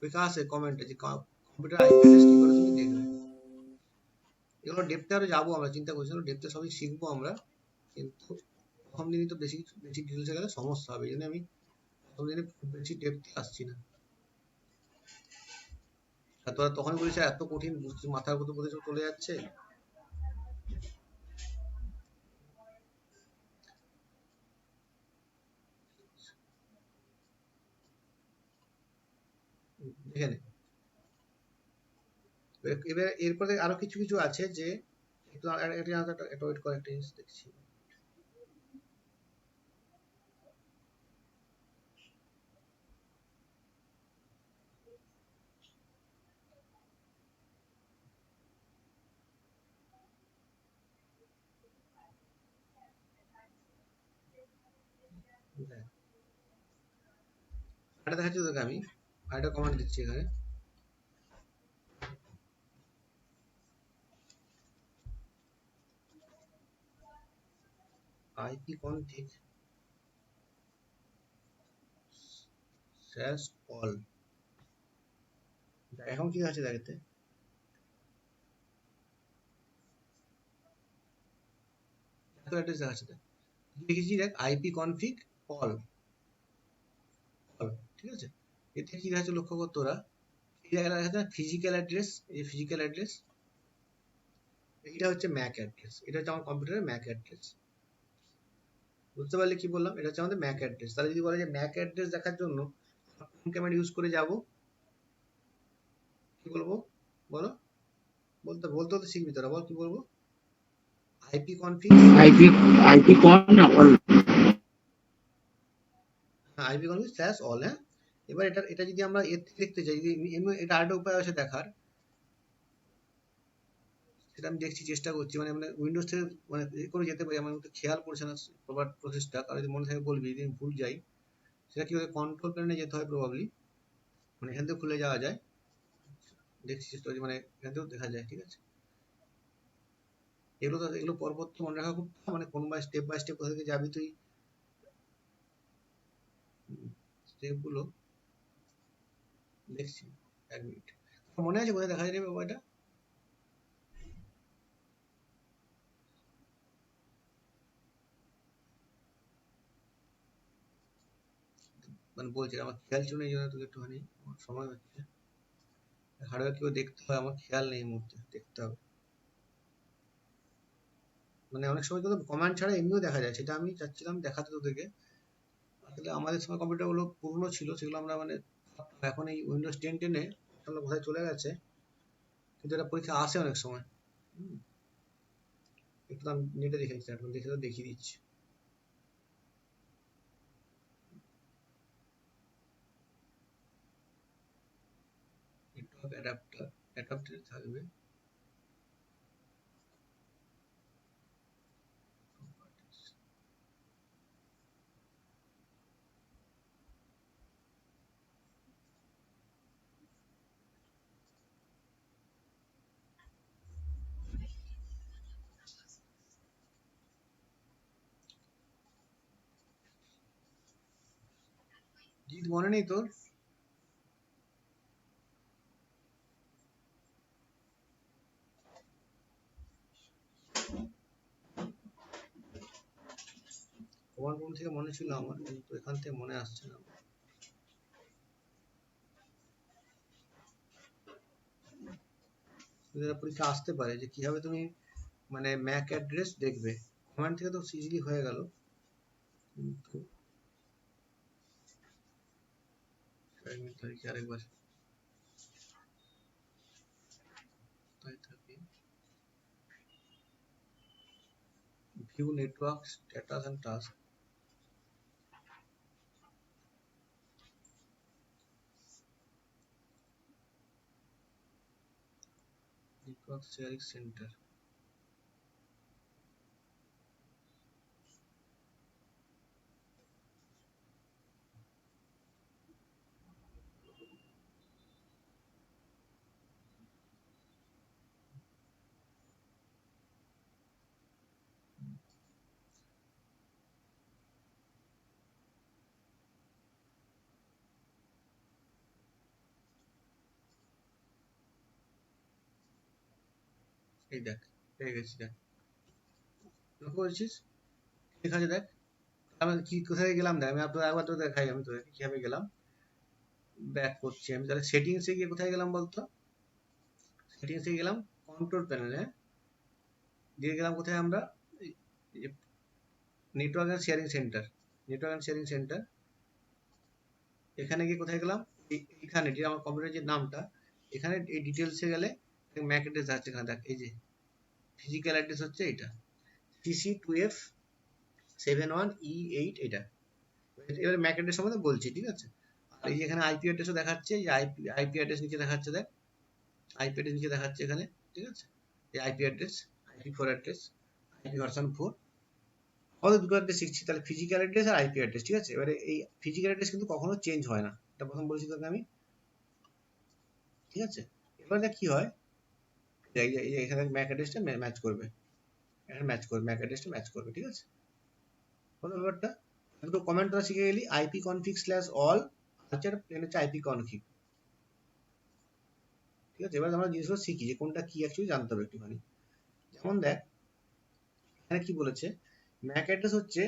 লেখা আছে কমেন্টে যে কম্পিউটার আইপি অ্যাড্রেস কি করে তুমি দেখবে, এগুলো ডেপথে আরো যাবো আমরা, চিন্তা করছি ডেপথে সবই শিখবো আমরা, কিন্তু প্রথম দিনই তো বেশি বেশি ডিটেলসে গেলে সমস্যা হবে, এই জন্য আমি প্রথম দিনে খুব বেশি ডেপথে আসছি না। আর তোরা তখন বলিস এত কঠিন বুঝতে, মাথার মধ্যে বোধহয় সব চলে যাচ্ছে। এখানে এবার এরপরে আরো কিছু কিছু আছে যে একটু একটা ওয়েট করে, একটা জিনিস দেখছি। এটা দেখাচ্ছি তোকে আমি, আরেকটা কমান্ড দিচ্ছি এখানে, আইপি কনফিগ স্ল্যাশ অল, এখন কি আছে দেখতে, অ্যাড্রেস দেখাচ্ছে, লিখেছি দেখ আইপি কনফিগ অল, ঠিক আছে। এতে কি দেখাচ্ছে লক্ষ্য কর তোরা, এই জায়গাটা দেখাচ্ছে ফিজিক্যাল অ্যাড্রেস, এই ফিজিক্যাল অ্যাড্রেস, এইটা হচ্ছে ম্যাক অ্যাড্রেস, এটা হচ্ছে আমার কম্পিউটারের ম্যাক অ্যাড্রেস। বুঝতে পারলে কি বললাম, এটা হচ্ছে আমাদের ম্যাক অ্যাড্রেস। তাহলে যদি বলে যে ম্যাক অ্যাড্রেস দেখার জন্য কোন কমান্ড ইউজ করে যাব, কি বলবো বলো, বলতে বলতে তো শিখবি তোরা, বল কি বলবো, আইপি কনফিগ, আইপি আইপি কোন all. IP config slash all. হ্যাঁ, এবার এটা যদি আমরা এর থেকে দেখতে চাই, যদি এটা আরেকটা উপায় আছে দেখার, সেটা আমি দেখছি, চেষ্টা করছি, মানে মানে উইন্ডোজ থেকে মানে করে যেতে পারি, আমার মধ্যে খেয়াল পড়ছে না প্রপার প্রসেসটা, কারণ যদি মনে থাকে বলবি, যদি আমি ভুল যাই সেটা কি হয়, কন্ট্রোল প্যানেলে যেতে হয় প্রবাবলি, মানে এখান থেকে খুলে যাওয়া যায়, দেখছি চেষ্টা করছি, মানে এখান থেকেও দেখা যায়, ঠিক আছে। এগুলো পর্বত মনে রাখা খুব, মানে কোন স্টেপ বাই স্টেপ কোথা থেকে যাবি তুই, স্টেপ গুলো দেখছি, 1 মিনিট, মনে আছে কোথায় দেখা যাবে বাবা, এটা মানে বলছি আমার খেয়াল ছিল না, এই জন্য তোকে একটুখানি আমার সময় হচ্ছে, হার্ডওয়্যার কিভাবে দেখতে হয় আমার খেয়াল নেই এই মুহূর্তে, দেখতে হবে। মানে অনেক সময় কিন্তু কমান্ড ছাড়া এমনিও দেখা যায়, সেটা আমি চাচ্ছিলাম দেখাতে তোদেরকে। আসলে আমাদের সময় কম্পিউটার গুলো পুরনো ছিল, সেগুলো আমরা মানে এখন এই উইন্ডোজ 10 আমরা কোথায় চলে গেছে, কিন্তু এটা পরীক্ষা আসে অনেক সময়। একটু আমি নেটে দেখে নিচ্ছি, এখন দেখে তো দেখিয়ে দিচ্ছি। নেটওয়ার্ক অ্যাডাপ্টার থাকবে, জিৎ মনে নেই তোর? কমান্ড রুম থেকে মনে ছিল আমার, কিন্তু এখান থেকে মনে আসছে না। পরীক্ষা আসতে পারে যে কিভাবে তুমি মানে ম্যাক অ্যাড্রেস দেখবে, কমান্ড থেকে তো ইজিলি হয়ে গেল, কিন্তু আরেকবার তাই থাকে, view network status and task, network sharing centre, এই দেখ পেয়ে গেছি, দেখ লক্ষ্য করেছিস লেখা আছে দেখ, আমি কি কোথায় গেলাম দেখ, আমি আপনার একবার তো দেখাই, আমি তো কিভাবে গেলাম, ব্যাক করছি আমি, তাহলে সেটিংসে গিয়ে কোথায় গেলাম বলতো, সেটিংসে গেলাম কন্ট্রোল প্যানেলে, দিয়ে গেলাম কোথায় আমরা, network and sharing centre, network and sharing centre, এখানে গিয়ে কোথায় গেলাম, এখানে যে আমার কম্পিউটার যে নামটা, এখানে এই ডিটেলসে গেলে ম্যাক অ্যাড্রেস আছে, এখানে দেখ এই যে ফিজিক্যাল অ্যাড্রেস হচ্ছে এটা CC2F71E8, এটা এবার ম্যাক অ্যাড্রেস সম্বন্ধে বলছি, ঠিক আছে। আর এই যে এখানে আইপি অ্যাড্রেসও দেখাচ্ছে, এই আইপি অ্যাড্রেস নিচে দেখাচ্ছে, দেখ আইপি অ্যাড্রেস নিচে দেখাচ্ছে এখানে, ঠিক আছে, এই IP address, IP4 address, IP version 4, আমাদের দুটো অ্যাড্রেস শিখছি, তাহলে ফিজিক্যাল অ্যাড্রেস আর আইপি অ্যাড্রেস, ঠিক আছে। এবারে এই ফিজিক্যাল অ্যাড্রেস কিন্তু কখনো চেঞ্জ হয় না, এটা প্রথম বলেছি তোকে আমি, ঠিক আছে। এবার দেখ কি হয়, এই যে এখানে ম্যাক অ্যাড্রেসটা ম্যাচ করবে, এখানে ম্যাচ করবে, ম্যাক অ্যাড্রেসটা ম্যাচ করবে, ঠিক আছে। হলো ব্যাপারটা। দুটো কমেন্ট তোরা শিখে গেলি, আইপি কনফিগ স্ল্যাশ অল, হচ্ছে একটা প্লেন হচ্ছে আইপি কনফিগ। ঠিক আছে, এবার আমরা জিনিসগুলো শিখি যে কোনটা কি অ্যাকচুয়ালি জানতে হবে একটুখানি। যেমন দেখ এখানে কি বলেছে, ম্যাক অ্যাড্রেস হচ্ছে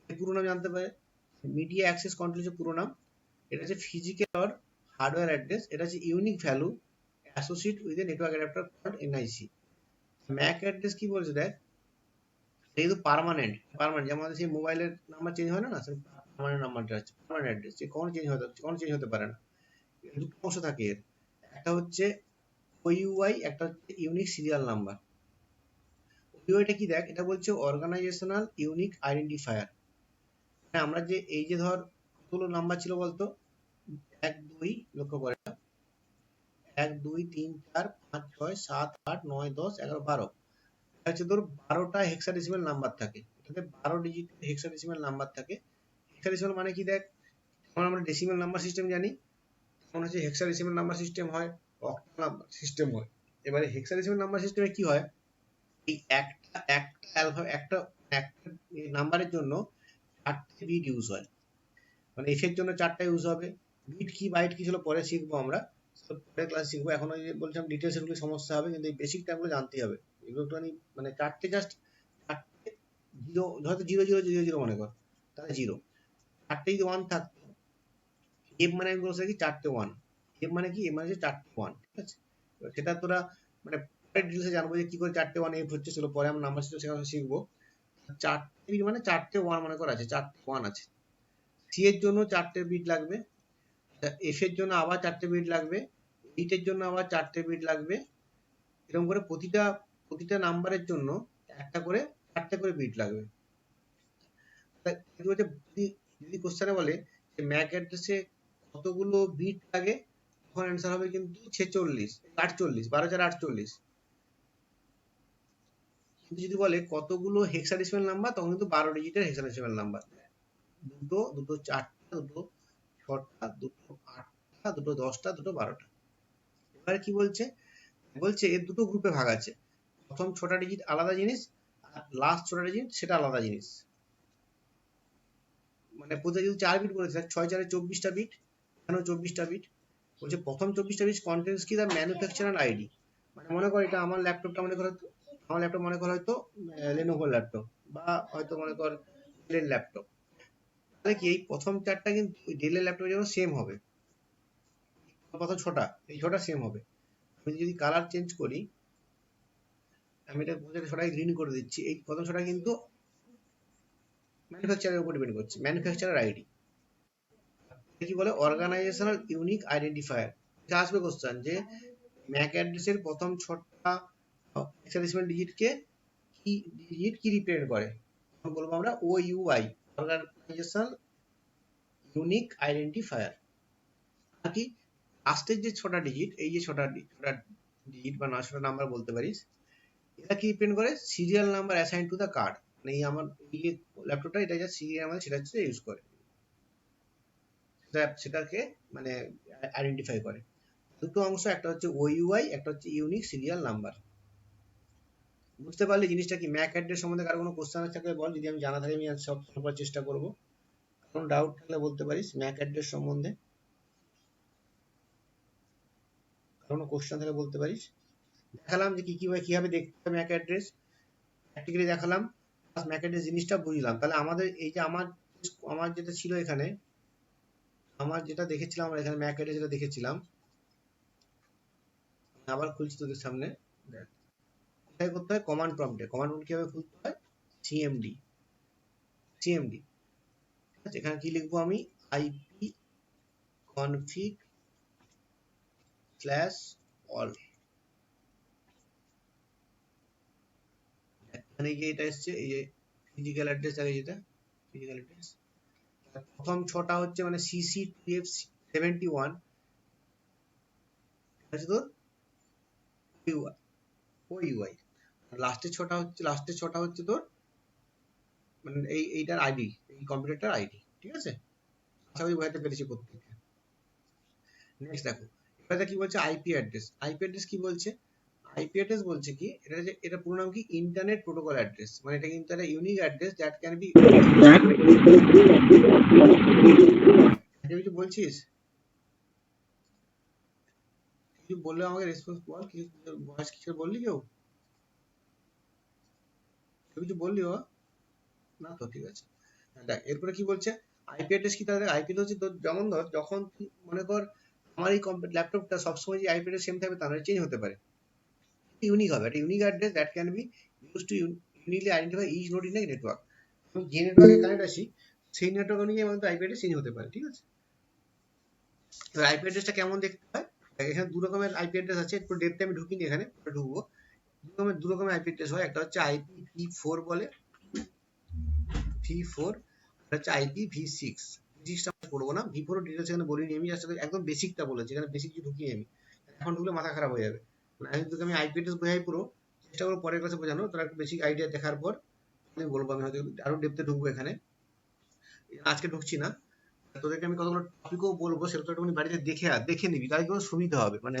পুরো নাম জানতে পারে, মিডিয়া অ্যাক্সেস কন্ট্রোল হচ্ছে পুরো নাম, এটা হচ্ছে ফিজিক্যাল অর হার্ডওয়্যার অ্যাড্রেস, এটা হচ্ছে unique value associate with a network adapter called NIC. MAC address কি বলছে দেখ, যেহেতু পার্মানেন্ট, যেমন আমাদের সেই মোবাইলের নাম্বার চেঞ্জ হয় না, না পার্মানেন্ট নাম্বারটা হচ্ছে পার্মানেন্ট অ্যাড্রেস, যে কখনো চেঞ্জ হতে পারে না। দুটো অংশ থাকে এর, একটা হচ্ছে ওইউআই, একটা হচ্ছে ইউনিক সিরিয়াল নাম্বার। ওইউআইটা কি দেখ, এটা বলছে অর্গানাইজেশনাল ইউনিক আইডেন্টিফায়ার। হ্যাঁ, আমরা যে এই যে ধর কতগুলো নাম্বার ছিল বলতো, 1 2, লক্ষ্য করে 1 2 3 4 5 6 7 8 9 10 11 12, হচ্ছে তোর 12টা হেক্সাডেসিমাল নাম্বার থাকে, এটাতে 12 ডিজিট হেক্সাডেসিমাল নাম্বার থাকে। হেক্সাডেসিমাল মানে কি দেখ, যেমন আমরা ডেসিমাল নাম্বার সিস্টেম জানি, তখন হচ্ছে হেক্সাডেসিমাল নাম্বার সিস্টেম হয়, অক্টাল নাম্বার সিস্টেম হয়। এবারে হেক্সাডেসিমাল নাম্বার সিস্টেমে কি হয়, এই একটা একটা অ্যালফা একটা একটা নাম্বারের জন্য 4টে বিট ইউজ হয়, মানে এফের জন্য 4টা ইউজ হবে। বিট কি বাইট কি ছিল পরে শিখবো আমরা, পরে ক্লাস শিখবো। এখন ওই যে বলছিলাম ডিটেলস এগুলো সমস্যা হবে, কিন্তু এই বেসিক টাইমগুলো জানতেই হবে। এগুলো একটুখানি মানে 4টে জাস্ট 4টে জিরো, হয়তো 0 0 0 0 মনে কর, তাহলে 0, 4টে যদি 1 থাকতো, এফ মানে আমি বলছি কি 4টে 1, এফ মানে কি, এফ মানে হচ্ছে 4টে 1, ঠিক আছে। এবার সেটা তোরা মানে পরে ডিটেলসে জানবো যে কি করে 4টে 1 এফ হচ্ছে, চলো পরে আমরা নাম্বার সিস্টেম সেখানে শিখবো। 4টে বিট মানে 4টে 1 মনে কর আছে, 4টে 1 আছে। সি এর জন্য 4টে বিট লাগবে, এফ এর জন্য আবার 4টে বিট লাগবে, এইটের জন্য আবার 4টে বিট লাগবে, এরকম করে প্রতিটা প্রতিটা নাম্বারের জন্য একটা করে 4টে করে বিট লাগবে। যদি যদি কোশ্চেনে বলে যে ম্যাক অ্যাড্রেসে কতগুলো বিট লাগে, তখন অ্যান্সার হবে কিন্তু 46 48, 12 4 48। কিন্তু যদি বলে কতগুলো হেক্সাডেসিমাল নাম্বার, তখন কিন্তু 12 ডিজিটের হেক্সাডেসিমাল নাম্বার, দুটো দুটো 4টা, দুটো 6টা, দুটো 8টা, দুটো 10টা, দুটো 12টা। এবারে কি বলছে, বলছে এর দুটো গ্রুপে ভাগ আছে, প্রথম 6টা ডিজিট আলাদা জিনিস, আর লাস্ট 6টা ডিজিট সেটা আলাদা জিনিস। মানে প্রত্যেক যদি 4 বিট বলেছে, 6 4 24টা বিট, কেন 24টা বিট বলছে, প্রথম 24টা বিট কন্টেন্টস কি, দ্য ম্যানুফ্যাকচারার আইডি। মানে মনে কর এটা আমার ল্যাপটপটা, মনে কর আমার ল্যাপটপ মনে কর হয়তো লেনোভোর ল্যাপটপ, বা হয়তো মনে কর ডেলের ল্যাপটপ, তাহলে কি এই প্রথম 4টা কিন্তু ডেলের ল্যাপটপের জন্য সেম হবে, প্রথম 6টা, এই 6টা সেম হবে। আমি যদি কালার চেঞ্জ করি, আমি এটা ছটাকে গ্রিন করে দিচ্ছি, এই প্রথম 6টা কিন্তু ম্যানুফ্যাকচারের উপর ডিপেন্ড করছে, ম্যানুফ্যাকচারার আইডি। কি বলে, অর্গানাইজেশনাল ইউনিক আইডেন্টিফায়ার। এটা আসবে কোশ্চেন যে ম্যাক অ্যাড্রেসের প্রথম 6টা হেক্সাডেসিমাল ডিজিটকে কি ডিজিট কি রিপ্রেজেন্ট করে, তখন বলবো আমরা ওইউআই, অর্গানাইজেশনাল ইউনিক আইডেন্টিফায়ার। আর কি লাস্টের যে 6টা ডিজিট, এই যে 6টা ডিজিট বা 9টা নাম্বার বলতে পারিস, এটা কি ডিপেন্ড করে, serial number assign to the card. মানে এই আমার এই যে ল্যাপটপটা, এটা যা সিরিয়াল নাম্বার সেটা হচ্ছে ইউজ করে, সেটাকে মানে আইডেন্টিফাই করে। দুটো অংশ, একটা হচ্ছে ওইউআই, একটা হচ্ছে ইউনিক সিরিয়াল নাম্বার। বুঝতে পারলি জিনিসটা কি? ম্যাক অ্যাড্রেস সম্বন্ধে কারো কোনো কোশ্চেন থাকলে বল, যদি আমি জানা থাকে আমি সব সবার চেষ্টা করব। কোনো ডাউট থাকলে বলতে পারিস ম্যাক অ্যাড্রেস সম্বন্ধে, কোনো কোশ্চেন থাকলে বলতে পারিস। দেখালাম যে কি কিভাবে দেখতে হবে ম্যাক অ্যাড্রেস, প্র্যাকটিক্যালি দেখালাম, প্লাস ম্যাক অ্যাড্রেস জিনিসটা বুঝলাম। তাহলে আমাদের এই যে আমার যেটা ছিল এখানে, আমার যেটা দেখেছিলাম, আমরা এখানে ম্যাক অ্যাড্রেস যেটা দেখেছিলাম, আবার খুলছি তোদের সামনে, কোথায় করতে হয়, কমান্ড প্রম্পটে। কমান্ড প্রম্পট কিভাবে খুলতে হয়, সিএমডি, ঠিক আছে। এখানে কি লিখবো আমি, আইপি কনফিগ স্ল্যাশ অল। এখানে গিয়ে এটা এসছে, এই যে ফিজিক্যাল অ্যাড্রেস আগে, যেটা ফিজিক্যাল অ্যাড্রেস, প্রথম 6টা হচ্ছে মানে সিসি 2F71 আছে তোর ওইউআই, লাস্টের 6টা হচ্ছে তোর মানে এইটার আইডি, এই কম্পিউটারটার আইডি, ঠিক আছে। আশা করি বোঝাতে পেরেছি প্রত্যেককে। নেক্সট দেখো, এবারে কি বলছে, আইপি অ্যাড্রেস। আইপি অ্যাড্রেস কি বলছে, আইপি অ্যাড্রেস বলছে কি, এটা পুরো নাম কি, ইন্টারনেট প্রোটোকল অ্যাড্রেস, মানে এটা কিন্তু একটা unique address that can B. কিছু বলছিস, কিছু বললে আমাকে রেসপন্স বল, কিছু ভয়েস কিছু বললি, কেউ কিছু বললি ও না তো, ঠিক আছে। দেখ এরপরে কি বলছে, আইপি অ্যাড্রেস কি, তাহলে আইপি হচ্ছে তোর, যেমন ধর যখন তুই মনে কর আমার এই ল্যাপটপটা সবসময় যে আইপি অ্যাড্রেস সেম থাকবে তা নয়, চেঞ্জ হতে পারে, ইউনিক হবে, একটা unique address that can be use to uniquely identify each node in a network. আমি যে নেটওয়ার্কে কানেক্ট আছি সেই নেটওয়ার্ক অনুযায়ী আমাদের আইপি অ্যাড্রেস চেঞ্জ হতে পারে, ঠিক আছে। এবার আইপি অ্যাড্রেসটা কেমন দেখতে হয়, এখানে দু রকমের আইপি অ্যাড্রেস আছে, একটু ডেপথে আমি ঢুকিনি, এখানে ঢুকবো। দু রকমের আইপি অ্যাড্রেস হয়, একটা হচ্ছে IP v4 বলে, v4, আর হচ্ছে IPv6। v6টা পড়বো না, v4 এর ডিটেইলস এখানে বলিনি আমি, জাস্ট একদম বেসিকটা বলেছি, এখানে বেসিক কিছু ঢুকিয়ে আমি, এখন ঢুকলে মাথা খারাপ হয়ে যাবে। আমি তোকে আমি আইপি অ্যাড্রেস বোঝাই পুরো, চেষ্টা করবো পরের ক্লাসে বোঝানো, তোরা একটু বেসিক আইডিয়া দেখার পর আমি বলবো, আমি হয়তো আরো ডেপথে ঢুকবো এখানে, আজকে ঢুকছি না। তোদেরকে আমি কতগুলো টপিকও বলবো, সেটা তো একটুখানি বাড়িতে দেখে নিবি, তাহলে কিন্তু সুবিধা হবে, মানে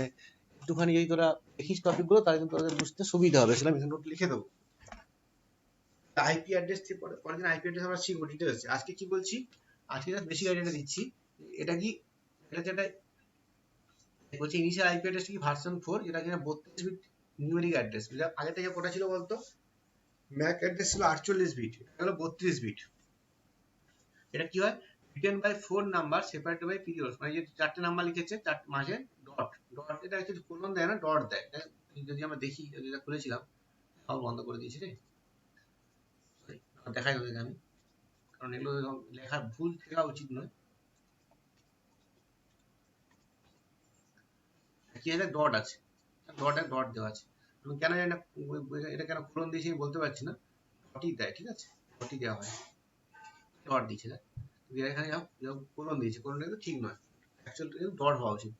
একটুখানি যদি তোরা দেখিস টপিকগুলো তাহলে কিন্তু তোদের বুঝতে সুবিধা হবে, সেটা আমি এখানে নোট লিখে দেবো। আইপি অ্যাড্রেস থেকে পরের দিন আইপি অ্যাড্রেস আমরা শিখবো ডিটেইলস। আজকে কি বলছি, আজকে জাস্ট বেসিক আইডিয়াটা দিচ্ছি। এটা কি, এটা যেটা বলছি ইনিশিয়াল আইপি অ্যাড্রেস কি ভার্সন 4, যেটা কিনা 32 বিট নিউমেরিক অ্যাড্রেস। আগে থেকে কটা ছিল বলতো, ম্যাক অ্যাড্রেস ছিল 48 বিট, এটা হলো 32 বিট। এটা কি হয়, written by 4 number separated by periods, মানে যে চারটে নাম্বার লিখেছে, চার মাঝে ডট ডট, এটা অ্যাকচুয়ালি কোলন দেয় না, ডট দেয়। যদি আমরা দেখি, যেটা খুলেছিলাম সব বন্ধ করে দিয়েছি রে, দেখাই তোদেরকে আমি, কারণ এগুলো লেখা ভুল থাকা উচিত নয়। কি আছে, ডট আছে, ডট দেওয়া আছে, আমি কেন জানি না এটা কেন কোলন দিয়েছি আমি বলতে পারছি না, ডটই দেয়, ঠিক আছে, ডটই দেওয়া হয়, ডট দিয়েছে দেখ, এখানে কোলন দিয়েছে, কোলন কিন্তু ঠিক নয়, অ্যাকচুয়ালি ডট হওয়া উচিত।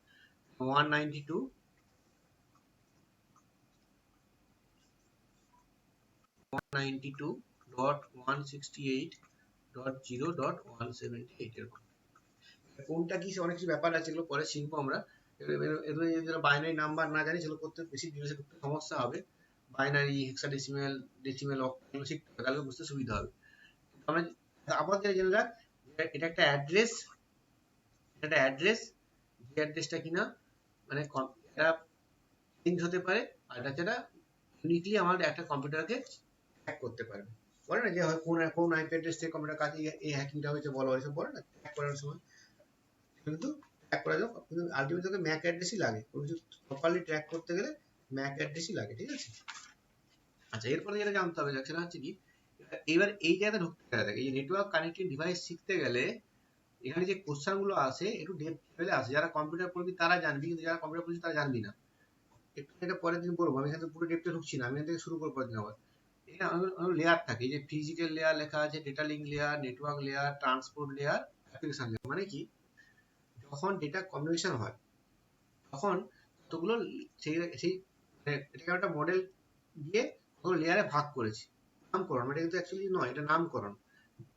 192.168.0.178 এরকম। কোনটা কি অনেক কিছু ব্যাপার আছে, এগুলো পরে শিখবো আমরা। এগুলো যারা বাইনারি নাম্বার না জানি, সেগুলো করতে বেশি ডিটেইলসে ঢুকতে সমস্যা হবে। বাইনারি, হেক্সাডেসিমাল, ডেসিমাল, অক্টাল শিখতে হবে, তাহলে বুঝতে সুবিধা হবে। আমরা আপাতত জেনে রাখ, এটা একটা অ্যাড্রেস, যে অ্যাড্রেসটা কিনা মানে এটা চেঞ্জ হতে পারে, আর এটা ইউনিকলি আমার একটা কম্পিউটারকে হ্যাক করতে পারবে। বলে না যে হয় কোন আইপি অ্যাড্রেস থেকে কম্পিউটার কাছে এই হ্যাকিংটা হয়েছে, বলা হয়েছে, বলে না হ্যাক করার সময়, কিন্তু ট্র্যাক করা যাবে, কিন্তু আলটিমেটলি তোকে ম্যাক অ্যাড্রেসই লাগে, কোনো কিছু প্রপারলি ট্র্যাক করতে গেলে ম্যাক অ্যাড্রেসই লাগে, ঠিক আছে। আচ্ছা, এরপরে যেটা জানতে হবে সেটা হচ্ছে কি, এবার এই জায়গাতে ঢুকতে গেলে, এই নেটওয়ার্ক কানেক্টিং ডিভাইস শিখতে গেলে এখানে যে কোশ্চেন গুলো আসে একটু ডেপথ লেভেলে আসে, যারা কম্পিউটার পড়বি তারা জানবি, কিন্তু যারা কম্পিউটার পড়বি তারা জানবি না। একটু এটা পরের দিন বলবো, আমি এখানে পুরো ডেপথে ঢুকছি না, আমি এখান থেকে শুরু করবো পরের দিন আবার। এখানে লেয়ার থাকে, এই যে ফিজিক্যাল লেয়ার লেখা আছে, data link layer, network layer, transport layer, application layer. মানে কি, যখন ডেটা কমিউনিকেশন হয় তখন কতগুলো সেই এটাকে একটা মডেল দিয়ে কতগুলো লেয়ারে ভাগ করেছি, নামকরণ, এটা কিন্তু অ্যাকচুয়ালি নয়, এটা নামকরণ।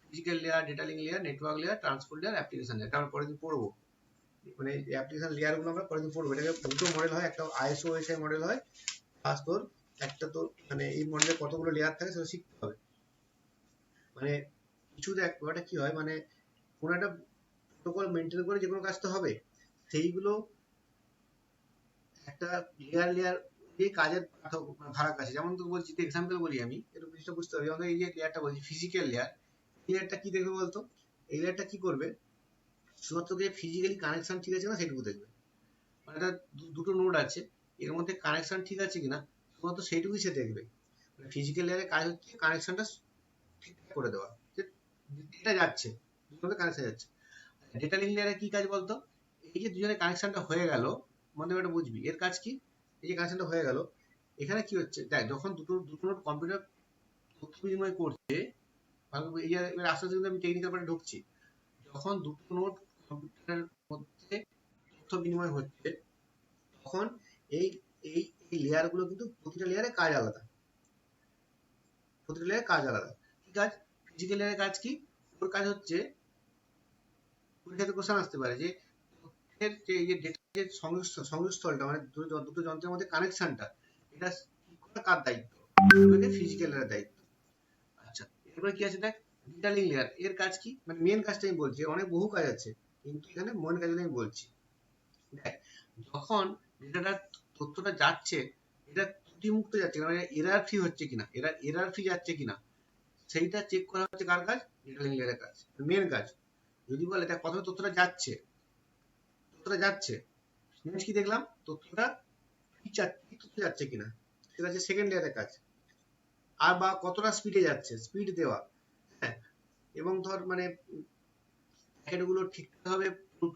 Physical layer, data link layer, network layer, transport layer, application layer, এটা আমরা পরের দিন পড়বো। মানে অ্যাপ্লিকেশন লেয়ার গুলো আমরা পরের দিন পড়বো। এটাকে দুটো মডেল হয়, একটা আইএসও ওএসআই মডেল হয়, প্লাস তোর একটা তোর মানে এই মডেলে কতগুলো লেয়ার থাকে সেটা শিখতে হবে। মানে কিছু দেখ ওটা কি হয়, মানে কোনো একটা প্রোটোকল মেনটেন করে যে কোনো কাজ তো হবে, সেইগুলো একটা লেয়ার দিয়ে কাজের ভাগ আছে। যেমন তো বলছি, এক্সাম্পল বলি আমি, একটু জিনিসটা বুঝতে হবে। যেমন এই যে লেয়ারটা বলছি ফিজিক্যাল লেয়ার, এই লেয়ারটা কি দেখবে বলতো, এই লেয়ারটা কি করবে, শুধুমাত্র যে ফিজিক্যালি কানেকশন ঠিক আছে না সেটুকু দেখবে, মানে এটা দুটো নোড আছে, এর মধ্যে কানেকশন ঠিক আছে কিনা শুধুমাত্র সেইটুকুই সে দেখবে। ফিজিক্যাল লেয়ারের কাজ হচ্ছে কানেকশনটা ঠিকঠাক করে দেওয়া, যে এটা যাচ্ছে দুজনের কানেকশন যাচ্ছে। ডেটা লিঙ্ক লেয়ারে কি কাজ বলতো, এই যে দুজনের কানেকশনটা হয়ে গেল, মনে এটা বুঝবি এর কাজ কি। এই যে কানেকশনটা হয়ে গেল, এখানে কি হচ্ছে দেখ, যখন দুটো নোড কম্পিউটার তথ্য বিনিময় করছে, এই যে এবার আস্তে আস্তে আমি টেকনিক্যাল পার্টে ঢুকছি, যখন দুটো নোড কম্পিউটারের মধ্যে তথ্য বিনিময় হচ্ছে, তখন এই এই এই লেয়ার গুলো কিন্তু প্রতিটা লেয়ারে কাজ আলাদা, প্রতিটা লেয়ারে কাজ আলাদা। কি কাজ, ফিজিক্যাল লেয়ারের কাজ কি, ওর কাজ হচ্ছে, পরীক্ষাতে কোশ্চেন আসতে পারে যে তথ্যের যে এই যে ডেটা যে সংযোগস্থলটা, মানে দুটো যন্ত্রের মধ্যে কানেকশনটা, এটা কার দায়িত্ব? ফিজিক্যাল লেয়ারের দায়িত্ব। আচ্ছা, এরপরে কি আছে দেখ, ডিটেইলিং লেয়ার। এর কাজ কি, মানে মেন কাজটা আমি বলছি, অনেক বহু কাজ আছে কিন্তু এখানে মেন কাজটা আমি বলছি। দেখ, যখন ডেটাটা তথ্যটা যাচ্ছে, এটা ত্রুটিমুক্ত যাচ্ছে কিনা, মানে এরার ফ্রি হচ্ছে কিনা, এরার ফ্রি যাচ্ছে কিনা, সেইটা চেক করা হচ্ছে কার কাজ? ডিটেইলিং লেয়ারের কাজ, মেন কাজ। যদি বলে দেখ প্রথমে তথ্যটা যাচ্ছে, নেক্সট কি দেখলাম, তথ্যটা ঠিক তথ্য যাচ্ছে কিনা, সেটা হচ্ছে সেকেন্ড লেয়ারের কাজ। আর বা কতটা স্পিডে যাচ্ছে, স্পিড দেওয়া, হ্যাঁ, এবং ধর মানে প্যাকেটগুলো ঠিকঠাকভাবে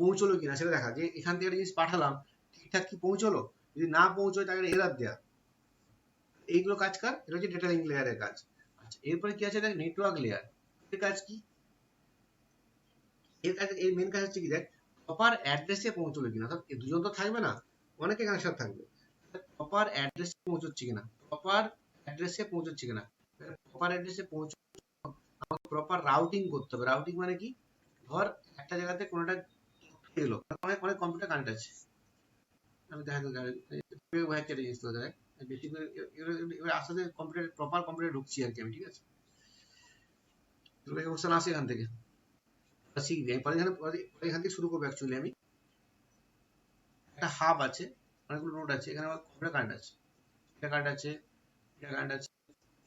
পৌঁছলো কিনা সেটা দেখা, যে এখান থেকে একটা জিনিস পাঠালাম ঠিকঠাক কি পৌঁছলো, যদি না পৌঁছয় তাকে এরার দেওয়া, এইগুলো কাজ কার? এটা হচ্ছে ডিটেইলিং লেয়ারের কাজ। আচ্ছা, এরপরে কি আছে দেখ, নেটওয়ার্ক লেয়ার। এর কাজ কি? এর মেন কাজ হচ্ছে কি দেখ, প্রপার অ্যাড্রেসে পৌঁছলো কিনা। অর্থাৎ দুজন তো থাকবে না, অনেকে কানেকশন থাকবে, প্রপার অ্যাড্রেসে পৌঁছচ্ছে কিনা, প্রপার অ্যাড্রেসে পৌঁছ আমাকে প্রপার রাউটিং করতে হবে। রাউটিং মানে কি, ধর একটা জায়গাতে কোনোটা এলো, অনেক অনেক কম্পিউটার কানেক্ট আছে, আমি দেখাতে জিনিস তো দেখ, বেশি করে এবার আস্তে আস্তে কম্পিউটার, প্রপার কম্পিউটার ঢুকছি আর কি আমি, ঠিক আছে? কোশ্চেন আসে এখান থেকে, শিখবি। আমি এখান থেকে শুরু করবো। অ্যাকচুয়ালি আমি একটা হাব আছে, অনেকগুলো নোড আছে, এখানে আমার কম্পিউটার কারেন্ট আছে, এটা কারেন্ট আছে, এটা কারেন্ট আছে,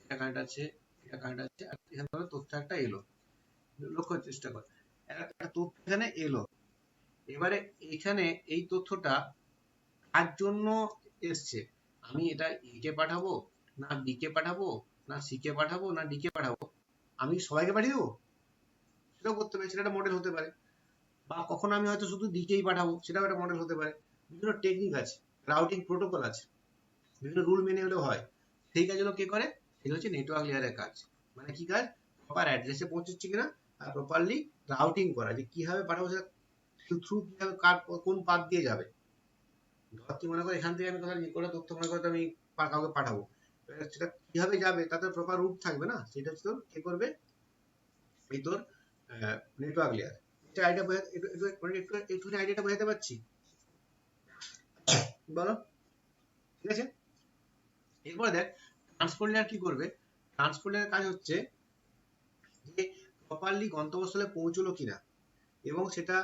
এটা কারেন্ট আছে, এটা কারেন্ট আছে, আর এখান থেকে তথ্য একটা এলো। লক্ষ্য চেষ্টা কর, একটা তথ্য এখানে এলো। এবারে এখানে এই তথ্যটা কার জন্য এসছে, আমি এটা এ কে পাঠাবো, না বি কে পাঠাবো, না সি কে পাঠাবো, না ডি কে পাঠাবো, আমি সবাইকে পাঠিয়ে দেবো, সেটাও করতে পারে, সেটা একটা মডেল হতে পারে। বা কখনো আমি হয়তো শুধু দিকেই পাঠাবো, সেটাও একটা মডেল হতে পারে। বিভিন্ন টেকনিক আছে, রাউটিং প্রোটোকল আছে, বিভিন্ন রুল মেনে হলেও হয়। সেই কাজগুলো কে করে? সেগুলো হচ্ছে নেটওয়ার্ক লেয়ারের কাজ। মানে কি কাজ? প্রপার অ্যাড্রেসে পৌঁছচ্ছে কিনা, আর প্রপারলি রাউটিং করা, যে কিভাবে পাঠাবো, সেটা থ্রু কিভাবে, কার কোন পাথ দিয়ে যাবে। ধর তুই মনে কর এখান থেকে আমি কোথাও তথ্য মনে করতে আমি কাউকে পাঠাবো, সেটা কিভাবে যাবে তাতে প্রপার রুট থাকবে না, সেটা হচ্ছে তোর কে করবে? এই তোর নেটওয়ার্ক লেয়ার। এটা আইডিয়া একটুখানি আইডিয়াটা বোঝাতে পারছি, বলো? ঠিক আছে, এরপরে দেখ ট্রান্সপোর্ট লেয়ার কি করবে। ট্রান্সপোর্ট লেয়ারের কাজ হচ্ছে যে প্রপারলি গন্তব্যস্থলে পৌঁছলো কিনা, এবং সেটা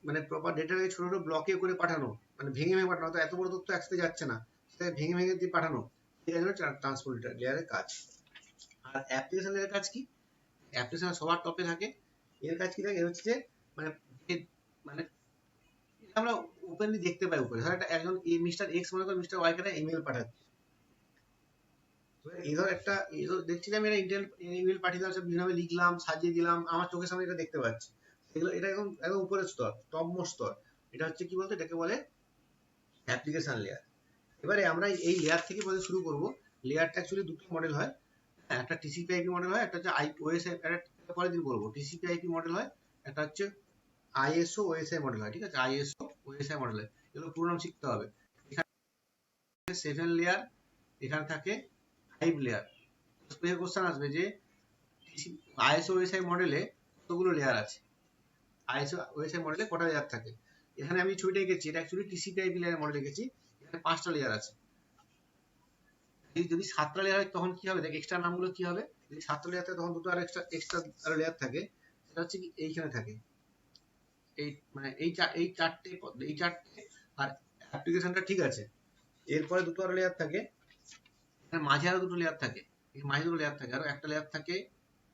মানে প্রপার ডেটাকে ছোট ছোট ব্লকে করে পাঠানো, মানে ভেঙে ভেঙে পাঠানো, তো এত বড় তথ্য একসাথে যাচ্ছে না, সেটাকে ভেঙে ভেঙে দিয়ে পাঠানো, ঠিক আছে, ট্রান্সপোর্ট লেয়ারের কাজ। আর অ্যাপ্লিকেশন লেয়ারের কাজ কি? অ্যাপ্লিকেশন সবার টপে থাকে, এর কাজ কি থাকে? এর হচ্ছে যে মানে মানে আমরা ওপেনলি দেখতে পাই উপরে, ধর একটা একজন মিস্টার এক্স মনে করে মিস্টার ওয়াই কে একটা ইমেল পাঠাচ্ছে, এধর একটা দেখছি যে আমি একটা ইমেল পাঠিয়ে দিলাম, বিভিন্নভাবে লিখলাম, সাজিয়ে দিলাম, আমার চোখের সামনে এটা দেখতে পাচ্ছি, এগুলো এটা একদম একদম উপরের স্তর, টপ মোস্ট স্তর। এটা হচ্ছে কি বলতো, এটাকে বলে অ্যাপ্লিকেশন লেয়ার। এবারে আমরা এই লেয়ার থেকে বলতে শুরু করব। লেয়ারটা অ্যাকচুয়ালি দুটো মডেল হয়, একটা টিসিপি আইপি মডেল হয়, একটা হচ্ছে ওএসআই, একটা পরের দিন বলবো। টিসিপি আইপি মডেল হয়, একটা হচ্ছে আইএসও ওএসআই মডেল হয়, ঠিক আছে? আইএসও ওএসআই মডেল হয়, এগুলো পুরো নাম শিখতে হবে। এখানে 7 লেয়ার, এখানে থাকে 5 লেয়ার। কোশ্চেন আসবে যে আইএসও ওএসআই মডেলে কতগুলো লেয়ার আছে, আইএসও ওএসআই মডেলে কটা লেয়ার থাকে। এখানে আমি ছবিটা এঁকেছি, এটা actually TCP IP layer model এঁকেছি, এখানে 5টা লেয়ার আছে। যদি 7টা লেয়ার হয় তখন কি হবে দেখ, এক্সট্রা নামগুলো কি হবে, যদি 7টা লেয়ার থাকে তখন দুটো আর এক্সট্রা আরো লেয়ার থাকে, সেটা হচ্ছে কি এইখানে থাকে, এই মানে এই চারটে। আর অ্যাপ্লিকেশনটা ঠিক আছে, এরপরে দুটো আরো লেয়ার থাকে, এখানে মাঝে আরো দুটো লেয়ার থাকে, এই মাঝে দুটো লেয়ার থাকে, আরো একটা লেয়ার থাকে,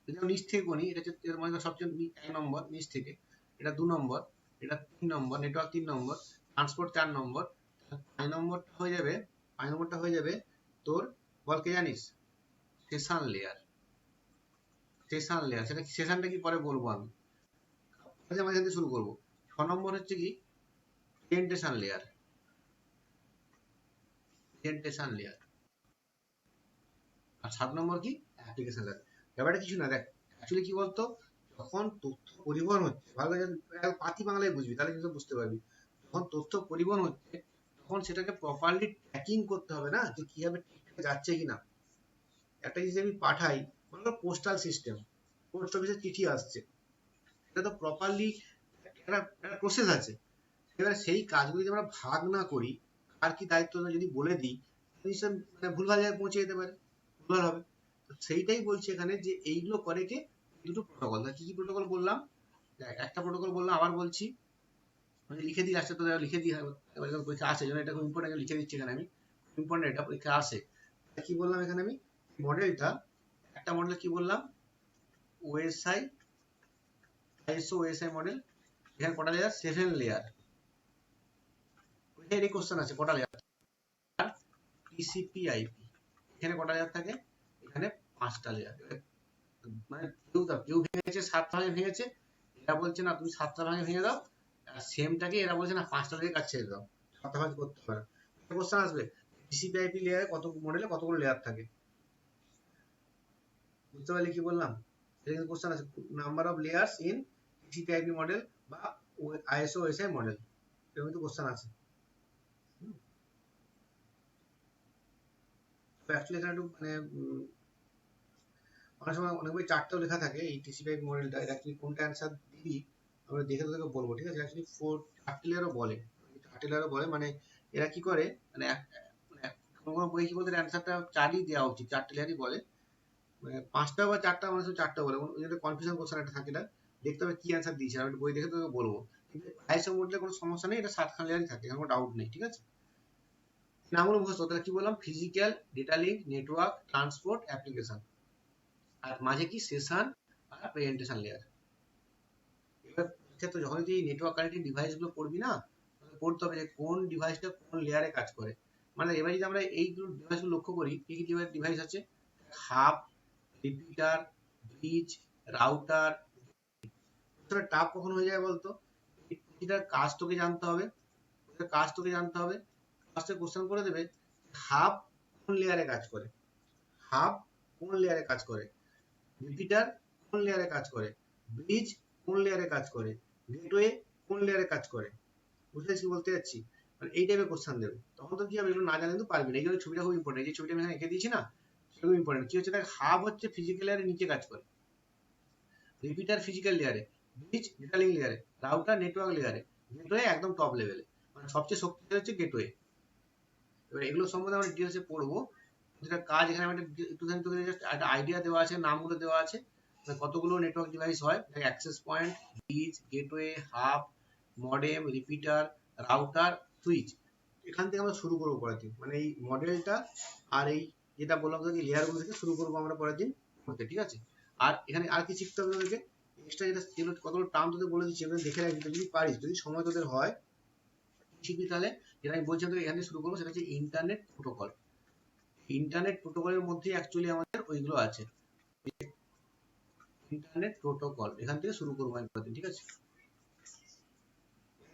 যদি আমরা নিচ থেকে গুনি, এটা হচ্ছে এর মধ্যে সবচেয়ে 1 নম্বর নিচ থেকে, এটা 2 নম্বর, এটা 3 নম্বর, নেটওয়ার্ক 3 নম্বর, ট্রান্সপোর্ট 4 নম্বর, 5 নম্বরটা হয়ে যাবে তোর, বল কে জানিস? Session layer. সেটা সেশনটা কি পরে বলবো আমি, মাঝে থেকে শুরু করবো। 6 নম্বর হচ্ছে কি প্রেজেন্টেশন লেয়ার। আর 7 নম্বর কি অ্যাপ্লিকেশন লেয়ার। ব্যাপারটা কিছু না, দেখ অ্যাকচুয়ালি কি বলতো, যখন তথ্য পরিবহন হচ্ছে, ভালো করে পাতি বাংলায় বুঝবি তাহলে কিন্তু বুঝতে পারবি, যখন তথ্য পরিবহন হচ্ছে তখন সেটাকে প্রপারলি ট্র্যাকিং করতে হবে না, যে কিভাবে ঠিকঠাক যাচ্ছে কিনা। একটা জিনিস আমি পাঠাই, মনে করো পোস্টাল সিস্টেম, পোস্ট অফিসে চিঠি আসছে, এটা তো প্রপারলি একটা প্রসেস আছে। এবার সেই কাজগুলি যদি আমরা ভাগ না করি, আর কি দায়িত্ব যদি বলে দিই, মানে ভুলভাল জায়গায় পৌঁছে যেতে পারে, ভুলভাল হবে। তো সেইটাই বলছি এখানে যে এইগুলো করে কে দুটো প্রোটোকল। কি কি প্রোটোকল বললাম? একটা প্রোটোকল বললাম, আবার বলছি, আমি লিখে দিই, আসছে তো লিখে দিই, পরীক্ষা আসে জন্য এটা খুব ইম্পর্টেন্ট, লিখে দিচ্ছি এখানে আমি, ইম্পর্টেন্ট, এটা পরীক্ষা আসে। কি বললাম এখানে আমি? মডেলটা, একটা মডেল কি বললাম? OSI, ISO OSI model. এখানে কটা লেয়ার? 7 লেয়ার। এই কোশ্চেন আছে কটা লেয়ার? টিসিপি আইপি এখানে কটা লেয়ার থাকে? এখানে 5টা লেয়ার। মানে কেউ ভেঙেছে 7টা ভাগে ভেঙেছে, এরা বলছে না তুমি 7টা ভাগে ভেঙে দাও, আর সেমটাকে এরা বলছে না 5টা থেকে কাজ ছেড়ে দাও, 7টা ভাগ করতে পারে। কোশ্চেন আসবে টিসিপি আইপি লেয়ারে কত মডেলে কতগুলো লেয়ার থাকে, বুঝতে পারলে কি বললাম? এটা কোশ্চেন আছে, number of layers in TCP IP model বা আইএসও ওএসআই মডেল, এরকম কিন্তু কোশ্চেন আছে। অ্যাকচুয়ালি এখানে একটু মানে অনেক সময় অনেক বই চারটেও লেখা থাকে এই টিসিপি আইপি মডেলটা, এটা অ্যাকচুয়ালি কোনটা অ্যান্সার দিবি আমরা দেখে তোকে বলবো, ঠিক আছে? অ্যাকচুয়ালি 4 লেয়ারও বলে, 4 লেয়ারও বলে, মানে এরা কি করে, মানে কোনো কোনো বই কি বলতে অ্যান্সারটা 4ই দেওয়া উচিত, 4 লেয়ারই বলে, মানে 5টা বা 4টা মানুষ 4টা বলে, এটা কনফিউশন কোশ্চেন একটা থাকে, এটা দেখতে হবে কি অ্যান্সার দিয়েছে, আমি বই দেখে তোকে বলবো। কিন্তু আইএসও মডেলে কোনো সমস্যা নেই, এটা 7খান লেয়ারই থাকে, কোনো ডাউট নেই, ঠিক আছে? নামগুলো মুখস্থ, তাহলে কি বললাম? Physical, data link, network, transport, application, আর মাঝে কি সেশন আর প্রেজেন্টেশন লেয়ার। এবার ক্ষেত্রে যখন তুই নেটওয়ার্ক কানেক্টেড ডিভাইস গুলো পড়বি না, পড়তে হবে যে কোন ডিভাইসটা কোন লেয়ারে কাজ করে। মানে এবার যদি আমরা এইগুলো ডিভাইস গুলো লক্ষ্য করি, কি কি ডিভাইস আছে? Hub, repeater, bridge, router. Tough কখন হয়ে যায় বলতো? এটার কাজ তোকে জানতে হবে, কাজ তোকে জানতে হবে। ফার্স্টে কোশ্চেন করে দেবে হাব কোন লেয়ারে কাজ করে, হাব কোন লেয়ারে কাজ করে, রিপিটার কোন লেয়ারে কাজ করে, ব্রিজ কোন লেয়ারে কাজ করে, গেটওয়ে কোন লেয়ারে কাজ করে। বুঝতে কি বলতে যাচ্ছি? মানে এই টাইপের কোশ্চেন দেবে, তখন তো কি হবে, এগুলো না জানলে কিন্তু পারবি না। এই জন্য ছবিটা খুব ইম্পর্টেন্ট, এই যে ছবিটা আমি এখানে এঁকে দিয়েছি না, সেটা খুব ইম্পর্টেন্ট। কি হচ্ছে, দেখ হাব হচ্ছে ফিজিক্যাল লেয়ারে নিচে কাজ করে, রিপিটার ফিজিক্যাল লেয়ারে, ব্রিজ ডেটা লিঙ্ক লেয়ারে, রাউটার নেটওয়ার্ক লেয়ারে, গেটওয়ে একদম টপ লেভেলে, মানে সবচেয়ে শক্তিশালী হচ্ছে গেটওয়ে। এবার এগুলো সম্বন্ধে আমরা ডিটেলসে পড়বো, যেটা কাজ এখানে আমি একটুখানি তোকে জাস্ট একটা আইডিয়া দেওয়া আছে, নামগুলো দেওয়া আছে, কতগুলো নেটওয়ার্ক ডিভাইস হয়, access point, bridge, gateway, hub, modem, repeater, router, switch. এখান থেকে আমরা শুরু করবো পরের দিন, মানে এই মডেলটা আর এই যেটা বললাম তোকে লেয়ারগুলো থেকে শুরু করবো আমরা পরের দিন করতে, ঠিক আছে? আর এখানে আর কি শিখতে হবে তোদেরকে, এক্সট্রা যেগুলো কতগুলো টার্ম তোদের বলে দিচ্ছি, এগুলো দেখে রাখবি, যদি পারিস, যদি সময় তোদের হয় শিখবি, তাহলে যেটা আমি বলছিলাম তোকে এখানে শুরু করবো, সেটা হচ্ছে ইন্টারনেট প্রোটোকল। ইন্টারনেট প্রোটোকলের মধ্যে অ্যাকচুয়ালি আমাদের ওইগুলো আছে, ইন্টারনেট প্রোটোকল, এখান থেকে শুরু করবো আমি পরের দিন, ঠিক আছে?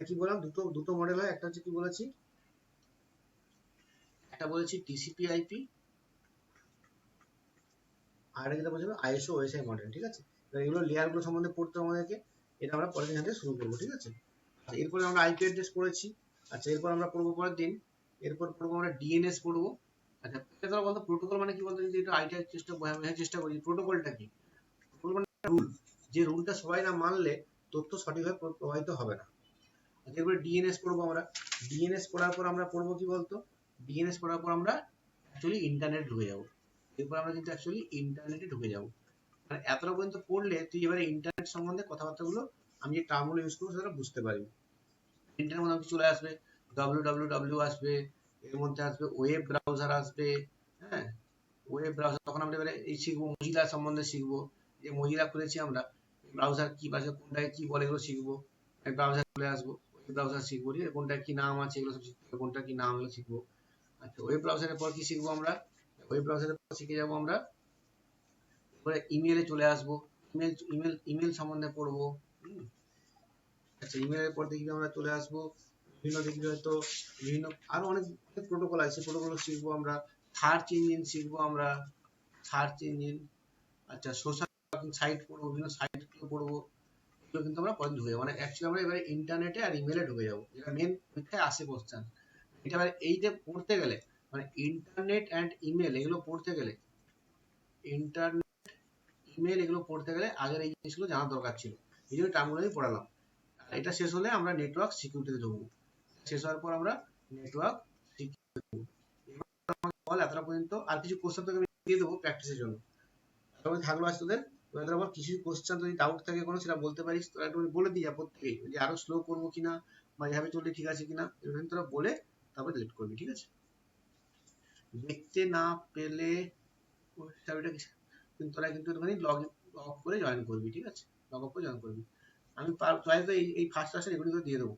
কি বললাম, দুটো মডেল হয়, একটা হচ্ছে কি বলেছি, একটা বলেছি টিসিপি আইপি, আর যেটা বলছি আইএসও ওএসআই মডেল, ঠিক আছে? এগুলো লেয়ার গুলো সম্বন্ধে পড়তে আমাদেরকে, এটা আমরা পরের দিন থেকে শুরু করবো, ঠিক আছে? আচ্ছা, এরপরে আমরা আইপি অ্যাড্রেস পড়েছি। আচ্ছা, এরপর আমরা পড়বো পরের দিন, এরপর পড়বো আমরা ডিএনএস পড়বো। আচ্ছা, তোরা বলতো প্রোটোকল মানে কি বলতো, যদি একটু আইডিয়া বোঝার চেষ্টা করি, প্রোটোকলটা কি? প্রোটোকল মানে রুল, যে রুলটা সবাই না মানলে তথ্য সঠিকভাবে প্রবাহিত হবে না। এরপরে ডিএনএস পড়বো আমরা। ডিএনএস পড়ার পর আমরা পড়বো কি বলতো, ডিএনএস পড়ার পর আমরা অ্যাকচুয়ালি ইন্টারনেট ঢুকে যাবো। এরপর আমরা কিন্তু অ্যাকচুয়ালি ইন্টারনেটে ঢুকে যাবো। মানে এতটা পর্যন্ত পড়লে তুই এবারে ইন্টারনেট সম্বন্ধে কথাবার্তাগুলো, আমি যে টার্মগুলো ইউজ করবো সেটা বুঝতে পারবি। ইন্টারনেট মধ্যে চলে আসবে www আসবে, এর মধ্যে আসবে ওয়েব ব্রাউজার আসবে, হ্যাঁ, ওয়েব ব্রাউজার। তখন আমরা এবারে এই শিখবো, মজিলা সম্বন্ধে শিখবো, যে মজিলা খুলেছি আমরা, ব্রাউজার কি আছে, কোনটাকে কি বলে, এগুলো শিখবো। ব্রাউজার চলে আসবো, ওয়েব ব্রাউজার শিখবো, ঠিক আছে? কোনটা কি নাম আছে এগুলো সব শিখতে হবে, কোনটা কি নাম এগুলো শিখবো। আচ্ছা, ওয়েব ব্রাউজারের পর কি শিখবো আমরা? ওয়েব ব্রাউজারের পর শিখে যাবো আমরা এবারে ইমেলে চলে আসবো, ইমেল সম্বন্ধে পড়বো। আচ্ছা, ইমেলের পর দেখবি আমরা চলে আসবো বিভিন্ন, দেখবি হয়তো বিভিন্ন আরো অনেক প্রোটোকল আছে, প্রোটোকল শিখবো আমরা। সার্চ ইঞ্জিন শিখবো আমরা, সার্চ ইঞ্জিন। আচ্ছা, সোশ্যাল সাইট পড়বো, বিভিন্ন সাইট পড়বো, এগুলো কিন্তু আমরা পরে ঢুকে যাবো। মানে অ্যাকচুয়ালি আমরা এবারে ইন্টারনেটে আর ইমেলে ঢুকে যাবো, এটা মেন পরীক্ষায় আসে কোশ্চেন। এটা মানে এই যে পড়তে গেলে, মানে ইন্টারনেট অ্যান্ড ইমেল এগুলো পড়তে গেলে, ইন্টারনেট ইমেল এগুলো পড়তে গেলে আগের এই জিনিসগুলো জানার দরকার ছিল, এই জন্য টার্মগুলো আমি পড়ালাম। এটা শেষ হলে আমরা নেটওয়ার্ক সিকিউরিটিতে ঢুকবো, শেষ হওয়ার পর আমরা নেটওয়ার্ক সিকিউরিটি হল এতটা পর্যন্ত। আর কিছু কোশ্চেন তোকে আমি দিয়ে দেবো প্র্যাকটিসের জন্য। তারপরে থাকলো আজ তোদের, এবার আবার কিছু কোশ্চেন যদি ডাউট থাকে কোনো সেটা বলতে পারিস, তোরা একটু বলে দিয়ে যা প্রত্যেকেই, যে আরো স্লো করবো কিনা বা এভাবে চললে ঠিক আছে কিনা, এরকম তোরা বলে তারপরে ডিলিট করবি, ঠিক আছে? দেখতে না পেলে কিন্তু তোরা কিন্তু একটুখানি লগ অফ করে জয়েন করবি, ঠিক আছে? লগ অফ করে জয়েন করবি। আমি প্রায় তো এই ফার্স্ট ক্লাসের এগুলি করে দিয়ে দেবো।